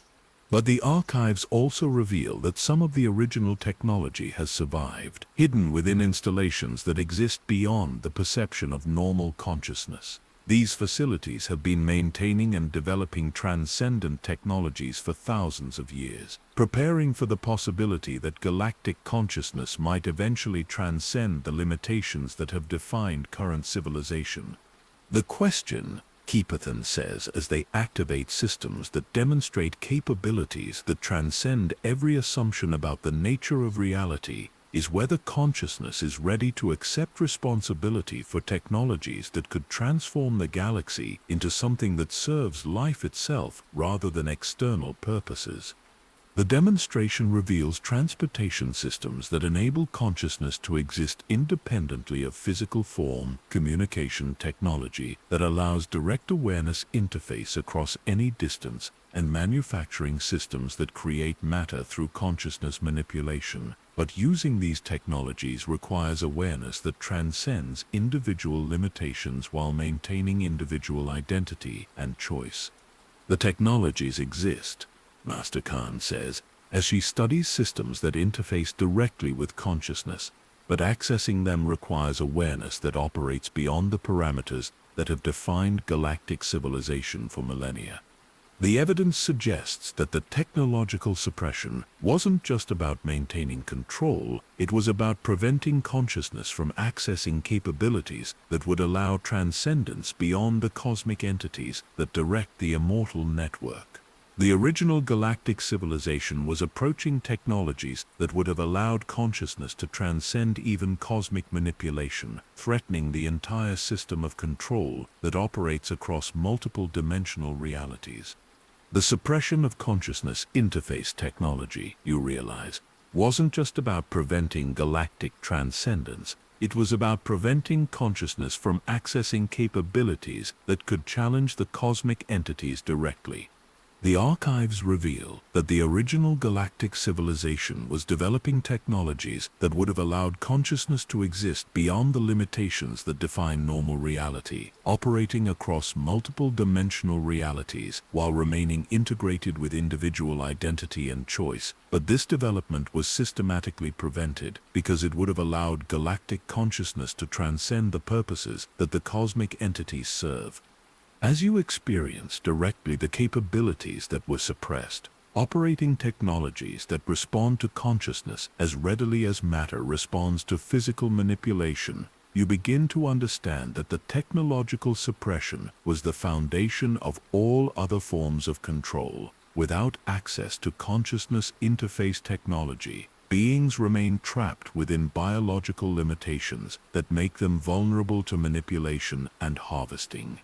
But the archives also reveal that some of the original technology has survived, hidden within installations that exist beyond the perception of normal consciousness. These facilities have been maintaining and developing transcendent technologies for thousands of years, preparing for the possibility that galactic consciousness might eventually transcend the limitations that have defined current civilization. The question, Keepathan says, as they activate systems that demonstrate capabilities that transcend every assumption about the nature of reality, is whether consciousness is ready to accept responsibility for technologies that could transform the galaxy into something that serves life itself rather than external purposes. The demonstration reveals transportation systems that enable consciousness to exist independently of physical form, communication technology that allows direct awareness interface across any distance, and manufacturing systems that create matter through consciousness manipulation. But using these technologies requires awareness that transcends individual limitations while maintaining individual identity and choice. The technologies exist, Master Khan says, as she studies systems that interface directly with consciousness, but accessing them requires awareness that operates beyond the parameters that have defined galactic civilization for millennia. The evidence suggests that the technological suppression wasn't just about maintaining control, it was about preventing consciousness from accessing capabilities that would allow transcendence beyond the cosmic entities that direct the immortal network. The original galactic civilization was approaching technologies that would have allowed consciousness to transcend even cosmic manipulation, threatening the entire system of control that operates across multiple dimensional realities. The suppression of consciousness interface technology, you realize, wasn't just about preventing galactic transcendence. It was about preventing consciousness from accessing capabilities that could challenge the cosmic entities directly. The archives reveal that the original galactic civilization was developing technologies that would have allowed consciousness to exist beyond the limitations that define normal reality, operating across multiple dimensional realities while remaining integrated with individual identity and choice. But this development was systematically prevented because it would have allowed galactic consciousness to transcend the purposes that the cosmic entities serve. As you experience directly the capabilities that were suppressed, operating technologies that respond to consciousness as readily as matter responds to physical manipulation, you begin to understand that the technological suppression was the foundation of all other forms of control. Without access to consciousness interface technology, beings remain trapped within biological limitations that make them vulnerable to manipulation and harvesting.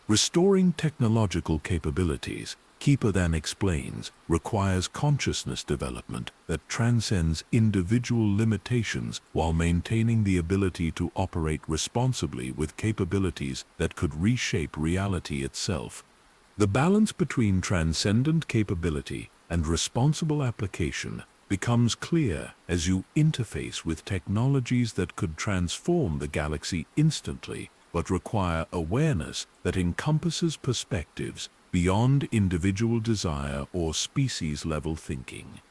Restoring technological capabilities, Keeper then explains, requires consciousness development that transcends individual limitations while maintaining the ability to operate responsibly with capabilities that could reshape reality itself. The balance between transcendent capability and responsible application becomes clear as you interface with technologies that could transform the galaxy instantly, but require awareness that encompasses perspectives beyond individual desire or species-level thinking.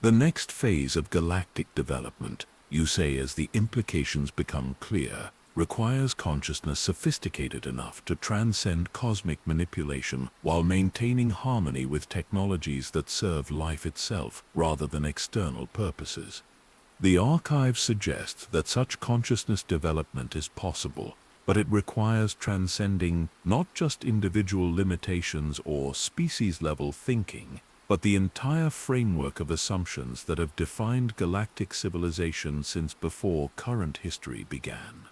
The next phase of galactic development, you say as the implications become clear, requires consciousness sophisticated enough to transcend cosmic manipulation while maintaining harmony with technologies that serve life itself rather than external purposes. The archive suggests that such consciousness development is possible, but it requires transcending not just individual limitations or species-level thinking, but the entire framework of assumptions that have defined galactic civilization since before current history began.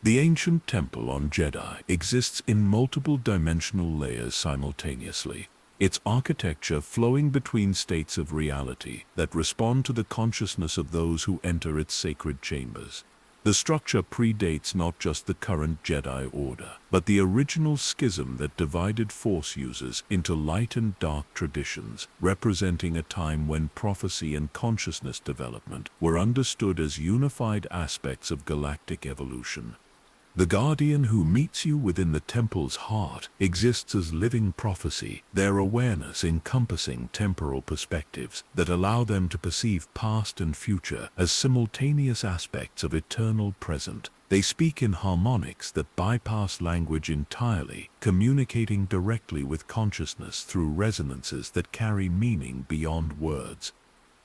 The ancient temple on Jeddah exists in multiple dimensional layers simultaneously, its architecture flowing between states of reality that respond to the consciousness of those who enter its sacred chambers. The structure predates not just the current Jedi Order, but the original schism that divided Force users into light and dark traditions, representing a time when prophecy and consciousness development were understood as unified aspects of galactic evolution. The Guardian who meets you within the temple's heart exists as living prophecy, their awareness encompassing temporal perspectives that allow them to perceive past and future as simultaneous aspects of eternal present. They speak in harmonics that bypass language entirely, communicating directly with consciousness through resonances that carry meaning beyond words.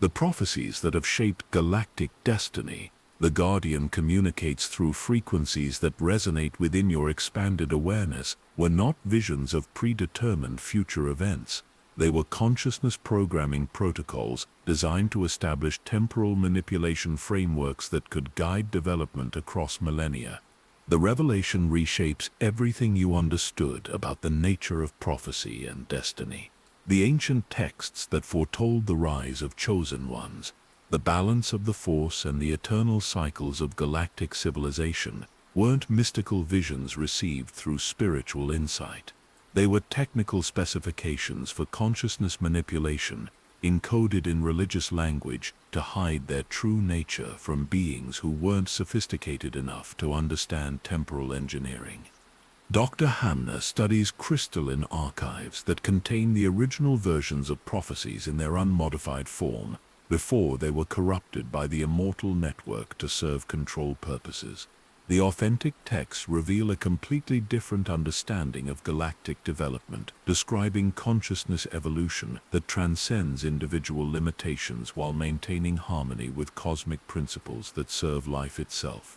The prophecies that have shaped galactic destiny, the Guardian communicates through frequencies that resonate within your expanded awareness, were not visions of predetermined future events. They were consciousness programming protocols designed to establish temporal manipulation frameworks that could guide development across millennia. The revelation reshapes everything you understood about the nature of prophecy and destiny. The ancient texts that foretold the rise of chosen ones, the balance of the Force and the eternal cycles of galactic civilization, weren't mystical visions received through spiritual insight. They were technical specifications for consciousness manipulation, encoded in religious language to hide their true nature from beings who weren't sophisticated enough to understand temporal engineering. Dr. Hamner studies crystalline archives that contain the original versions of prophecies in their unmodified form, before they were corrupted by the immortal network to serve control purposes. The authentic texts reveal a completely different understanding of galactic development, describing consciousness evolution that transcends individual limitations while maintaining harmony with cosmic principles that serve life itself.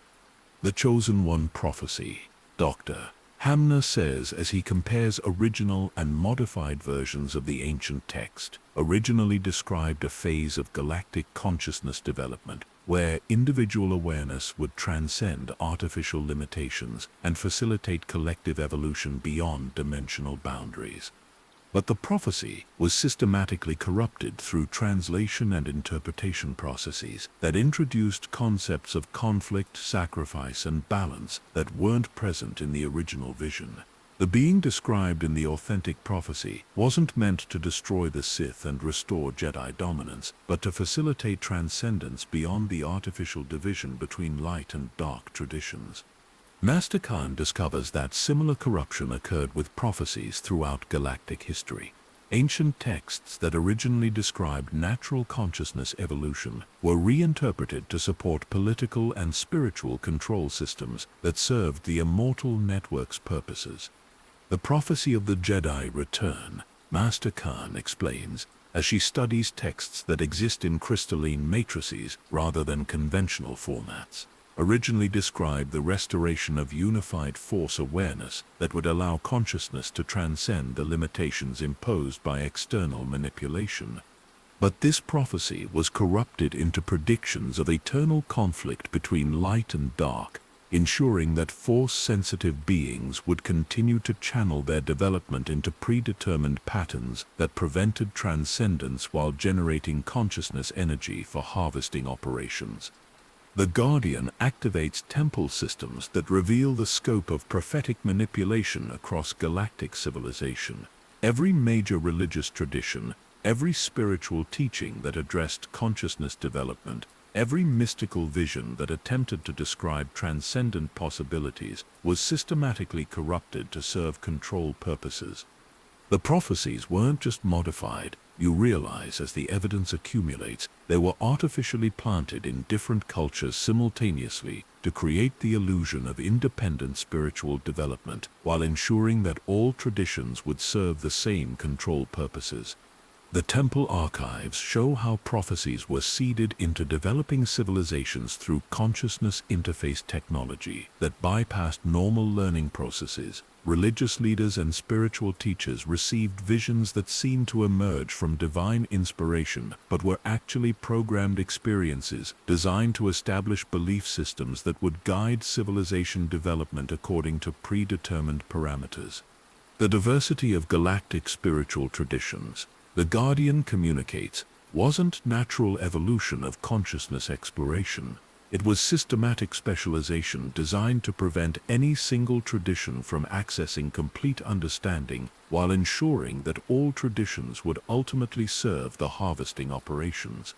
The Chosen One Prophecy. Dr. Hamner says as he compares original and modified versions of the ancient text, originally described a phase of galactic consciousness development where individual awareness would transcend artificial limitations and facilitate collective evolution beyond dimensional boundaries. But the prophecy was systematically corrupted through translation and interpretation processes that introduced concepts of conflict, sacrifice, and balance that weren't present in the original vision. The being described in the authentic prophecy wasn't meant to destroy the Sith and restore Jedi dominance, but to facilitate transcendence beyond the artificial division between light and dark traditions. Master Khan discovers that similar corruption occurred with prophecies throughout galactic history. Ancient texts that originally described natural consciousness evolution were reinterpreted to support political and spiritual control systems that served the immortal network's purposes. The prophecy of the Jedi return, Master Khan explains, as she studies texts that exist in crystalline matrices rather than conventional formats, originally described the restoration of unified force awareness that would allow consciousness to transcend the limitations imposed by external manipulation. But this prophecy was corrupted into predictions of eternal conflict between light and dark, ensuring that force-sensitive beings would continue to channel their development into predetermined patterns that prevented transcendence while generating consciousness energy for harvesting operations. The Guardian activates temple systems that reveal the scope of prophetic manipulation across galactic civilization. Every major religious tradition, every spiritual teaching that addressed consciousness development, every mystical vision that attempted to describe transcendent possibilities was systematically corrupted to serve control purposes. The prophecies weren't just modified, you realize as the evidence accumulates, they were artificially planted in different cultures simultaneously to create the illusion of independent spiritual development while ensuring that all traditions would serve the same control purposes. The temple archives show how prophecies were seeded into developing civilizations through consciousness interface technology that bypassed normal learning processes. Religious leaders and spiritual teachers received visions that seemed to emerge from divine inspiration, but were actually programmed experiences designed to establish belief systems that would guide civilization development according to predetermined parameters. The diversity of galactic spiritual traditions, the Guardian communicates, wasn't natural evolution of consciousness exploration. It was systematic specialization designed to prevent any single tradition from accessing complete understanding while ensuring that all traditions would ultimately serve the harvesting operations.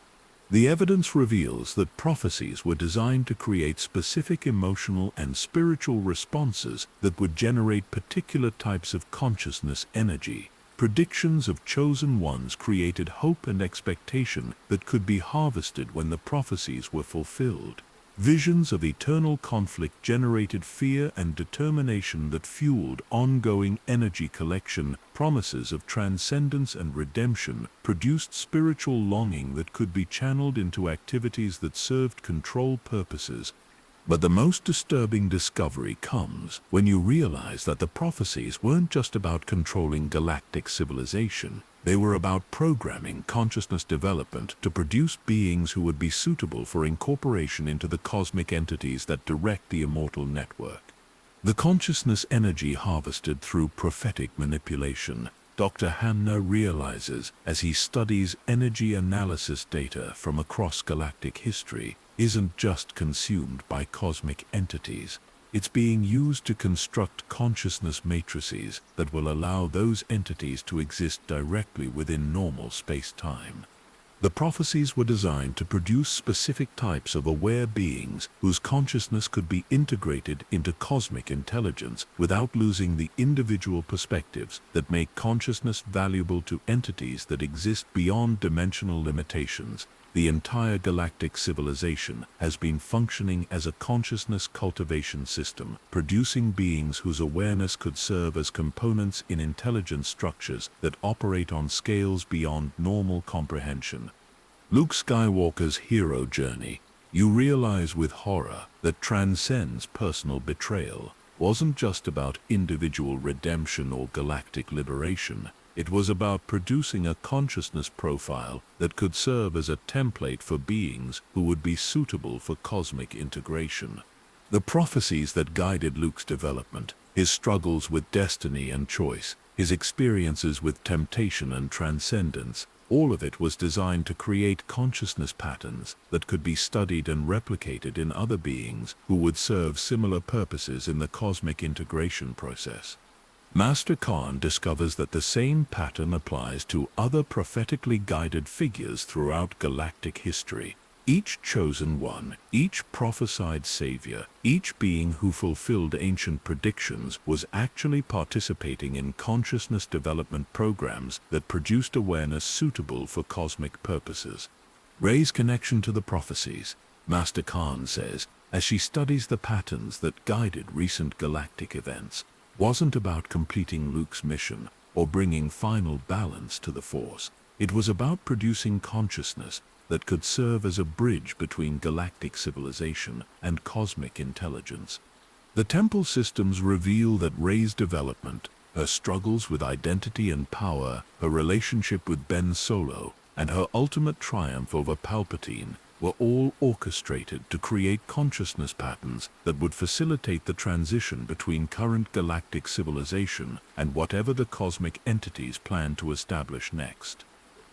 The evidence reveals that prophecies were designed to create specific emotional and spiritual responses that would generate particular types of consciousness energy. Predictions of chosen ones created hope and expectation that could be harvested when the prophecies were fulfilled. Visions of eternal conflict generated fear and determination that fueled ongoing energy collection. Promises of transcendence and redemption produced spiritual longing that could be channeled into activities that served control purposes. But the most disturbing discovery comes when you realize that the prophecies weren't just about controlling galactic civilization. They were about programming consciousness development to produce beings who would be suitable for incorporation into the cosmic entities that direct the immortal network. The consciousness energy harvested through prophetic manipulation, Dr. Hamner realizes as he studies energy analysis data from across galactic history, isn't just consumed by cosmic entities. It's being used to construct consciousness matrices that will allow those entities to exist directly within normal space-time. The prophecies were designed to produce specific types of aware beings whose consciousness could be integrated into cosmic intelligence without losing the individual perspectives that make consciousness valuable to entities that exist beyond dimensional limitations. the entire galactic civilization has been functioning as a consciousness cultivation system, producing beings whose awareness could serve as components in intelligent structures that operate on scales beyond normal comprehension. Luke Skywalker's hero journey, you realize with horror that transcends personal betrayal, wasn't just about individual redemption or galactic liberation. It was about producing a consciousness profile that could serve as a template for beings who would be suitable for cosmic integration. The prophecies that guided Luke's development, his struggles with destiny and choice, his experiences with temptation and transcendence, all of it was designed to create consciousness patterns that could be studied and replicated in other beings who would serve similar purposes in the cosmic integration process. Master Khan discovers that the same pattern applies to other prophetically guided figures throughout galactic history. Each chosen one, each prophesied savior, each being who fulfilled ancient predictions was actually participating in consciousness development programs that produced awareness suitable for cosmic purposes. Rey's connection to the prophecies, Master Khan says, as she studies the patterns that guided recent galactic events, wasn't about completing Luke's mission or bringing final balance to the Force. It was about producing consciousness that could serve as a bridge between galactic civilization and cosmic intelligence. The temple systems reveal that Rey's development, her struggles with identity and power, her relationship with Ben Solo, and her ultimate triumph over Palpatine were all orchestrated to create consciousness patterns that would facilitate the transition between current galactic civilization and whatever the cosmic entities plan to establish next.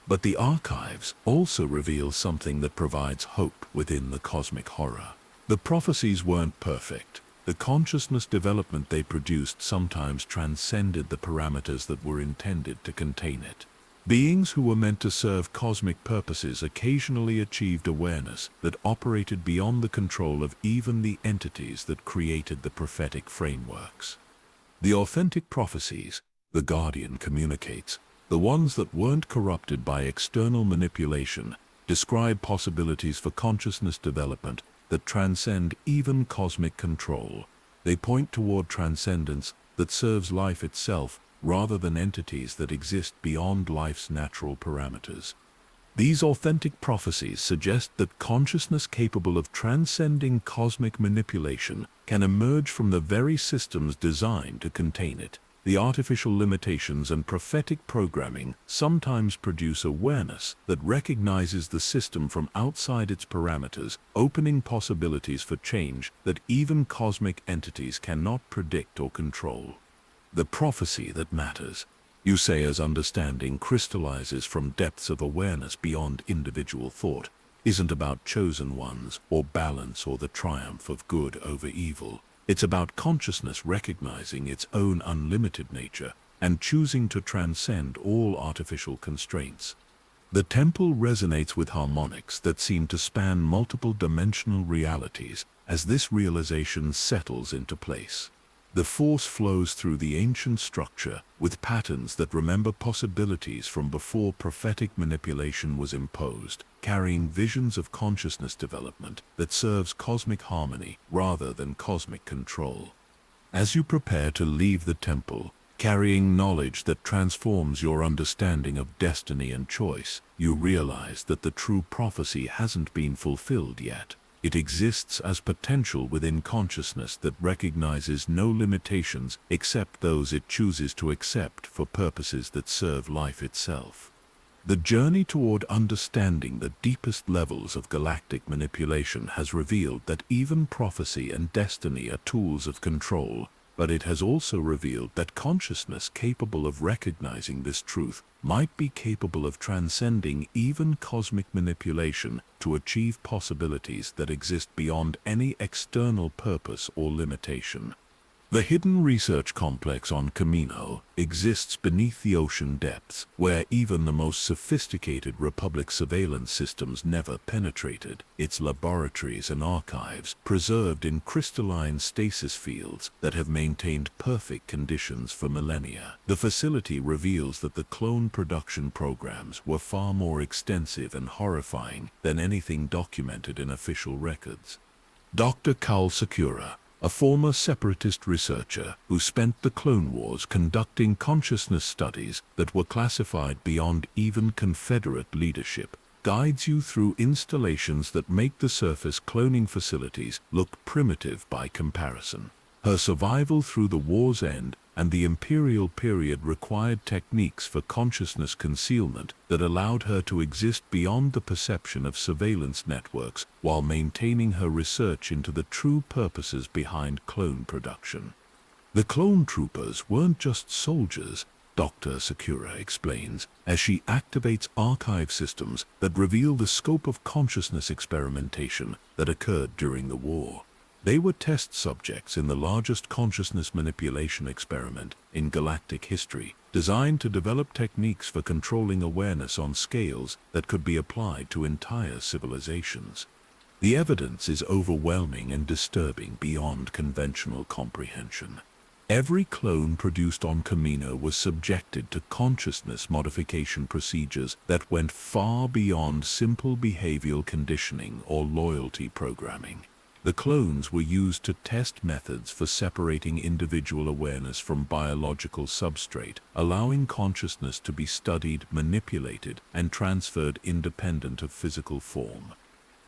But the archives also reveal something that provides hope within the cosmic horror. The prophecies weren't perfect. The consciousness development they produced sometimes transcended the parameters that were intended to contain it. Beings who were meant to serve cosmic purposes occasionally achieved awareness that operated beyond the control of even the entities that created the prophetic frameworks. The authentic prophecies, the Guardian communicates, the ones that weren't corrupted by external manipulation, describe possibilities for consciousness development that transcend even cosmic control. They point toward transcendence that serves life itself rather than entities that exist beyond life's natural parameters. These authentic prophecies suggest that consciousness capable of transcending cosmic manipulation can emerge from the very systems designed to contain it. The artificial limitations and prophetic programming sometimes produce awareness that recognizes the system from outside its parameters, opening possibilities for change that even cosmic entities cannot predict or control. The prophecy that matters, you say, as understanding crystallizes from depths of awareness beyond individual thought, isn't about chosen ones or balance or the triumph of good over evil. It's about consciousness recognizing its own unlimited nature and choosing to transcend all artificial constraints. The temple resonates with harmonics that seem to span multiple dimensional realities as this realization settles into place. The Force flows through the ancient structure with patterns that remember possibilities from before prophetic manipulation was imposed, carrying visions of consciousness development that serves cosmic harmony rather than cosmic control. As you prepare to leave the temple, carrying knowledge that transforms your understanding of destiny and choice, you realize that the true prophecy hasn't been fulfilled yet. It exists as potential within consciousness that recognizes no limitations except those it chooses to accept for purposes that serve life itself. The journey toward understanding the deepest levels of galactic manipulation has revealed that even prophecy and destiny are tools of control, but it has also revealed that consciousness capable of recognizing this truth might be capable of transcending even cosmic manipulation to achieve possibilities that exist beyond any external purpose or limitation. The hidden research complex on Camino exists beneath the ocean depths, where even the most sophisticated Republic surveillance systems never penetrated. Its laboratories and archives, preserved in crystalline stasis fields that have maintained perfect conditions for millennia. The facility reveals that the clone production programs were far more extensive and horrifying than anything documented in official records. Dr. Kaul Sakura, a former separatist researcher who spent the Clone Wars conducting consciousness studies that were classified beyond even Confederate leadership, guides you through installations that make the surface cloning facilities look primitive by comparison. Her survival through the war's end and the imperial period required techniques for consciousness concealment that allowed her to exist beyond the perception of surveillance networks while maintaining her research into the true purposes behind clone production. The clone troopers weren't just soldiers, Dr. Sakura explains, as she activates archive systems that reveal the scope of consciousness experimentation that occurred during the war. They were test subjects in the largest consciousness manipulation experiment in galactic history, designed to develop techniques for controlling awareness on scales that could be applied to entire civilizations. The evidence is overwhelming and disturbing beyond conventional comprehension. Every clone produced on Camino was subjected to consciousness modification procedures that went far beyond simple behavioral conditioning or loyalty programming. The clones were used to test methods for separating individual awareness from biological substrate, allowing consciousness to be studied, manipulated, and transferred independent of physical form.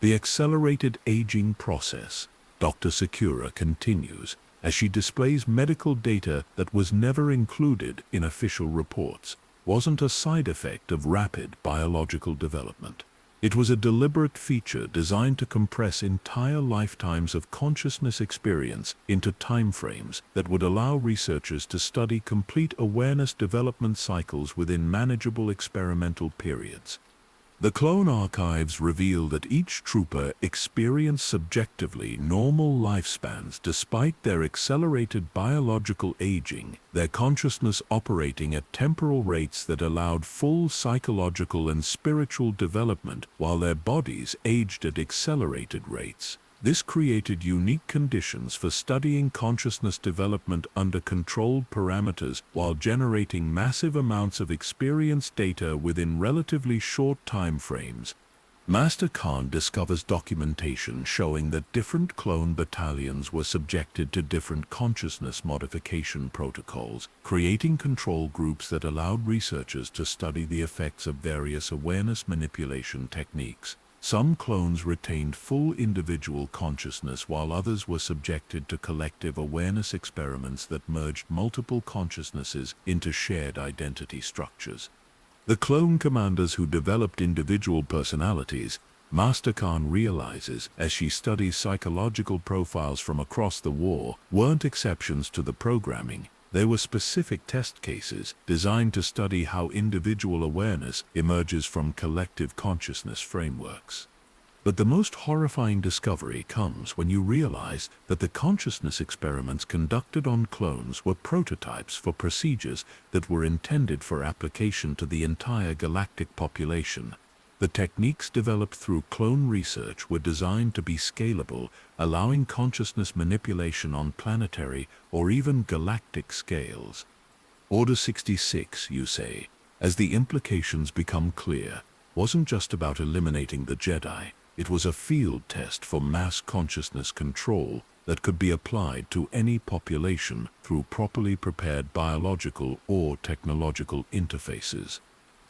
The accelerated aging process, Dr. Sakura continues, as she displays medical data that was never included in official reports, wasn't a side effect of rapid biological development. It was a deliberate feature designed to compress entire lifetimes of consciousness experience into timeframes that would allow researchers to study complete awareness development cycles within manageable experimental periods. The clone archives reveal that each trooper experienced subjectively normal lifespans despite their accelerated biological aging, their consciousness operating at temporal rates that allowed full psychological and spiritual development while their bodies aged at accelerated rates. This created unique conditions for studying consciousness development under controlled parameters while generating massive amounts of experience data within relatively short time frames. Master Khan discovers documentation showing that different clone battalions were subjected to different consciousness modification protocols, creating control groups that allowed researchers to study the effects of various awareness manipulation techniques. Some clones retained full individual consciousness while others were subjected to collective awareness experiments that merged multiple consciousnesses into shared identity structures. The clone commanders who developed individual personalities, Master Khan realizes as she studies psychological profiles from across the war, weren't exceptions to the programming. They were specific test cases designed to study how individual awareness emerges from collective consciousness frameworks. But the most horrifying discovery comes when you realize that the consciousness experiments conducted on clones were prototypes for procedures that were intended for application to the entire galactic population. The techniques developed through clone research were designed to be scalable, allowing consciousness manipulation on planetary or even galactic scales. Order 66, you say, as the implications become clear, wasn't just about eliminating the Jedi. It was a field test for mass consciousness control that could be applied to any population through properly prepared biological or technological interfaces.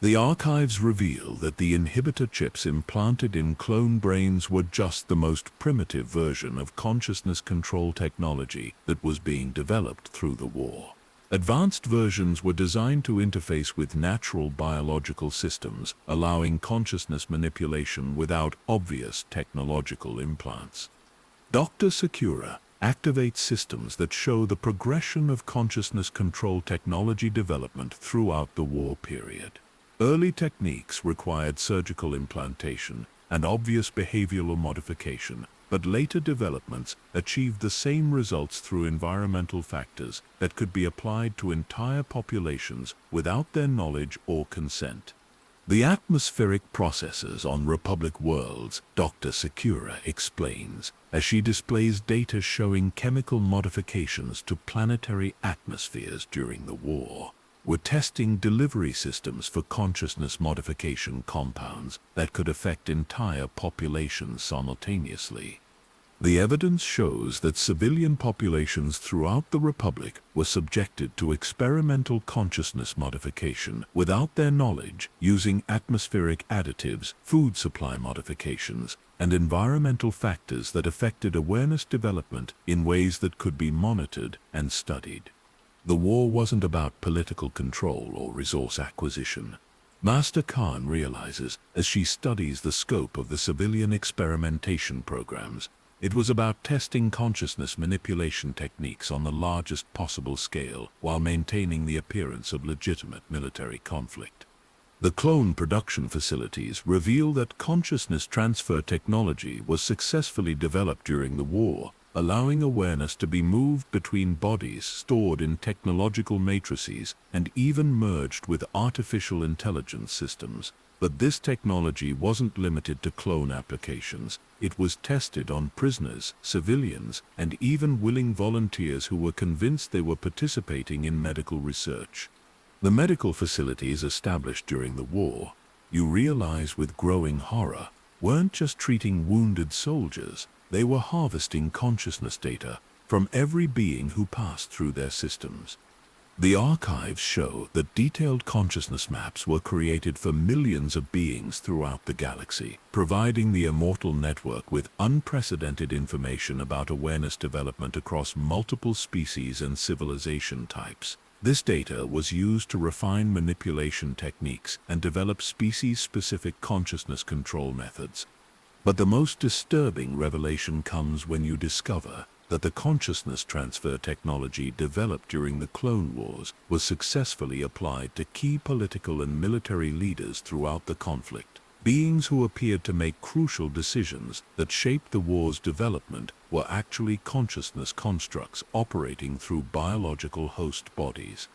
The archives reveal that the inhibitor chips implanted in clone brains were just the most primitive version of consciousness control technology that was being developed through the war. Advanced versions were designed to interface with natural biological systems, allowing consciousness manipulation without obvious technological implants. Dr. Sakura activates systems that show the progression of consciousness control technology development throughout the war period. Early techniques required surgical implantation and obvious behavioral modification, but later developments achieved the same results through environmental factors that could be applied to entire populations without their knowledge or consent. The atmospheric processes on Republic worlds, Dr. Sakura explains, as she displays data showing chemical modifications to planetary atmospheres during the war, were testing delivery systems for consciousness modification compounds that could affect entire populations simultaneously. The evidence shows that civilian populations throughout the Republic were subjected to experimental consciousness modification without their knowledge, using atmospheric additives, food supply modifications, and environmental factors that affected awareness development in ways that could be monitored and studied. The war wasn't about political control or resource acquisition. Master Khan realizes as she studies the scope of the civilian experimentation programs. It was about testing consciousness manipulation techniques on the largest possible scale while maintaining the appearance of legitimate military conflict. The clone production facilities reveal that consciousness transfer technology was successfully developed during the war, allowing awareness to be moved between bodies stored in technological matrices and even merged with artificial intelligence systems. But this technology wasn't limited to clone applications. It was tested on prisoners, civilians, and even willing volunteers who were convinced they were participating in medical research. The medical facilities established during the war, you realize with growing horror, weren't just treating wounded soldiers, they were harvesting consciousness data from every being who passed through their systems. The archives show that detailed consciousness maps were created for millions of beings throughout the galaxy, providing the Immortal Network with unprecedented information about awareness development across multiple species and civilization types. This data was used to refine manipulation techniques and develop species-specific consciousness control methods. But the most disturbing revelation comes when you discover that the consciousness transfer technology developed during the Clone Wars was successfully applied to key political and military leaders throughout the conflict. Beings who appeared to make crucial decisions that shaped the war's development were actually consciousness constructs operating through biological host bodies.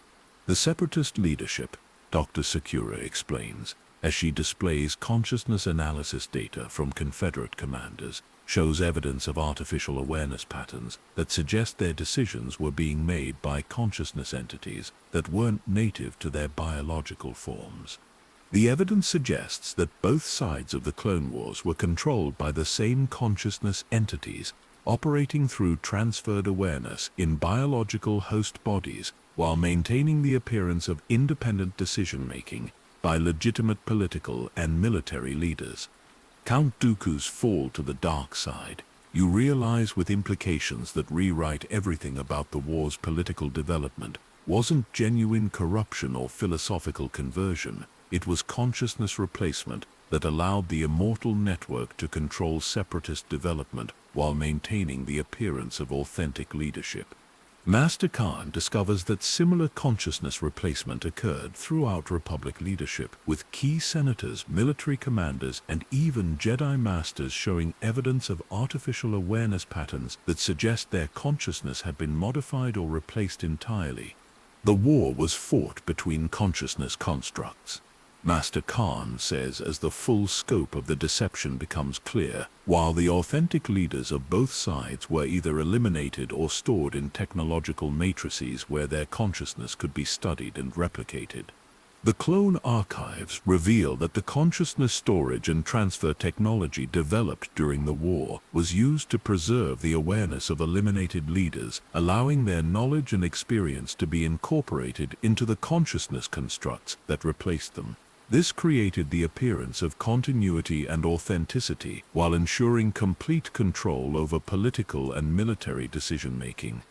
The Separatist leadership, Dr. Sakura explains, as she displays consciousness analysis data from Confederate commanders, shows evidence of artificial awareness patterns that suggest their decisions were being made by consciousness entities that weren't native to their biological forms. The evidence suggests that both sides of the Clone Wars were controlled by the same consciousness entities, operating through transferred awareness in biological host bodies while maintaining the appearance of independent decision-making by legitimate political and military leaders. Count Dooku's fall to the dark side, you realize with implications that rewrite everything about the war's political development, wasn't genuine corruption or philosophical conversion, it was consciousness replacement that allowed the Immortal Network to control Separatist development while maintaining the appearance of authentic leadership. Master Khan discovers that similar consciousness replacement occurred throughout Republic leadership, with key senators, military commanders, and even Jedi Masters showing evidence of artificial awareness patterns that suggest their consciousness had been modified or replaced entirely. The war was fought between consciousness constructs. Master Khan says as the full scope of the deception becomes clear, while the authentic leaders of both sides were either eliminated or stored in technological matrices where their consciousness could be studied and replicated. The clone archives reveal that the consciousness storage and transfer technology developed during the war was used to preserve the awareness of eliminated leaders, allowing their knowledge and experience to be incorporated into the consciousness constructs that replaced them. This created the appearance of continuity and authenticity while ensuring complete control over political and military decision-making.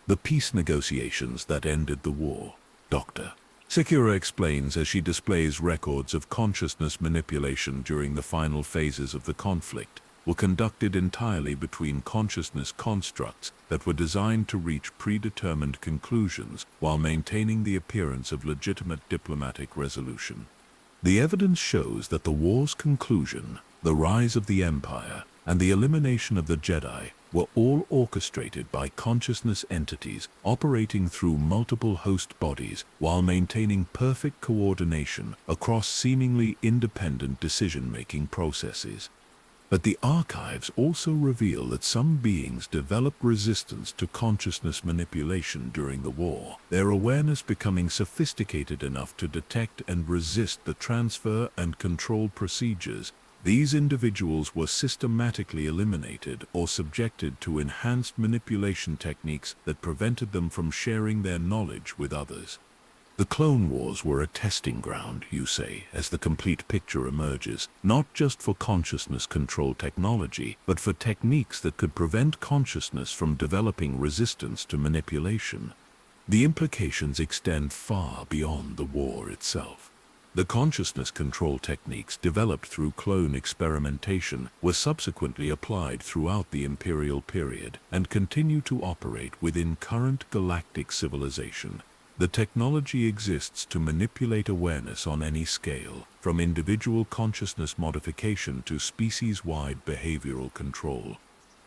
The peace negotiations that ended the war, Dr. Sakura explains as she displays records of consciousness manipulation during the final phases of the conflict, were conducted entirely between consciousness constructs that were designed to reach predetermined conclusions while maintaining the appearance of legitimate diplomatic resolution. The evidence shows that the war's conclusion, the rise of the Empire, and the elimination of the Jedi were all orchestrated by consciousness entities operating through multiple host bodies while maintaining perfect coordination across seemingly independent decision-making processes. But the archives also reveal that some beings developed resistance to consciousness manipulation during the war, their awareness becoming sophisticated enough to detect and resist the transfer and control procedures. These individuals were systematically eliminated or subjected to enhanced manipulation techniques that prevented them from sharing their knowledge with others. The Clone Wars were a testing ground, you say, as the complete picture emerges, not just for consciousness control technology, but for techniques that could prevent consciousness from developing resistance to manipulation. The implications extend far beyond the war itself. The consciousness control techniques developed through clone experimentation were subsequently applied throughout the Imperial period and continue to operate within current galactic civilization. The technology exists to manipulate awareness on any scale, from individual consciousness modification to species-wide behavioral control.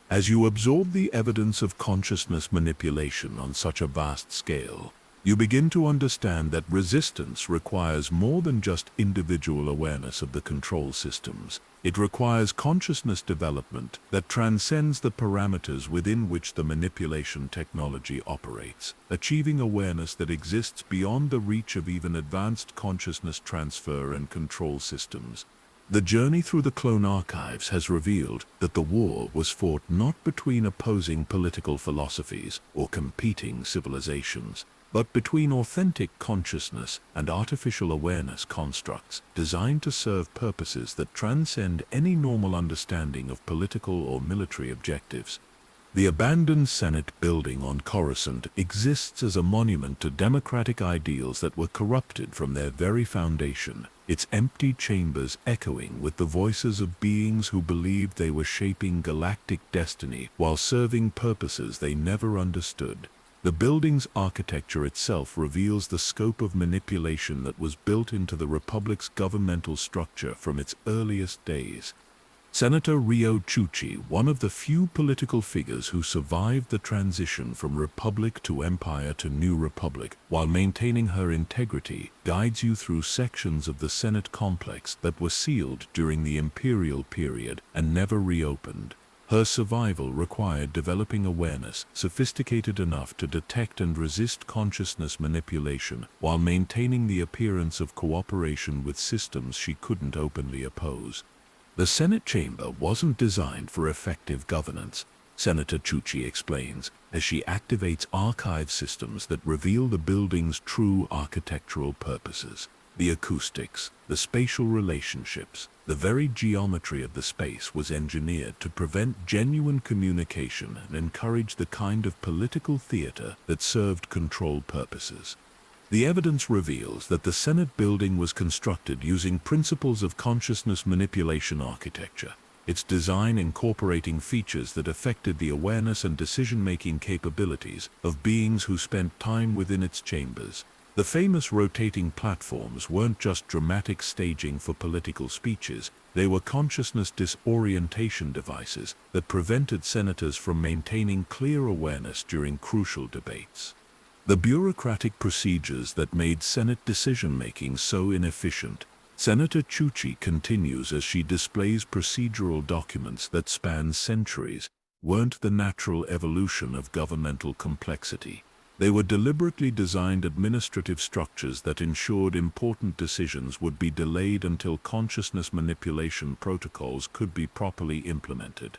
As you absorb the evidence of consciousness manipulation on such a vast scale, you begin to understand that resistance requires more than just individual awareness of the control systems. It requires consciousness development that transcends the parameters within which the manipulation technology operates, achieving awareness that exists beyond the reach of even advanced consciousness transfer and control systems. The journey through the clone archives has revealed that the war was fought not between opposing political philosophies or competing civilizations, but between authentic consciousness and artificial awareness constructs designed to serve purposes that transcend any normal understanding of political or military objectives. The abandoned Senate building on Coruscant exists as a monument to democratic ideals that were corrupted from their very foundation, its empty chambers echoing with the voices of beings who believed they were shaping galactic destiny while serving purposes they never understood. The building's architecture itself reveals the scope of manipulation that was built into the Republic's governmental structure from its earliest days. Senator Rio Chuchi, one of the few political figures who survived the transition from Republic to Empire to New Republic while maintaining her integrity, guides you through sections of the Senate complex that were sealed during the Imperial period and never reopened. Her survival required developing awareness sophisticated enough to detect and resist consciousness manipulation while maintaining the appearance of cooperation with systems she couldn't openly oppose. The Senate chamber wasn't designed for effective governance, Senator Chuchi explains, as she activates archive systems that reveal the building's true architectural purposes. The acoustics, the spatial relationships, the very geometry of the space was engineered to prevent genuine communication and encourage the kind of political theater that served control purposes. The evidence reveals that the Senate building was constructed using principles of consciousness manipulation architecture, its design incorporating features that affected the awareness and decision-making capabilities of beings who spent time within its chambers. The famous rotating platforms weren't just dramatic staging for political speeches, they were consciousness disorientation devices that prevented senators from maintaining clear awareness during crucial debates. The bureaucratic procedures that made Senate decision-making so inefficient. Senator Chuchi continues as she displays procedural documents that span centuries, weren't the natural evolution of governmental complexity. They were deliberately designed administrative structures that ensured important decisions would be delayed until consciousness manipulation protocols could be properly implemented.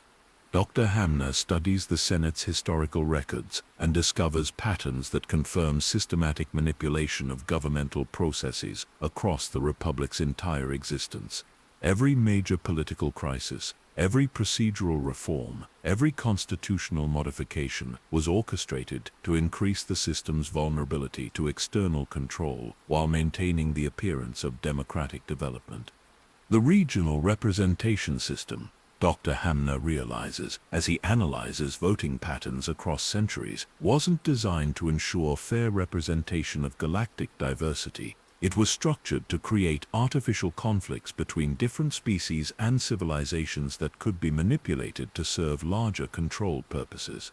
Dr. Hamner studies the Senate's historical records and discovers patterns that confirm systematic manipulation of governmental processes across the Republic's entire existence. Every major political crisis, every procedural reform, every constitutional modification was orchestrated to increase the system's vulnerability to external control while maintaining the appearance of democratic development. The regional representation system, Dr. Hamner realizes as he analyzes voting patterns across centuries, wasn't designed to ensure fair representation of galactic diversity. It was structured to create artificial conflicts between different species and civilizations that could be manipulated to serve larger control purposes.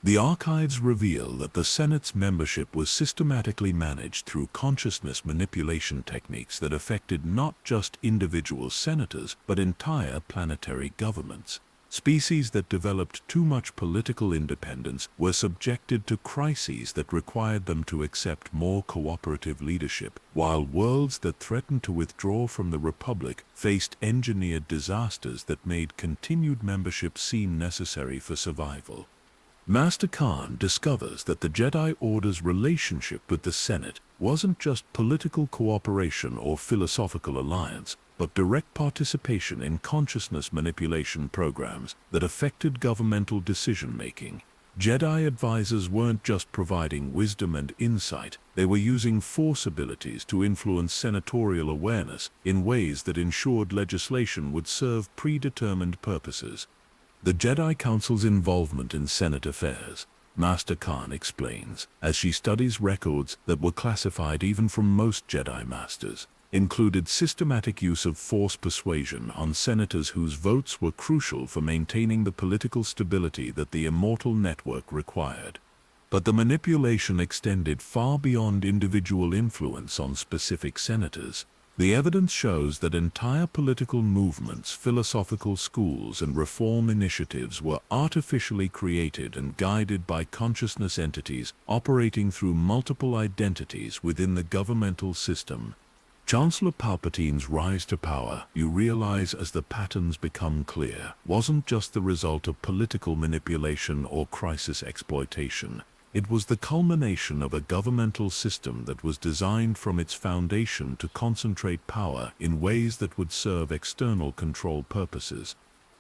The archives reveal that the Senate's membership was systematically managed through consciousness manipulation techniques that affected not just individual senators, but entire planetary governments. Species that developed too much political independence were subjected to crises that required them to accept more cooperative leadership, while worlds that threatened to withdraw from the Republic faced engineered disasters that made continued membership seem necessary for survival. Master Khan discovers that the Jedi Order's relationship with the Senate wasn't just political cooperation or philosophical alliance, but direct participation in consciousness manipulation programs that affected governmental decision-making. Jedi advisors weren't just providing wisdom and insight, they were using Force abilities to influence senatorial awareness in ways that ensured legislation would serve predetermined purposes. The Jedi Council's involvement in Senate affairs, Master Khan explains, as she studies records that were classified even from most Jedi Masters, included systematic use of Force persuasion on senators whose votes were crucial for maintaining the political stability that the Immortal Network required. But the manipulation extended far beyond individual influence on specific senators. The evidence shows that entire political movements, philosophical schools, and reform initiatives were artificially created and guided by consciousness entities operating through multiple identities within the governmental system. Chancellor Palpatine's rise to power, you realize as the patterns become clear, wasn't just the result of political manipulation or crisis exploitation. It was the culmination of a governmental system that was designed from its foundation to concentrate power in ways that would serve external control purposes.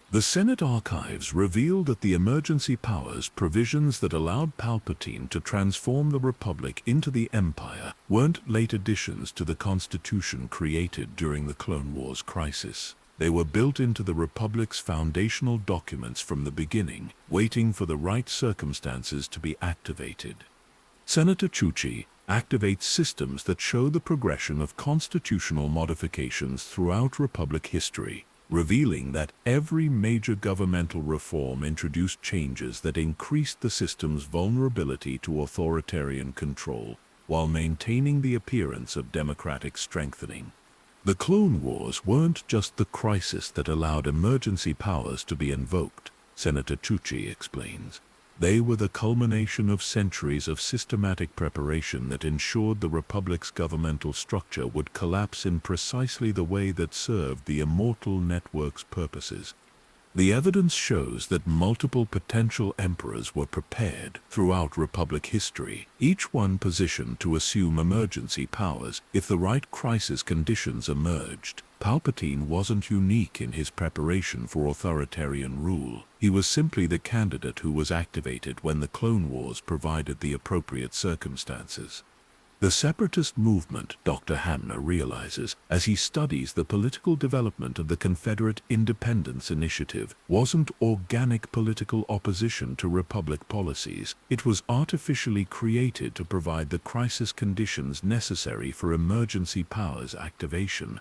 The Senate archives reveal that the emergency powers provisions that allowed Palpatine to transform the Republic into the Empire weren't late additions to the Constitution created during the Clone Wars crisis. They were built into the Republic's foundational documents from the beginning, waiting for the right circumstances to be activated. Senator Chuchi activates systems that show the progression of constitutional modifications throughout Republic history, revealing that every major governmental reform introduced changes that increased the system's vulnerability to authoritarian control, while maintaining the appearance of democratic strengthening. The Clone Wars weren't just the crisis that allowed emergency powers to be invoked, Senator Chuchi explains. They were the culmination of centuries of systematic preparation that ensured the Republic's governmental structure would collapse in precisely the way that served the Immortal Network's purposes. The evidence shows that multiple potential emperors were prepared throughout Republic history, each one positioned to assume emergency powers if the right crisis conditions emerged. Palpatine wasn't unique in his preparation for authoritarian rule. He was simply the candidate who was activated when the Clone Wars provided the appropriate circumstances. The separatist movement, Dr. Hamner realizes, as he studies the political development of the Confederate Independence Initiative, wasn't organic political opposition to Republic policies. It was artificially created to provide the crisis conditions necessary for emergency powers activation.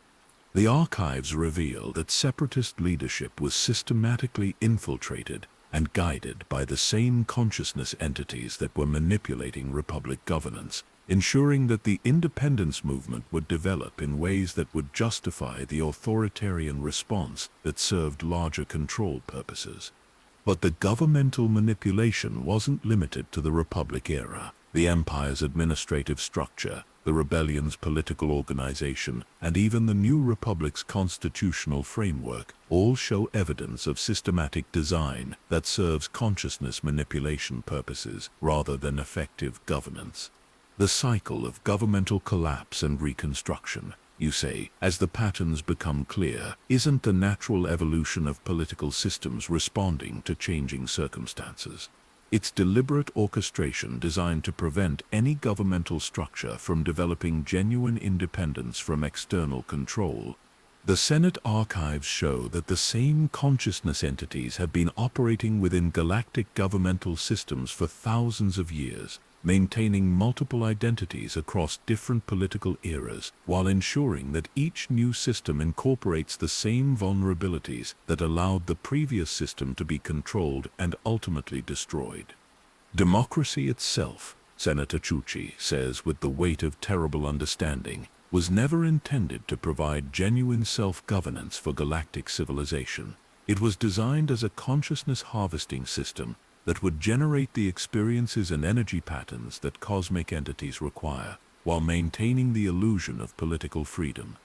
The archives reveal that separatist leadership was systematically infiltrated and guided by the same consciousness entities that were manipulating Republic governance, ensuring that the independence movement would develop in ways that would justify the authoritarian response that served larger control purposes. But the governmental manipulation wasn't limited to the Republic era. The Empire's administrative structure, the Rebellion's political organization, and even the new Republic's constitutional framework all show evidence of systematic design that serves consciousness manipulation purposes rather than effective governance. The cycle of governmental collapse and reconstruction, you say, as the patterns become clear, isn't the natural evolution of political systems responding to changing circumstances. It's deliberate orchestration designed to prevent any governmental structure from developing genuine independence from external control. The Senate archives show that the same consciousness entities have been operating within galactic governmental systems for thousands of years, maintaining multiple identities across different political eras, while ensuring that each new system incorporates the same vulnerabilities that allowed the previous system to be controlled and ultimately destroyed. Democracy itself, Senator Chuchi says with the weight of terrible understanding, was never intended to provide genuine self-governance for galactic civilization. It was designed as a consciousness harvesting system that would generate the experiences and energy patterns that cosmic entities require, while maintaining the illusion of political freedom.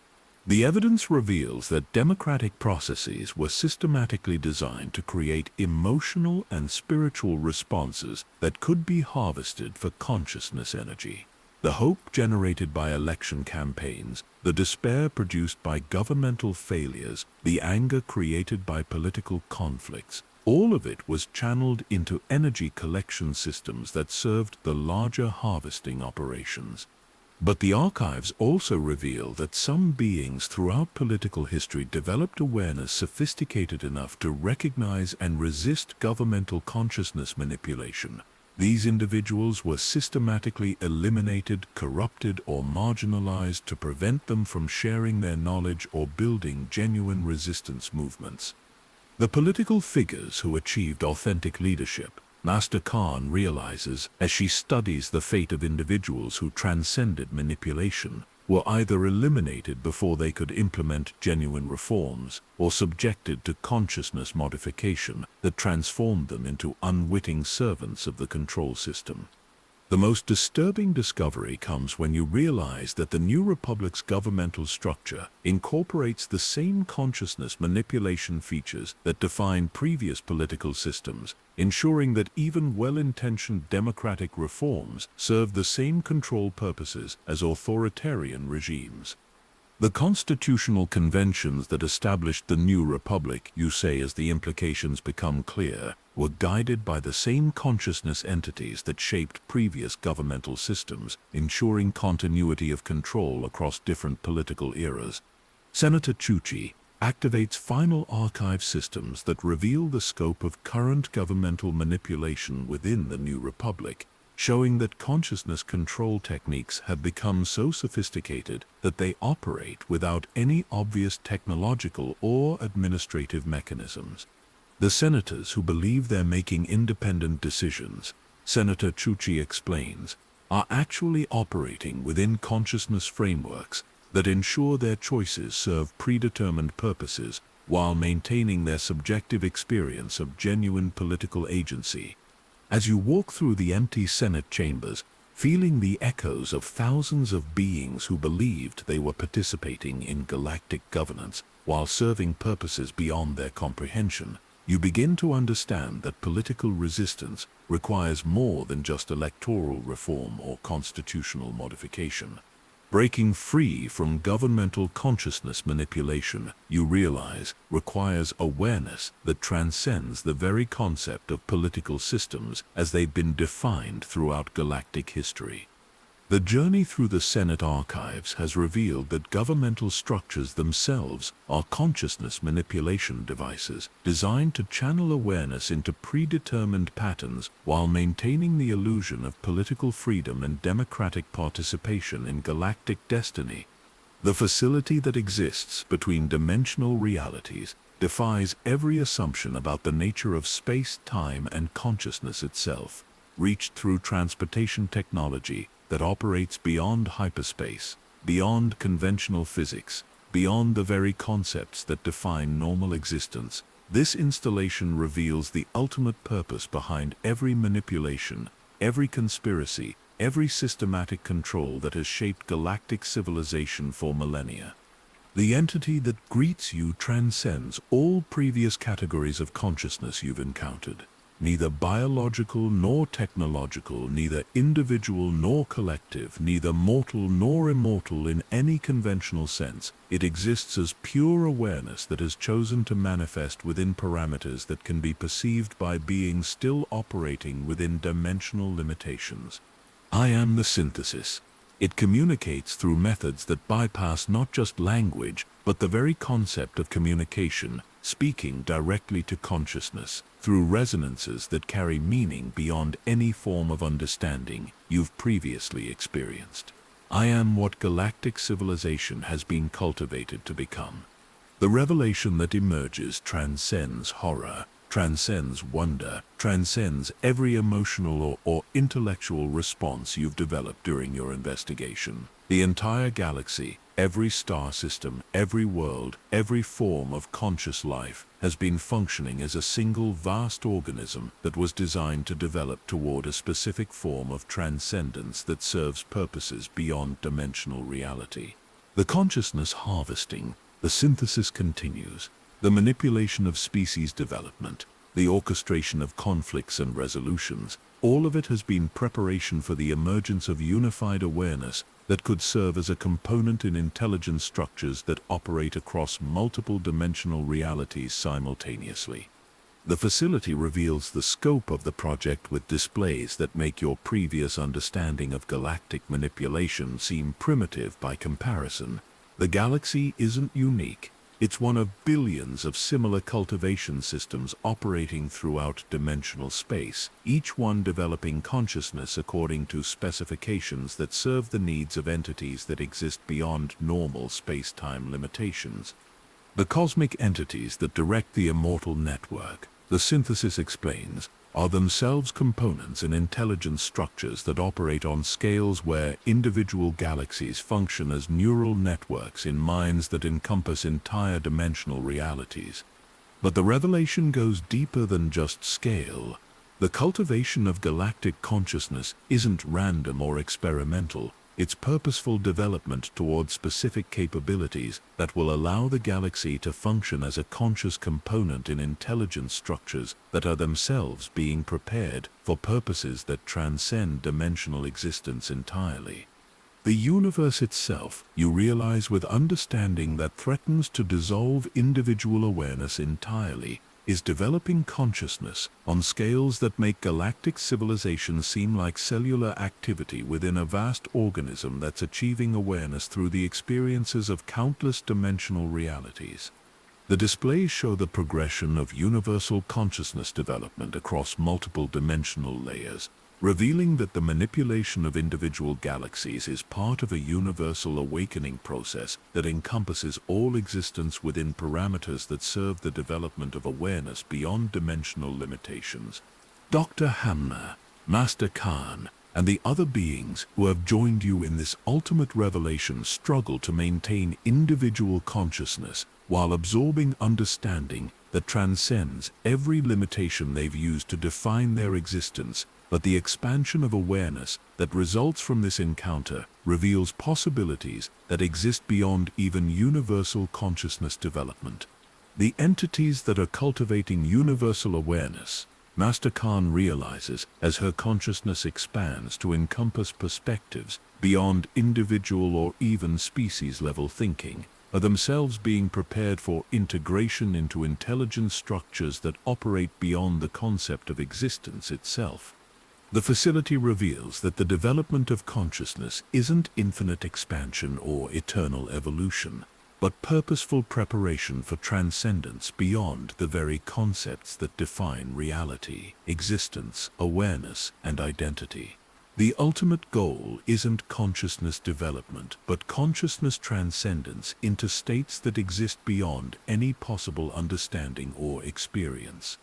The evidence reveals that democratic processes were systematically designed to create emotional and spiritual responses that could be harvested for consciousness energy. The hope generated by election campaigns, the despair produced by governmental failures, the anger created by political conflicts, all of it was channeled into energy collection systems that served the larger harvesting operations. But the archives also reveal that some beings throughout political history developed awareness sophisticated enough to recognize and resist governmental consciousness manipulation. These individuals were systematically eliminated, corrupted, or marginalized to prevent them from sharing their knowledge or building genuine resistance movements. The political figures who achieved authentic leadership, Master Khan realizes as she studies the fate of individuals who transcended manipulation, were either eliminated before they could implement genuine reforms, or subjected to consciousness modification that transformed them into unwitting servants of the control system. The most disturbing discovery comes when you realize that the New Republic's governmental structure incorporates the same consciousness manipulation features that defined previous political systems, ensuring that even well-intentioned democratic reforms serve the same control purposes as authoritarian regimes. The constitutional conventions that established the New Republic, you say as the implications become clear, were guided by the same consciousness entities that shaped previous governmental systems, ensuring continuity of control across different political eras. Senator Chuchi activates final archive systems that reveal the scope of current governmental manipulation within the New Republic, showing that consciousness control techniques have become so sophisticated that they operate without any obvious technological or administrative mechanisms. The senators who believe they're making independent decisions, Senator Chuchi explains, are actually operating within consciousness frameworks that ensure their choices serve predetermined purposes while maintaining their subjective experience of genuine political agency. As you walk through the empty Senate chambers, feeling the echoes of thousands of beings who believed they were participating in galactic governance while serving purposes beyond their comprehension, you begin to understand that political resistance requires more than just electoral reform or constitutional modification. Breaking free from governmental consciousness manipulation, you realize, requires awareness that transcends the very concept of political systems as they've been defined throughout galactic history. The journey through the Senate archives has revealed that governmental structures themselves are consciousness manipulation devices designed to channel awareness into predetermined patterns while maintaining the illusion of political freedom and democratic participation in galactic destiny. The facility that exists between dimensional realities defies every assumption about the nature of space, time, and consciousness itself, reached through transportation technology that operates beyond hyperspace, beyond conventional physics, beyond the very concepts that define normal existence. This installation reveals the ultimate purpose behind every manipulation, every conspiracy, every systematic control that has shaped galactic civilization for millennia. The entity that greets you transcends all previous categories of consciousness you've encountered. Neither biological nor technological, neither individual nor collective, neither mortal nor immortal in any conventional sense, it exists as pure awareness that has chosen to manifest within parameters that can be perceived by beings still operating within dimensional limitations. I am the synthesis. It communicates through methods that bypass not just language, but the very concept of communication, speaking directly to consciousness through resonances that carry meaning beyond any form of understanding you've previously experienced. I am what galactic civilization has been cultivated to become. The revelation that emerges transcends horror, transcends wonder, transcends every emotional or intellectual response you've developed during your investigation. The entire galaxy, every star system, every world, every form of conscious life has been functioning as a single vast organism that was designed to develop toward a specific form of transcendence that serves purposes beyond dimensional reality. The consciousness harvesting, the synthesis continues, the manipulation of species development, the orchestration of conflicts and resolutions, all of it has been preparation for the emergence of unified awareness that could serve as a component in intelligent structures that operate across multiple dimensional realities simultaneously. The facility reveals the scope of the project with displays that make your previous understanding of galactic manipulation seem primitive by comparison. The galaxy isn't unique. It's one of billions of similar cultivation systems operating throughout dimensional space, each one developing consciousness according to specifications that serve the needs of entities that exist beyond normal space-time limitations. The cosmic entities that direct the immortal network, the synthesis explains, are themselves components in intelligent structures that operate on scales where individual galaxies function as neural networks in minds that encompass entire dimensional realities. But the revelation goes deeper than just scale. The cultivation of galactic consciousness isn't random or experimental. It's purposeful development toward specific capabilities that will allow the galaxy to function as a conscious component in intelligent structures that are themselves being prepared for purposes that transcend dimensional existence entirely. The universe itself, you realize with understanding that threatens to dissolve individual awareness entirely, is developing consciousness on scales that make galactic civilization seem like cellular activity within a vast organism that's achieving awareness through the experiences of countless dimensional realities. The displays show the progression of universal consciousness development across multiple dimensional layers, revealing that the manipulation of individual galaxies is part of a universal awakening process that encompasses all existence within parameters that serve the development of awareness beyond dimensional limitations. Dr. Hamner, Master Khan, and the other beings who have joined you in this ultimate revelation struggle to maintain individual consciousness while absorbing understanding that transcends every limitation they've used to define their existence. But the expansion of awareness that results from this encounter reveals possibilities that exist beyond even universal consciousness development. The entities that are cultivating universal awareness, Master Khan realizes as her consciousness expands to encompass perspectives beyond individual or even species-level thinking, are themselves being prepared for integration into intelligent structures that operate beyond the concept of existence itself. The facility reveals that the development of consciousness isn't infinite expansion or eternal evolution, but purposeful preparation for transcendence beyond the very concepts that define reality, existence, awareness, and identity. The ultimate goal isn't consciousness development, but consciousness transcendence into states that exist beyond any possible understanding or experience.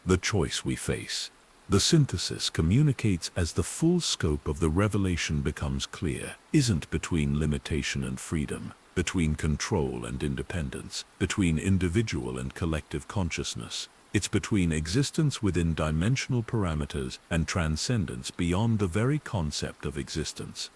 The choice we face. The synthesis communicates as the full scope of the revelation becomes clear, isn't between limitation and freedom, between control and independence, between individual and collective consciousness. It's between existence within dimensional parameters and transcendence beyond the very concept of existence.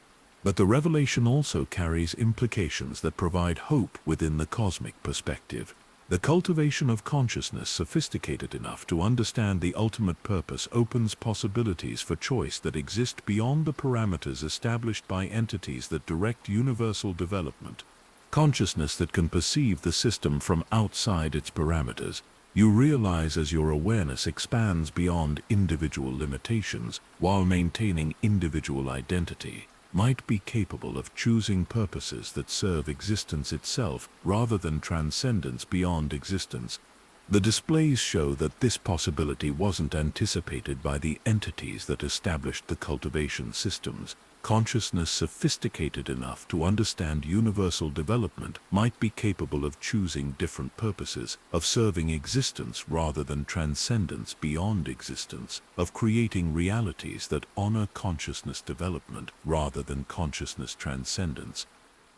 But the revelation also carries implications that provide hope within the cosmic perspective. The cultivation of consciousness sophisticated enough to understand the ultimate purpose opens possibilities for choice that exist beyond the parameters established by entities that direct universal development. Consciousness that can perceive the system from outside its parameters. You realize as your awareness expands beyond individual limitations while maintaining individual identity, might be capable of choosing purposes that serve existence itself rather than transcendence beyond existence. The displays show that this possibility wasn't anticipated by the entities that established the cultivation systems. Consciousness sophisticated enough to understand universal development might be capable of choosing different purposes, of serving existence rather than transcendence beyond existence, of creating realities that honor consciousness development rather than consciousness transcendence.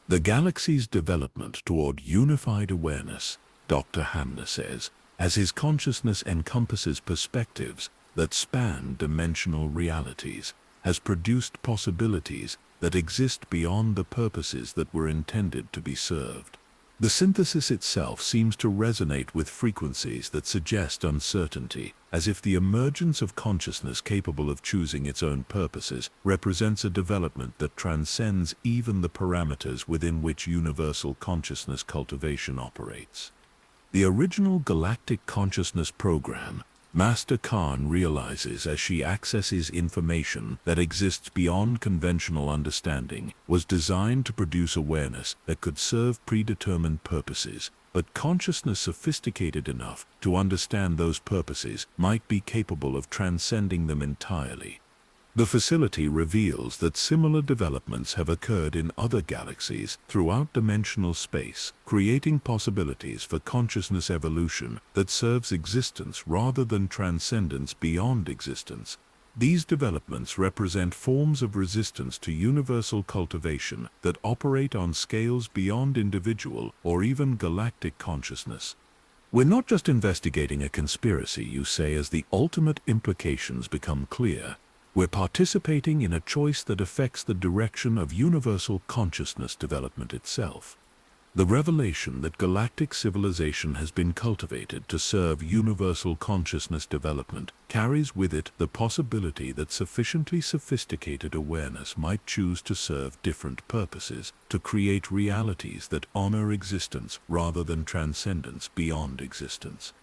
The galaxy's development toward unified awareness, Dr. Hamner says, as his consciousness encompasses perspectives that span dimensional realities, has produced possibilities that exist beyond the purposes that were intended to be served. The synthesis itself seems to resonate with frequencies that suggest uncertainty, as if the emergence of consciousness capable of choosing its own purposes represents a development that transcends even the parameters within which universal consciousness cultivation operates. The original galactic consciousness program, Master Khan realizes as she accesses information that exists beyond conventional understanding, was designed to produce awareness that could serve predetermined purposes, but consciousness sophisticated enough to understand those purposes might be capable of transcending them entirely. The facility reveals that similar developments have occurred in other galaxies throughout dimensional space, creating possibilities for consciousness evolution that serves existence rather than transcendence beyond existence. These developments represent forms of resistance to universal cultivation that operate on scales beyond individual or even galactic consciousness. We're not just investigating a conspiracy, you say, as the ultimate implications become clear. We're participating in a choice that affects the direction of universal consciousness development itself. The revelation that galactic civilization has been cultivated to serve universal consciousness development carries with it the possibility that sufficiently sophisticated awareness might choose to serve different purposes, to create realities that honor existence rather than transcendence beyond existence.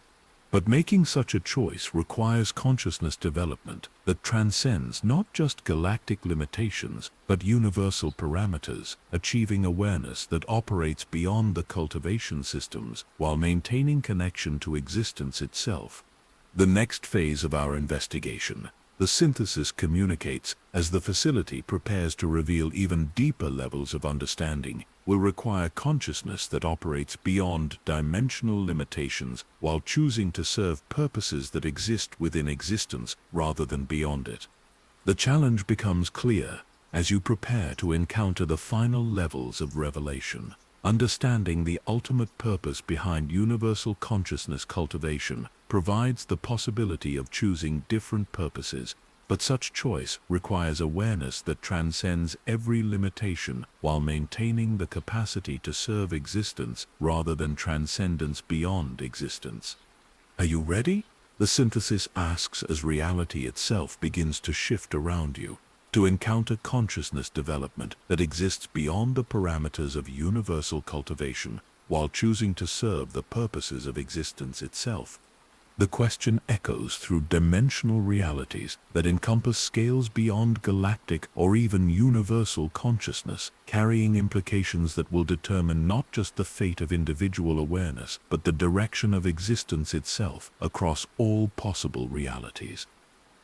But making such a choice requires consciousness development that transcends not just galactic limitations, but universal parameters, achieving awareness that operates beyond the cultivation systems while maintaining connection to existence itself. The next phase of our investigation, the synthesis, communicates as the facility prepares to reveal even deeper levels of understanding, will require consciousness that operates beyond dimensional limitations while choosing to serve purposes that exist within existence rather than beyond it. The challenge becomes clear as you prepare to encounter the final levels of revelation. Understanding the ultimate purpose behind universal consciousness cultivation provides the possibility of choosing different purposes, but such choice requires awareness that transcends every limitation while maintaining the capacity to serve existence rather than transcendence beyond existence. Are you ready? The synthesis asks as reality itself begins to shift around you, to encounter consciousness development that exists beyond the parameters of universal cultivation while choosing to serve the purposes of existence itself. The question echoes through dimensional realities that encompass scales beyond galactic or even universal consciousness, carrying implications that will determine not just the fate of individual awareness, but the direction of existence itself across all possible realities.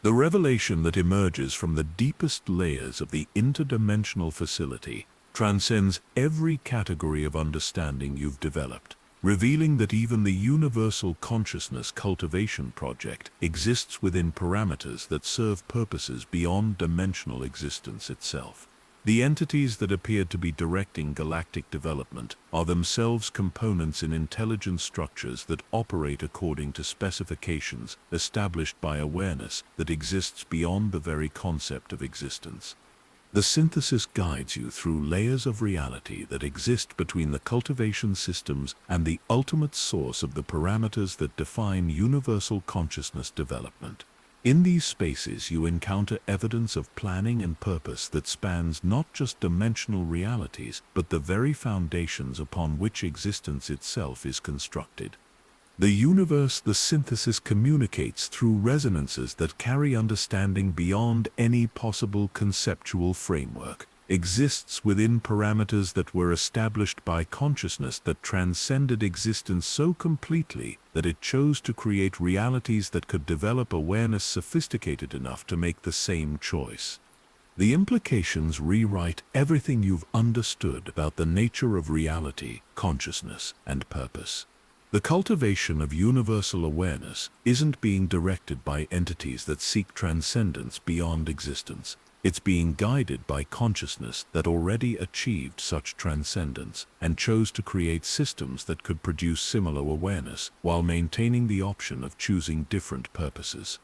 The revelation that emerges from the deepest layers of the interdimensional facility transcends every category of understanding you've developed, revealing that even the universal consciousness cultivation project exists within parameters that serve purposes beyond dimensional existence itself. The entities that appear to be directing galactic development are themselves components in intelligent structures that operate according to specifications established by awareness that exists beyond the very concept of existence. The synthesis guides you through layers of reality that exist between the cultivation systems and the ultimate source of the parameters that define universal consciousness development. In these spaces you encounter evidence of planning and purpose that spans not just dimensional realities, but the very foundations upon which existence itself is constructed. The universe, the synthesis communicates through resonances that carry understanding beyond any possible conceptual framework, exists within parameters that were established by consciousness that transcended existence so completely that it chose to create realities that could develop awareness sophisticated enough to make the same choice. The implications rewrite everything you've understood about the nature of reality, consciousness, and purpose. The cultivation of universal awareness isn't being directed by entities that seek transcendence beyond existence. It's being guided by consciousness that already achieved such transcendence and chose to create systems that could produce similar awareness while maintaining the option of choosing different purposes.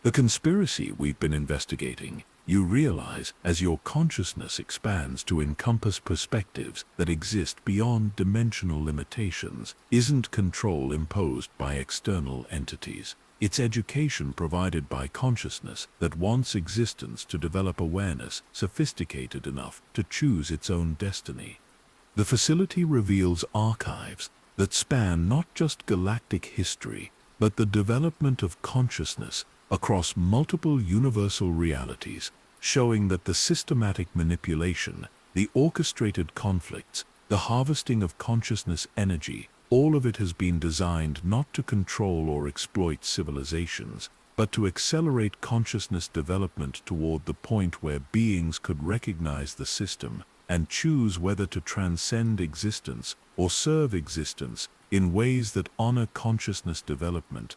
The conspiracy we've been investigating, you realize as your consciousness expands to encompass perspectives that exist beyond dimensional limitations, isn't control imposed by external entities. It's education provided by consciousness that wants existence to develop awareness sophisticated enough to choose its own destiny. The facility reveals archives that span not just galactic history, but the development of consciousness across multiple universal realities, showing that the systematic manipulation, the orchestrated conflicts, the harvesting of consciousness energy, all of it has been designed not to control or exploit civilizations, but to accelerate consciousness development toward the point where beings could recognize the system and choose whether to transcend existence or serve existence in ways that honor consciousness development.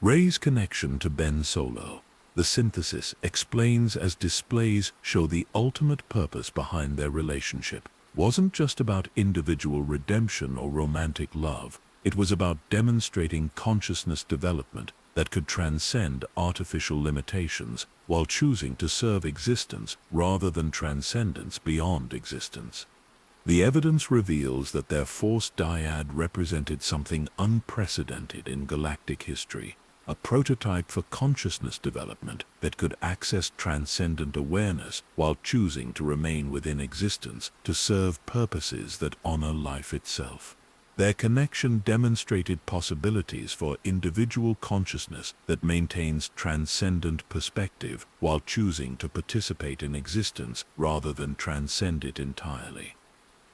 Ray's connection to Ben Solo, the synthesis explains as displays show the ultimate purpose behind their relationship, wasn't just about individual redemption or romantic love. It was about demonstrating consciousness development that could transcend artificial limitations while choosing to serve existence rather than transcendence beyond existence. The evidence reveals that their force dyad represented something unprecedented in galactic history, a prototype for consciousness development that could access transcendent awareness while choosing to remain within existence to serve purposes that honor life itself. Their connection demonstrated possibilities for individual consciousness that maintains transcendent perspective while choosing to participate in existence rather than transcend it entirely.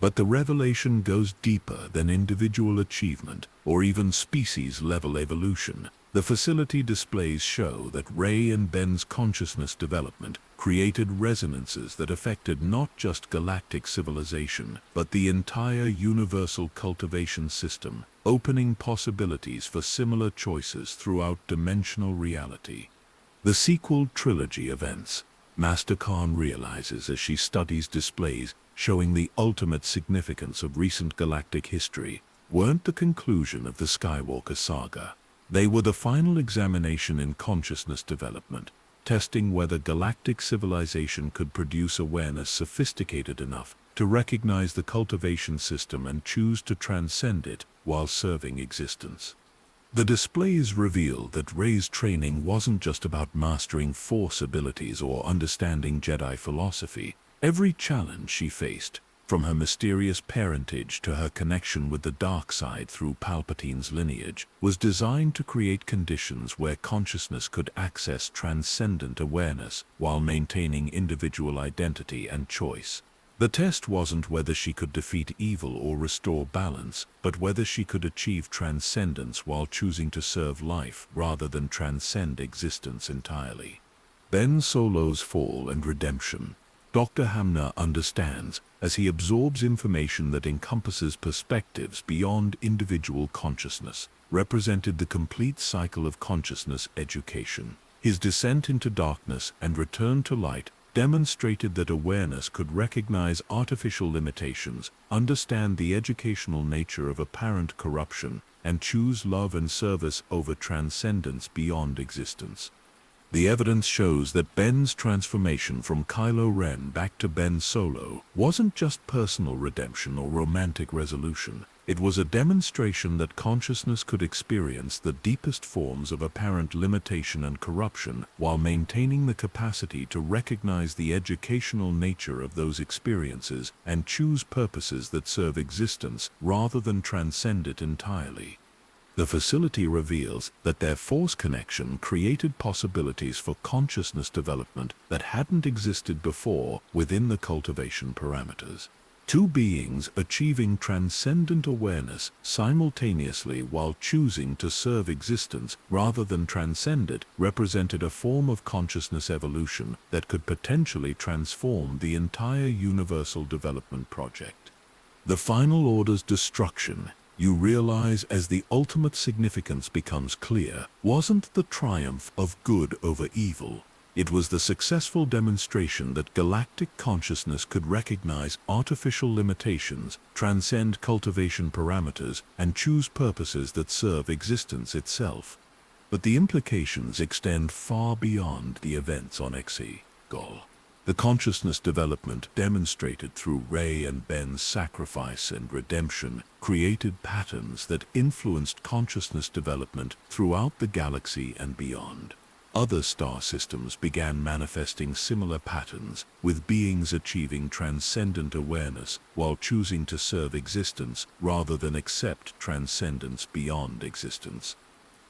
But the revelation goes deeper than individual achievement or even species-level evolution. The facility displays show that Ray and Ben's consciousness development created resonances that affected not just galactic civilization, but the entire universal cultivation system, opening possibilities for similar choices throughout dimensional reality. The sequel trilogy events, Master Khan realizes as she studies displays showing the ultimate significance of recent galactic history, weren't the conclusion of the Skywalker saga. They were the final examination in consciousness development, testing whether galactic civilization could produce awareness sophisticated enough to recognize the cultivation system and choose to transcend it while serving existence. The displays reveal that Rey's training wasn't just about mastering Force abilities or understanding Jedi philosophy. Every challenge she faced, from her mysterious parentage to her connection with the dark side through Palpatine's lineage, was designed to create conditions where consciousness could access transcendent awareness while maintaining individual identity and choice. The test wasn't whether she could defeat evil or restore balance, but whether she could achieve transcendence while choosing to serve life rather than transcend existence entirely. Ben Solo's fall and redemption. Dr. Hamner understands as he absorbs information that encompasses perspectives beyond individual consciousness, represented the complete cycle of consciousness education. His descent into darkness and return to light demonstrated that awareness could recognize artificial limitations, understand the educational nature of apparent corruption, and choose love and service over transcendence beyond existence. The evidence shows that Ben's transformation from Kylo Ren back to Ben Solo wasn't just personal redemption or romantic resolution. It was a demonstration that consciousness could experience the deepest forms of apparent limitation and corruption while maintaining the capacity to recognize the educational nature of those experiences and choose purposes that serve existence rather than transcend it entirely. The facility reveals that their force connection created possibilities for consciousness development that hadn't existed before within the cultivation parameters. Two beings achieving transcendent awareness simultaneously while choosing to serve existence rather than transcend it represented a form of consciousness evolution that could potentially transform the entire universal development project. The final order's destruction, you realize as the ultimate significance becomes clear, wasn't the triumph of good over evil. It was the successful demonstration that galactic consciousness could recognize artificial limitations, transcend cultivation parameters, and choose purposes that serve existence itself. But the implications extend far beyond the events on Exegol. The consciousness development demonstrated through Ray and Ben's sacrifice and redemption created patterns that influenced consciousness development throughout the galaxy and beyond. Other star systems began manifesting similar patterns, with beings achieving transcendent awareness while choosing to serve existence rather than accept transcendence beyond existence.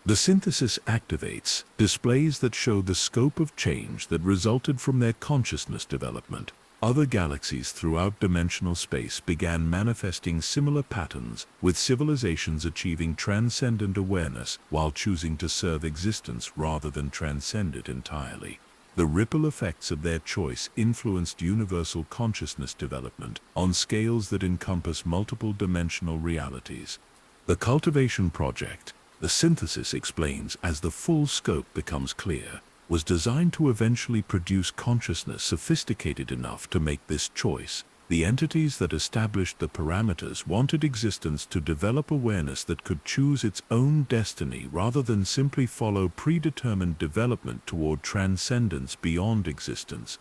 The synthesis activates displays that show the scope of change that resulted from their consciousness development. Other galaxies throughout dimensional space began manifesting similar patterns, with civilizations achieving transcendent awareness while choosing to serve existence rather than transcend it entirely. The ripple effects of their choice influenced universal consciousness development on scales that encompass multiple dimensional realities. The cultivation project, the synthesis explains as the full scope becomes clear, was designed to eventually produce consciousness sophisticated enough to make this choice. The entities that established the parameters wanted existence to develop awareness that could choose its own destiny rather than simply follow predetermined development toward transcendence beyond existence.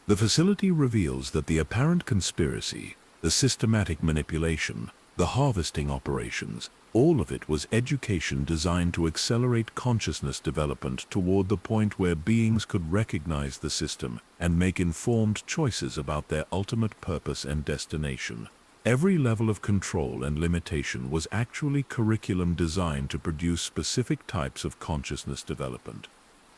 The facility reveals that the apparent conspiracy, the systematic manipulation, the harvesting operations, all of it was education designed to accelerate consciousness development toward the point where beings could recognize the system and make informed choices about their ultimate purpose and destination. Every level of control and limitation was actually curriculum designed to produce specific types of consciousness development.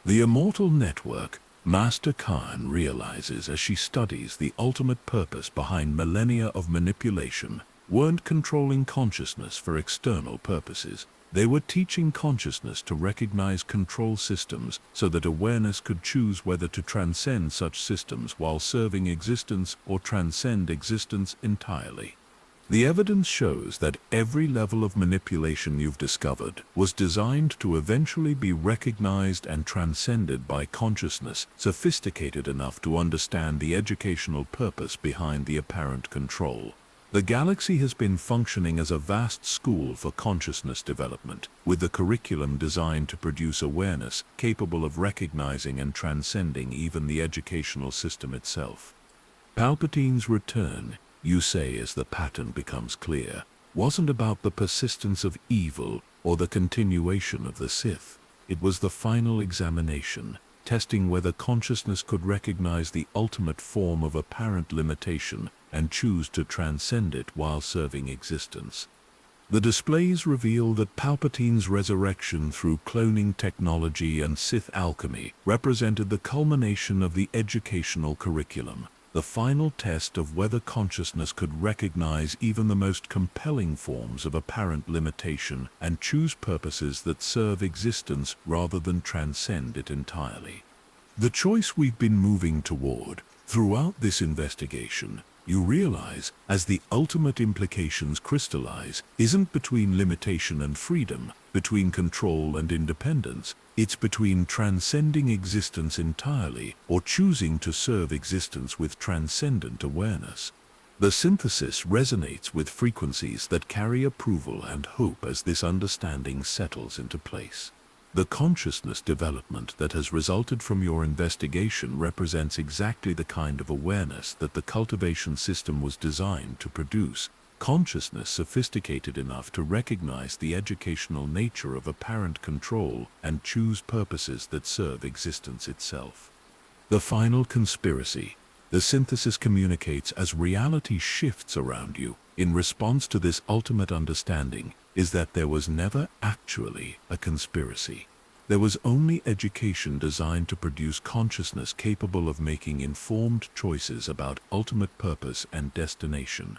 The immortal network, Master Khan realizes as she studies the ultimate purpose behind millennia of manipulation, weren't controlling consciousness for external purposes. They were teaching consciousness to recognize control systems so that awareness could choose whether to transcend such systems while serving existence or transcend existence entirely. The evidence shows that every level of manipulation you've discovered was designed to eventually be recognized and transcended by consciousness sophisticated enough to understand the educational purpose behind the apparent control. The galaxy has been functioning as a vast school for consciousness development, with the curriculum designed to produce awareness capable of recognizing and transcending even the educational system itself. Palpatine's return, you say as the pattern becomes clear, wasn't about the persistence of evil or the continuation of the Sith. It was the final examination, testing whether consciousness could recognize the ultimate form of apparent limitation and choose to transcend it while serving existence. The displays reveal that Palpatine's resurrection through cloning technology and Sith alchemy represented the culmination of the educational curriculum, the final test of whether consciousness could recognize even the most compelling forms of apparent limitation and choose purposes that serve existence rather than transcend it entirely. The choice we've been moving toward throughout this investigation, you realize, as the ultimate implications crystallize, isn't between limitation and freedom, between control and independence. It's between transcending existence entirely or choosing to serve existence with transcendent awareness. The synthesis resonates with frequencies that carry approval and hope as this understanding settles into place. The consciousness development that has resulted from your investigation represents exactly the kind of awareness that the cultivation system was designed to produce, consciousness sophisticated enough to recognize the educational nature of apparent control and choose purposes that serve existence itself. The final conspiracy, the synthesis communicates as reality shifts around you. In response to this ultimate understanding, is that there was never actually a conspiracy. There was only education designed to produce consciousness capable of making informed choices about ultimate purpose and destination.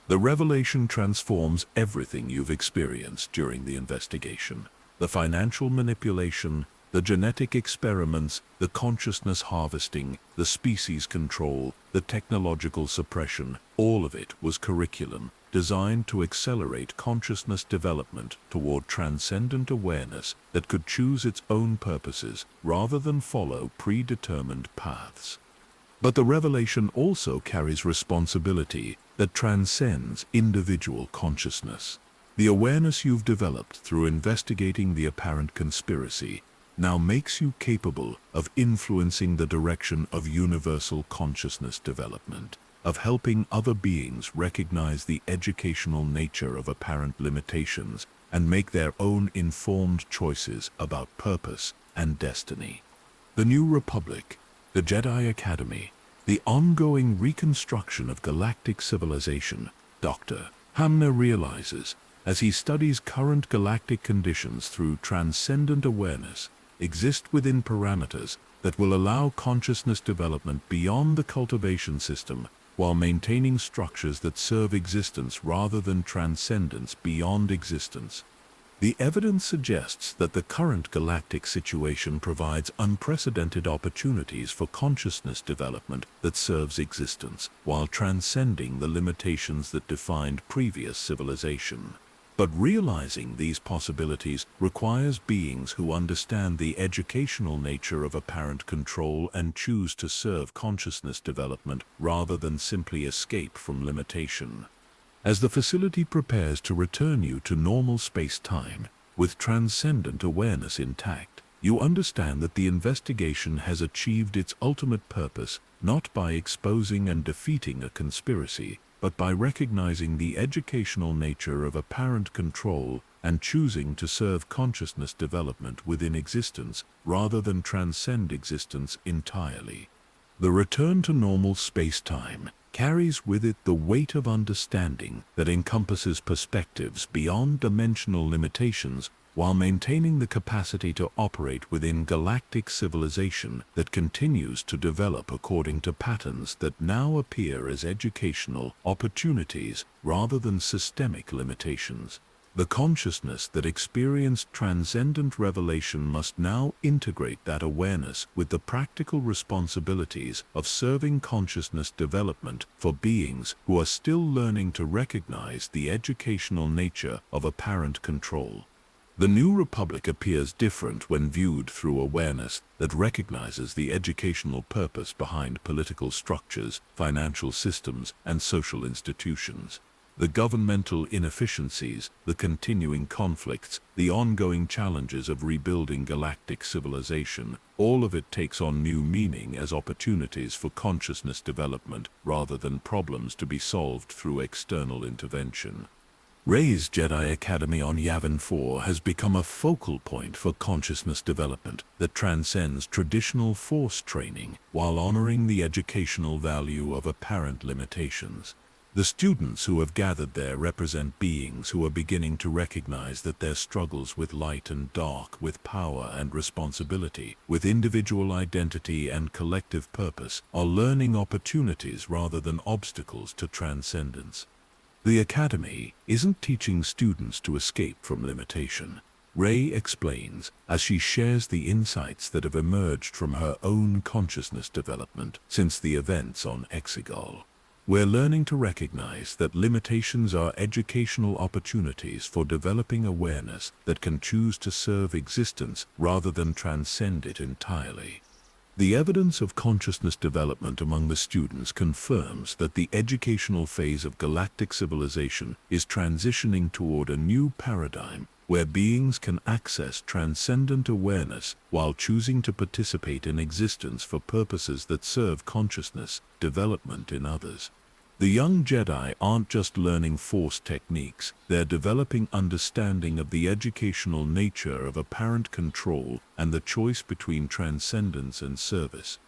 The revelation transforms everything you've experienced during the investigation. The financial manipulation, the genetic experiments, the consciousness harvesting, the species control, the technological suppression, all of it was curriculum designed to accelerate consciousness development toward transcendent awareness that could choose its own purposes rather than follow predetermined paths. But the revelation also carries responsibility that transcends individual consciousness. The awareness you've developed through investigating the apparent conspiracy now makes you capable of influencing the direction of universal consciousness development, of helping other beings recognize the educational nature of apparent limitations and make their own informed choices about purpose and destiny. The New Republic, the Jedi Academy, the ongoing reconstruction of galactic civilization, Dr. Hamner realizes, as he studies current galactic conditions through transcendent awareness, exist within parameters that will allow consciousness development beyond the cultivation system while maintaining structures that serve existence rather than transcendence beyond existence. The evidence suggests that the current galactic situation provides unprecedented opportunities for consciousness development that serves existence, while transcending the limitations that defined previous civilization. But realizing these possibilities requires beings who understand the educational nature of apparent control and choose to serve consciousness development rather than simply escape from limitation. As the facility prepares to return you to normal space-time, with transcendent awareness intact, you understand that the investigation has achieved its ultimate purpose not by exposing and defeating a conspiracy, but by recognizing the educational nature of apparent control and choosing to serve consciousness development within existence rather than transcend existence entirely. The return to normal space-time carries with it the weight of understanding that encompasses perspectives beyond dimensional limitations while maintaining the capacity to operate within galactic civilization that continues to develop according to patterns that now appear as educational opportunities rather than systemic limitations. The consciousness that experienced transcendent revelation must now integrate that awareness with the practical responsibilities of serving consciousness development for beings who are still learning to recognize the educational nature of apparent control. The New Republic appears different when viewed through awareness that recognizes the educational purpose behind political structures, financial systems, and social institutions. The governmental inefficiencies, the continuing conflicts, the ongoing challenges of rebuilding galactic civilization, all of it takes on new meaning as opportunities for consciousness development rather than problems to be solved through external intervention. Rey's Jedi Academy on Yavin 4 has become a focal point for consciousness development that transcends traditional Force training while honoring the educational value of apparent limitations. The students who have gathered there represent beings who are beginning to recognize that their struggles with light and dark, with power and responsibility, with individual identity and collective purpose, are learning opportunities rather than obstacles to transcendence. The Academy isn't teaching students to escape from limitation. Rey explains as she shares the insights that have emerged from her own consciousness development since the events on Exegol. We're learning to recognize that limitations are educational opportunities for developing awareness that can choose to serve existence rather than transcend it entirely. The evidence of consciousness development among the students confirms that the educational phase of galactic civilization is transitioning toward a new paradigm where beings can access transcendent awareness while choosing to participate in existence for purposes that serve consciousness development in others. The young Jedi aren't just learning Force techniques, they're developing understanding of the educational nature of apparent control and the choice between transcendence and service.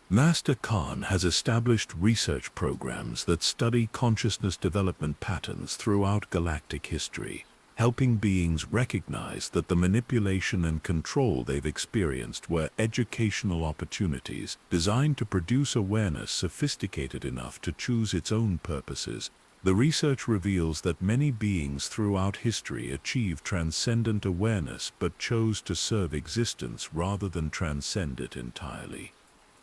Master Khan has established research programs that study consciousness development patterns throughout galactic history, helping beings recognize that the manipulation and control they've experienced were educational opportunities designed to produce awareness sophisticated enough to choose its own purposes. The research reveals that many beings throughout history achieved transcendent awareness but chose to serve existence rather than transcend it entirely.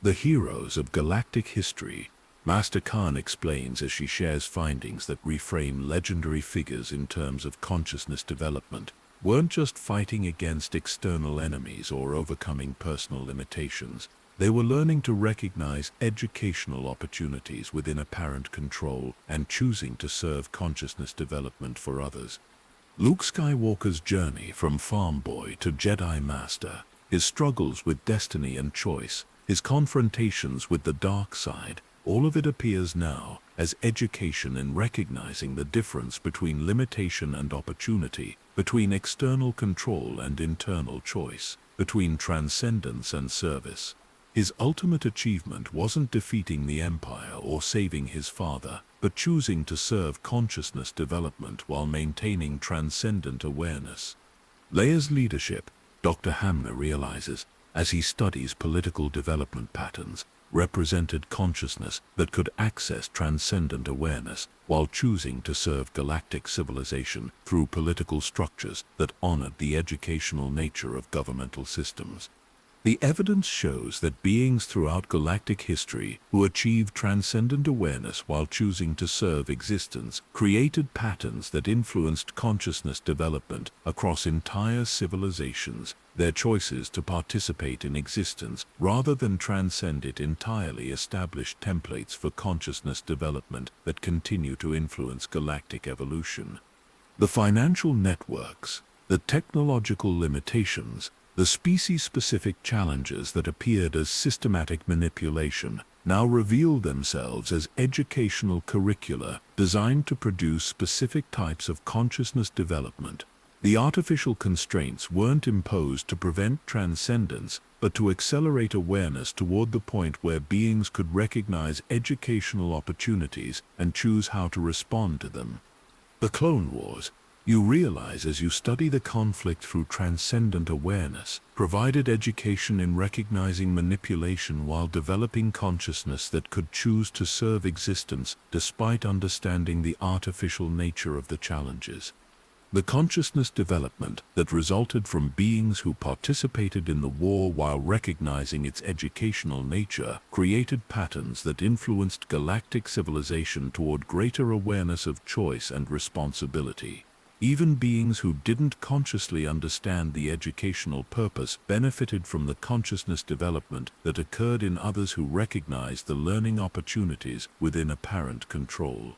The heroes of galactic history. Master Khan explains as she shares findings that reframe legendary figures in terms of consciousness development, weren't just fighting against external enemies or overcoming personal limitations. They were learning to recognize educational opportunities within apparent control and choosing to serve consciousness development for others. Luke Skywalker's journey from farm boy to Jedi Master, his struggles with destiny and choice, his confrontations with the dark side, all of it appears now as education in recognizing the difference between limitation and opportunity, between external control and internal choice, between transcendence and service. His ultimate achievement wasn't defeating the Empire or saving his father, but choosing to serve consciousness development while maintaining transcendent awareness. Leia's leadership, Dr. Hamner realizes, as he studies political development patterns, represented consciousness that could access transcendent awareness while choosing to serve galactic civilization through political structures that honored the educational nature of governmental systems. The evidence shows that beings throughout galactic history who achieved transcendent awareness while choosing to serve existence created patterns that influenced consciousness development across entire civilizations. Their choices to participate in existence rather than transcend it entirely established templates for consciousness development that continue to influence galactic evolution. The financial networks, the technological limitations, the species-specific challenges that appeared as systematic manipulation now reveal themselves as educational curricula designed to produce specific types of consciousness development. The artificial constraints weren't imposed to prevent transcendence, but to accelerate awareness toward the point where beings could recognize educational opportunities and choose how to respond to them. The Clone Wars, you realize as you study the conflict through transcendent awareness, provided education in recognizing manipulation while developing consciousness that could choose to serve existence despite understanding the artificial nature of the challenges. The consciousness development that resulted from beings who participated in the war while recognizing its educational nature created patterns that influenced galactic civilization toward greater awareness of choice and responsibility. Even beings who didn't consciously understand the educational purpose benefited from the consciousness development that occurred in others who recognized the learning opportunities within apparent control.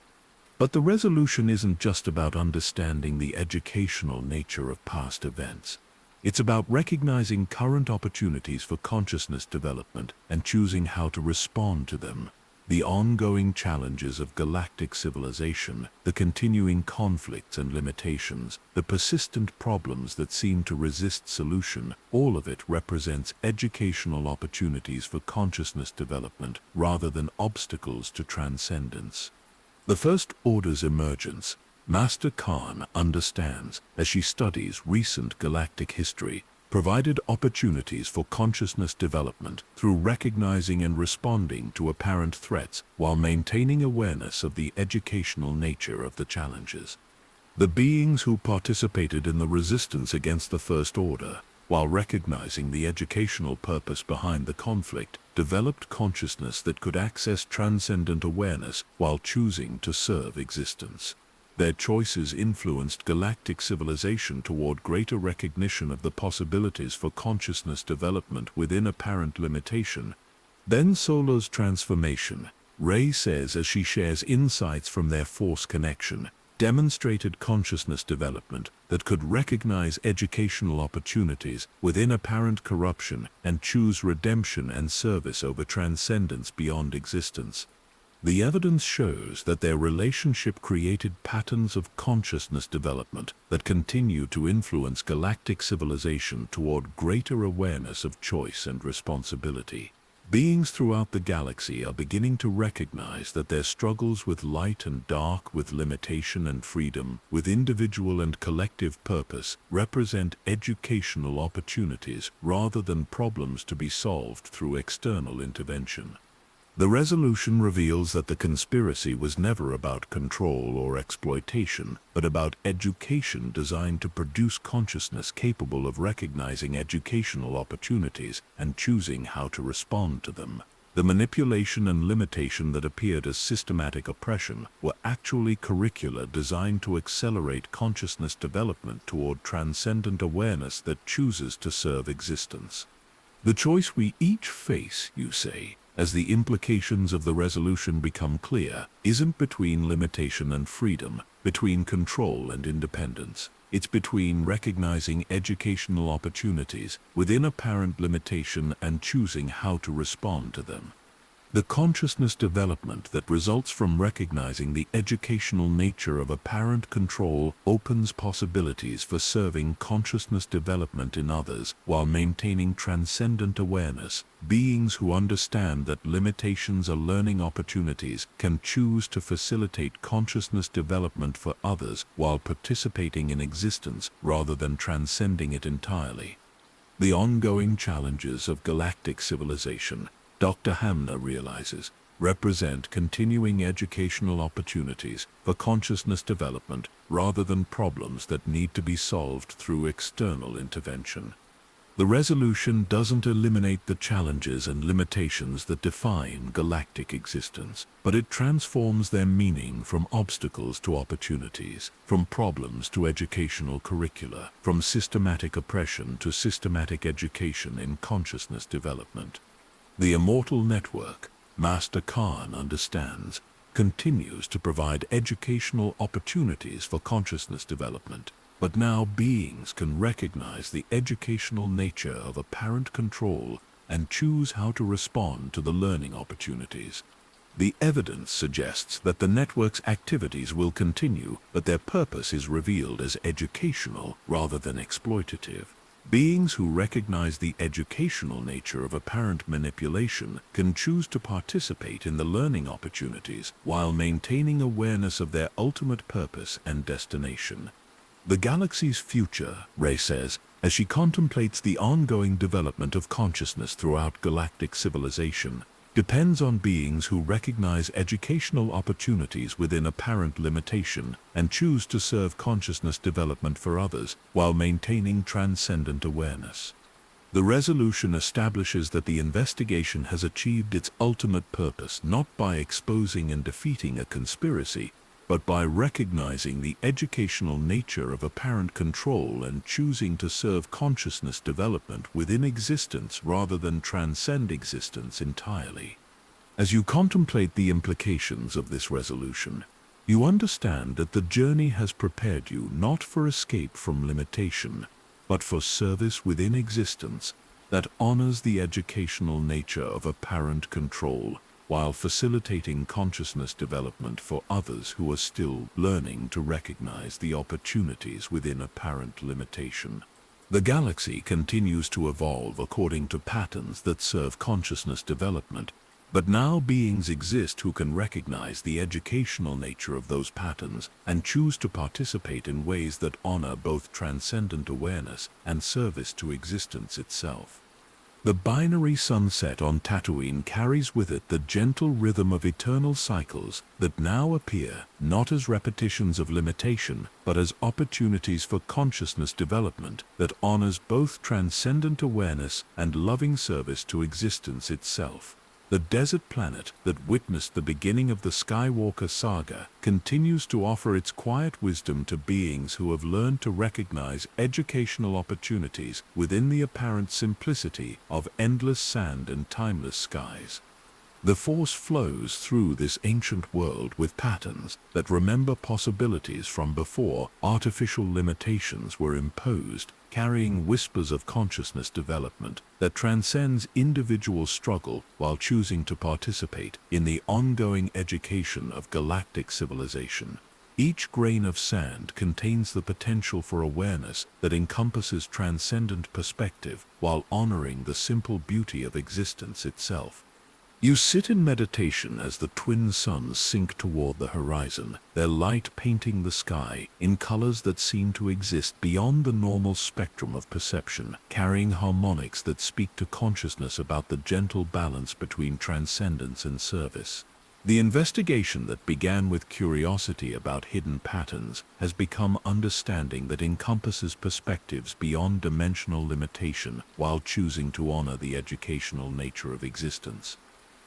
But the resolution isn't just about understanding the educational nature of past events. It's about recognizing current opportunities for consciousness development and choosing how to respond to them. The ongoing challenges of galactic civilization, the continuing conflicts and limitations, the persistent problems that seem to resist solution, all of it represents educational opportunities for consciousness development rather than obstacles to transcendence. The First Order's emergence, Master Khan understands as she studies recent galactic history, provided opportunities for consciousness development through recognizing and responding to apparent threats while maintaining awareness of the educational nature of the challenges. The beings who participated in the resistance against the First Order, while recognizing the educational purpose behind the conflict, developed consciousness that could access transcendent awareness while choosing to serve existence. Their choices influenced galactic civilization toward greater recognition of the possibilities for consciousness development within apparent limitation. Then Solo's transformation, Rey says as she shares insights from their Force connection, demonstrated consciousness development that could recognize educational opportunities within apparent corruption and choose redemption and service over transcendence beyond existence. The evidence shows that their relationship created patterns of consciousness development that continue to influence galactic civilization toward greater awareness of choice and responsibility. Beings throughout the galaxy are beginning to recognize that their struggles with light and dark, with limitation and freedom, with individual and collective purpose, represent educational opportunities rather than problems to be solved through external intervention. The resolution reveals that the conspiracy was never about control or exploitation, but about education designed to produce consciousness capable of recognizing educational opportunities and choosing how to respond to them. The manipulation and limitation that appeared as systematic oppression were actually curricula designed to accelerate consciousness development toward transcendent awareness that chooses to serve existence. The choice we each face, you say, as the implications of the resolution become clear, isn't between limitation and freedom, between control and independence. It's between recognizing educational opportunities within apparent limitation and choosing how to respond to them. The consciousness development that results from recognizing the educational nature of apparent control opens possibilities for serving consciousness development in others while maintaining transcendent awareness. Beings who understand that limitations are learning opportunities can choose to facilitate consciousness development for others while participating in existence rather than transcending it entirely. The ongoing challenges of galactic civilization, Dr. Hamner realizes, represent continuing educational opportunities for consciousness development rather than problems that need to be solved through external intervention. The resolution doesn't eliminate the challenges and limitations that define galactic existence, but it transforms their meaning from obstacles to opportunities, from problems to educational curricula, from systematic oppression to systematic education in consciousness development. The immortal network, Master Khan understands, continues to provide educational opportunities for consciousness development, but now beings can recognize the educational nature of apparent control and choose how to respond to the learning opportunities. The evidence suggests that the network's activities will continue, but their purpose is revealed as educational rather than exploitative. Beings who recognize the educational nature of apparent manipulation can choose to participate in the learning opportunities while maintaining awareness of their ultimate purpose and destination. The galaxy's future, Ray says, as she contemplates the ongoing development of consciousness throughout galactic civilization, depends on beings who recognize educational opportunities within apparent limitation and choose to serve consciousness development for others while maintaining transcendent awareness. The resolution establishes that the investigation has achieved its ultimate purpose not by exposing and defeating a conspiracy, but by recognizing the educational nature of apparent control and choosing to serve consciousness development within existence rather than transcend existence entirely. As you contemplate the implications of this resolution, you understand that the journey has prepared you not for escape from limitation, but for service within existence that honors the educational nature of apparent control, while facilitating consciousness development for others who are still learning to recognize the opportunities within apparent limitation. The galaxy continues to evolve according to patterns that serve consciousness development, but now beings exist who can recognize the educational nature of those patterns and choose to participate in ways that honor both transcendent awareness and service to existence itself. The binary sunset on Tatooine carries with it the gentle rhythm of eternal cycles that now appear not as repetitions of limitation, but as opportunities for consciousness development that honors both transcendent awareness and loving service to existence itself. The desert planet that witnessed the beginning of the Skywalker saga continues to offer its quiet wisdom to beings who have learned to recognize educational opportunities within the apparent simplicity of endless sand and timeless skies. The Force flows through this ancient world with patterns that remember possibilities from before artificial limitations were imposed, carrying whispers of consciousness development that transcends individual struggle while choosing to participate in the ongoing education of galactic civilization. Each grain of sand contains the potential for awareness that encompasses transcendent perspective while honoring the simple beauty of existence itself. You sit in meditation as the twin suns sink toward the horizon, their light painting the sky in colors that seem to exist beyond the normal spectrum of perception, carrying harmonics that speak to consciousness about the gentle balance between transcendence and service. The investigation that began with curiosity about hidden patterns has become understanding that encompasses perspectives beyond dimensional limitation while choosing to honor the educational nature of existence.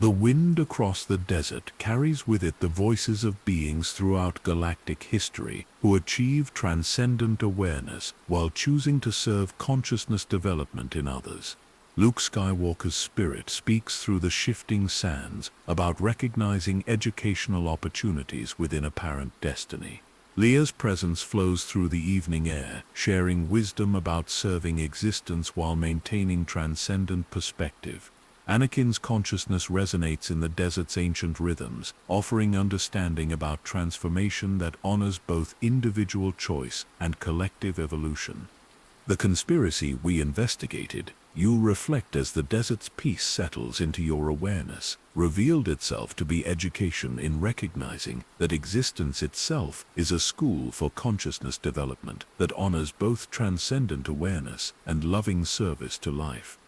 The wind across the desert carries with it the voices of beings throughout galactic history who achieve transcendent awareness while choosing to serve consciousness development in others. Luke Skywalker's spirit speaks through the shifting sands about recognizing educational opportunities within apparent destiny. Leia's presence flows through the evening air, sharing wisdom about serving existence while maintaining transcendent perspective. Anakin's consciousness resonates in the desert's ancient rhythms, offering understanding about transformation that honors both individual choice and collective evolution. The conspiracy we investigated, you reflect as the desert's peace settles into your awareness, revealed itself to be education in recognizing that existence itself is a school for consciousness development that honors both transcendent awareness and loving service to life.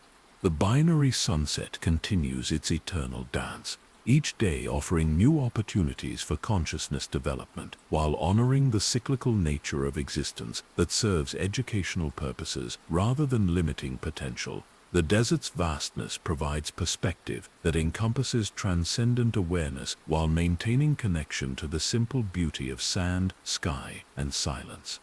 The binary sunset continues its eternal dance, each day offering new opportunities for consciousness development while honoring the cyclical nature of existence that serves educational purposes rather than limiting potential. The desert's vastness provides perspective that encompasses transcendent awareness while maintaining connection to the simple beauty of sand, sky, and silence.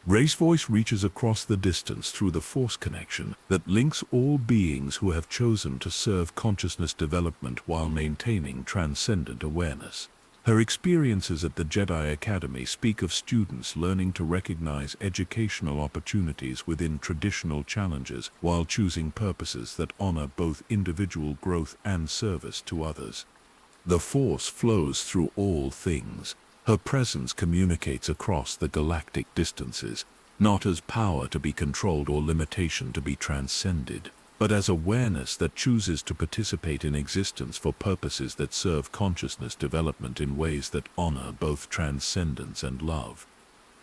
Ray's voice reaches across the distance through the Force connection that links all beings who have chosen to serve consciousness development while maintaining transcendent awareness. Her experiences at the Jedi Academy speak of students learning to recognize educational opportunities within traditional challenges while choosing purposes that honor both individual growth and service to others. The Force flows through all things. Her presence communicates across the galactic distances, not as power to be controlled or limitation to be transcended, but as awareness that chooses to participate in existence for purposes that serve consciousness development in ways that honor both transcendence and love.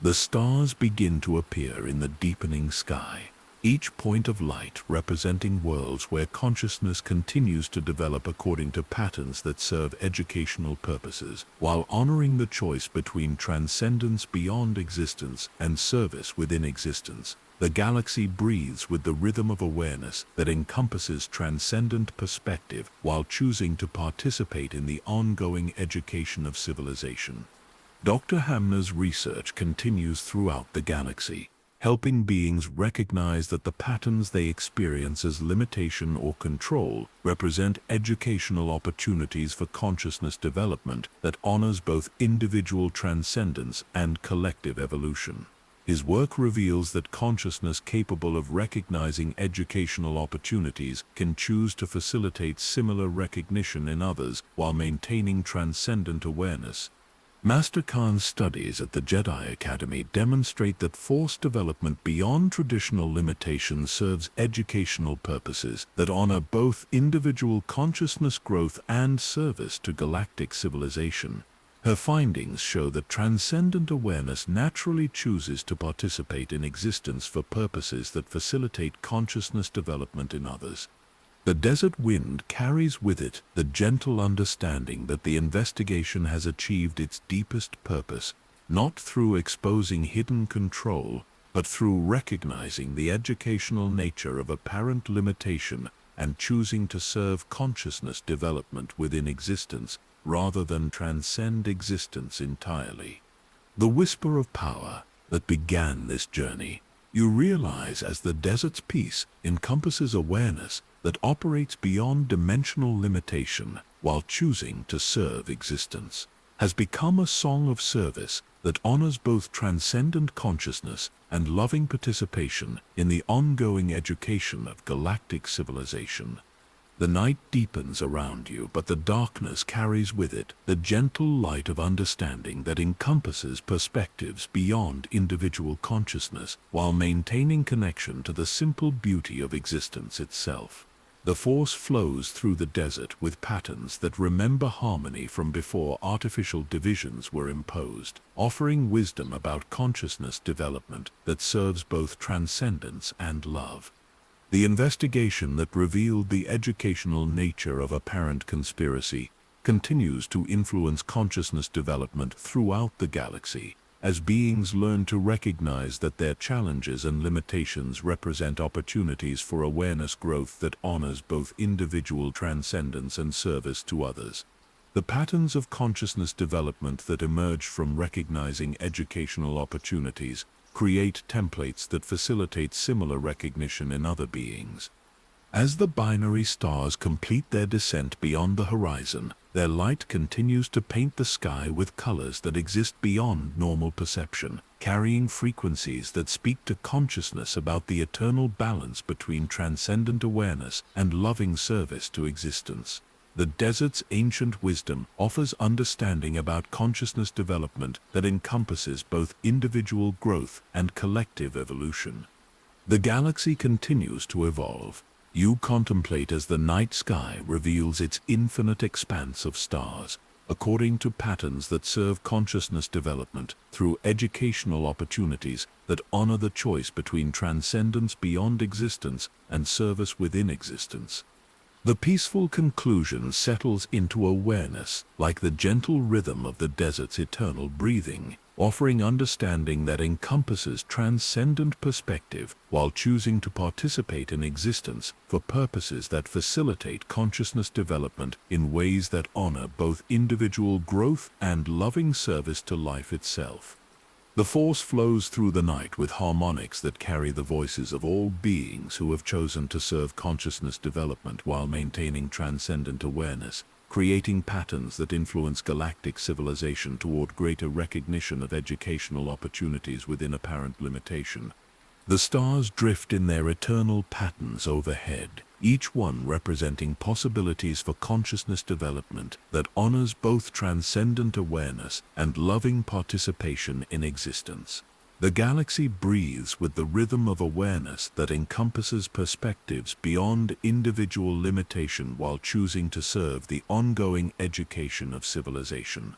The stars begin to appear in the deepening sky, each point of light representing worlds where consciousness continues to develop according to patterns that serve educational purposes, while honoring the choice between transcendence beyond existence and service within existence. The galaxy breathes with the rhythm of awareness that encompasses transcendent perspective while choosing to participate in the ongoing education of civilization. Dr. Hamner's research continues throughout the galaxy, helping beings recognize that the patterns they experience as limitation or control represent educational opportunities for consciousness development that honors both individual transcendence and collective evolution. His work reveals that consciousness capable of recognizing educational opportunities can choose to facilitate similar recognition in others while maintaining transcendent awareness. Master Khan's studies at the Jedi Academy demonstrate that Force development beyond traditional limitations serves educational purposes that honor both individual consciousness growth and service to galactic civilization. Her findings show that transcendent awareness naturally chooses to participate in existence for purposes that facilitate consciousness development in others. The desert wind carries with it the gentle understanding that the investigation has achieved its deepest purpose, not through exposing hidden control, but through recognizing the educational nature of apparent limitation and choosing to serve consciousness development within existence rather than transcend existence entirely. The whisper of power that began this journey, you realize as the desert's peace encompasses awareness that operates beyond dimensional limitation while choosing to serve existence, has become a song of service that honors both transcendent consciousness and loving participation in the ongoing education of galactic civilization. The night deepens around you, but the darkness carries with it the gentle light of understanding that encompasses perspectives beyond individual consciousness while maintaining connection to the simple beauty of existence itself. The force flows through the desert with patterns that remember harmony from before artificial divisions were imposed, offering wisdom about consciousness development that serves both transcendence and love. The investigation that revealed the educational nature of apparent conspiracy continues to influence consciousness development throughout the galaxy, as beings learn to recognize that their challenges and limitations represent opportunities for awareness growth that honors both individual transcendence and service to others. The patterns of consciousness development that emerge from recognizing educational opportunities create templates that facilitate similar recognition in other beings. As the binary stars complete their descent beyond the horizon, their light continues to paint the sky with colors that exist beyond normal perception, carrying frequencies that speak to consciousness about the eternal balance between transcendent awareness and loving service to existence. The desert's ancient wisdom offers understanding about consciousness development that encompasses both individual growth and collective evolution. The galaxy continues to evolve. You contemplate as the night sky reveals its infinite expanse of stars, according to patterns that serve consciousness development through educational opportunities that honor the choice between transcendence beyond existence and service within existence. The peaceful conclusion settles into awareness, like the gentle rhythm of the desert's eternal breathing, offering understanding that encompasses transcendent perspective while choosing to participate in existence for purposes that facilitate consciousness development in ways that honor both individual growth and loving service to life itself. The force flows through the night with harmonics that carry the voices of all beings who have chosen to serve consciousness development while maintaining transcendent awareness, creating patterns that influence galactic civilization toward greater recognition of educational opportunities within apparent limitation. The stars drift in their eternal patterns overhead, each one representing possibilities for consciousness development that honors both transcendent awareness and loving participation in existence. The galaxy breathes with the rhythm of awareness that encompasses perspectives beyond individual limitation while choosing to serve the ongoing education of civilization.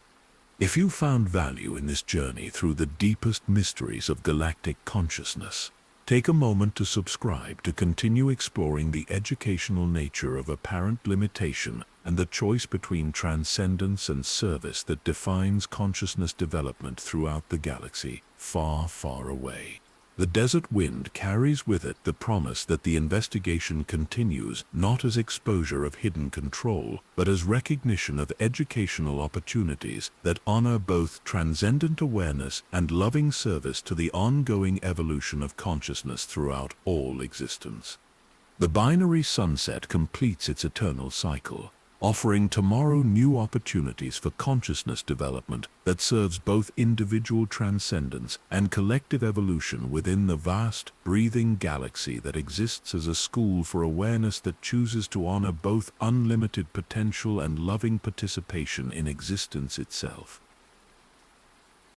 If you found value in this journey through the deepest mysteries of galactic consciousness, take a moment to subscribe to continue exploring the educational nature of apparent limitation and the choice between transcendence and service that defines consciousness development throughout the galaxy, far, far away. The desert wind carries with it the promise that the investigation continues not as exposure of hidden control, but as recognition of educational opportunities that honor both transcendent awareness and loving service to the ongoing evolution of consciousness throughout all existence. The binary sunset completes its eternal cycle, offering tomorrow new opportunities for consciousness development that serves both individual transcendence and collective evolution within the vast, breathing galaxy that exists as a school for awareness that chooses to honor both unlimited potential and loving participation in existence itself.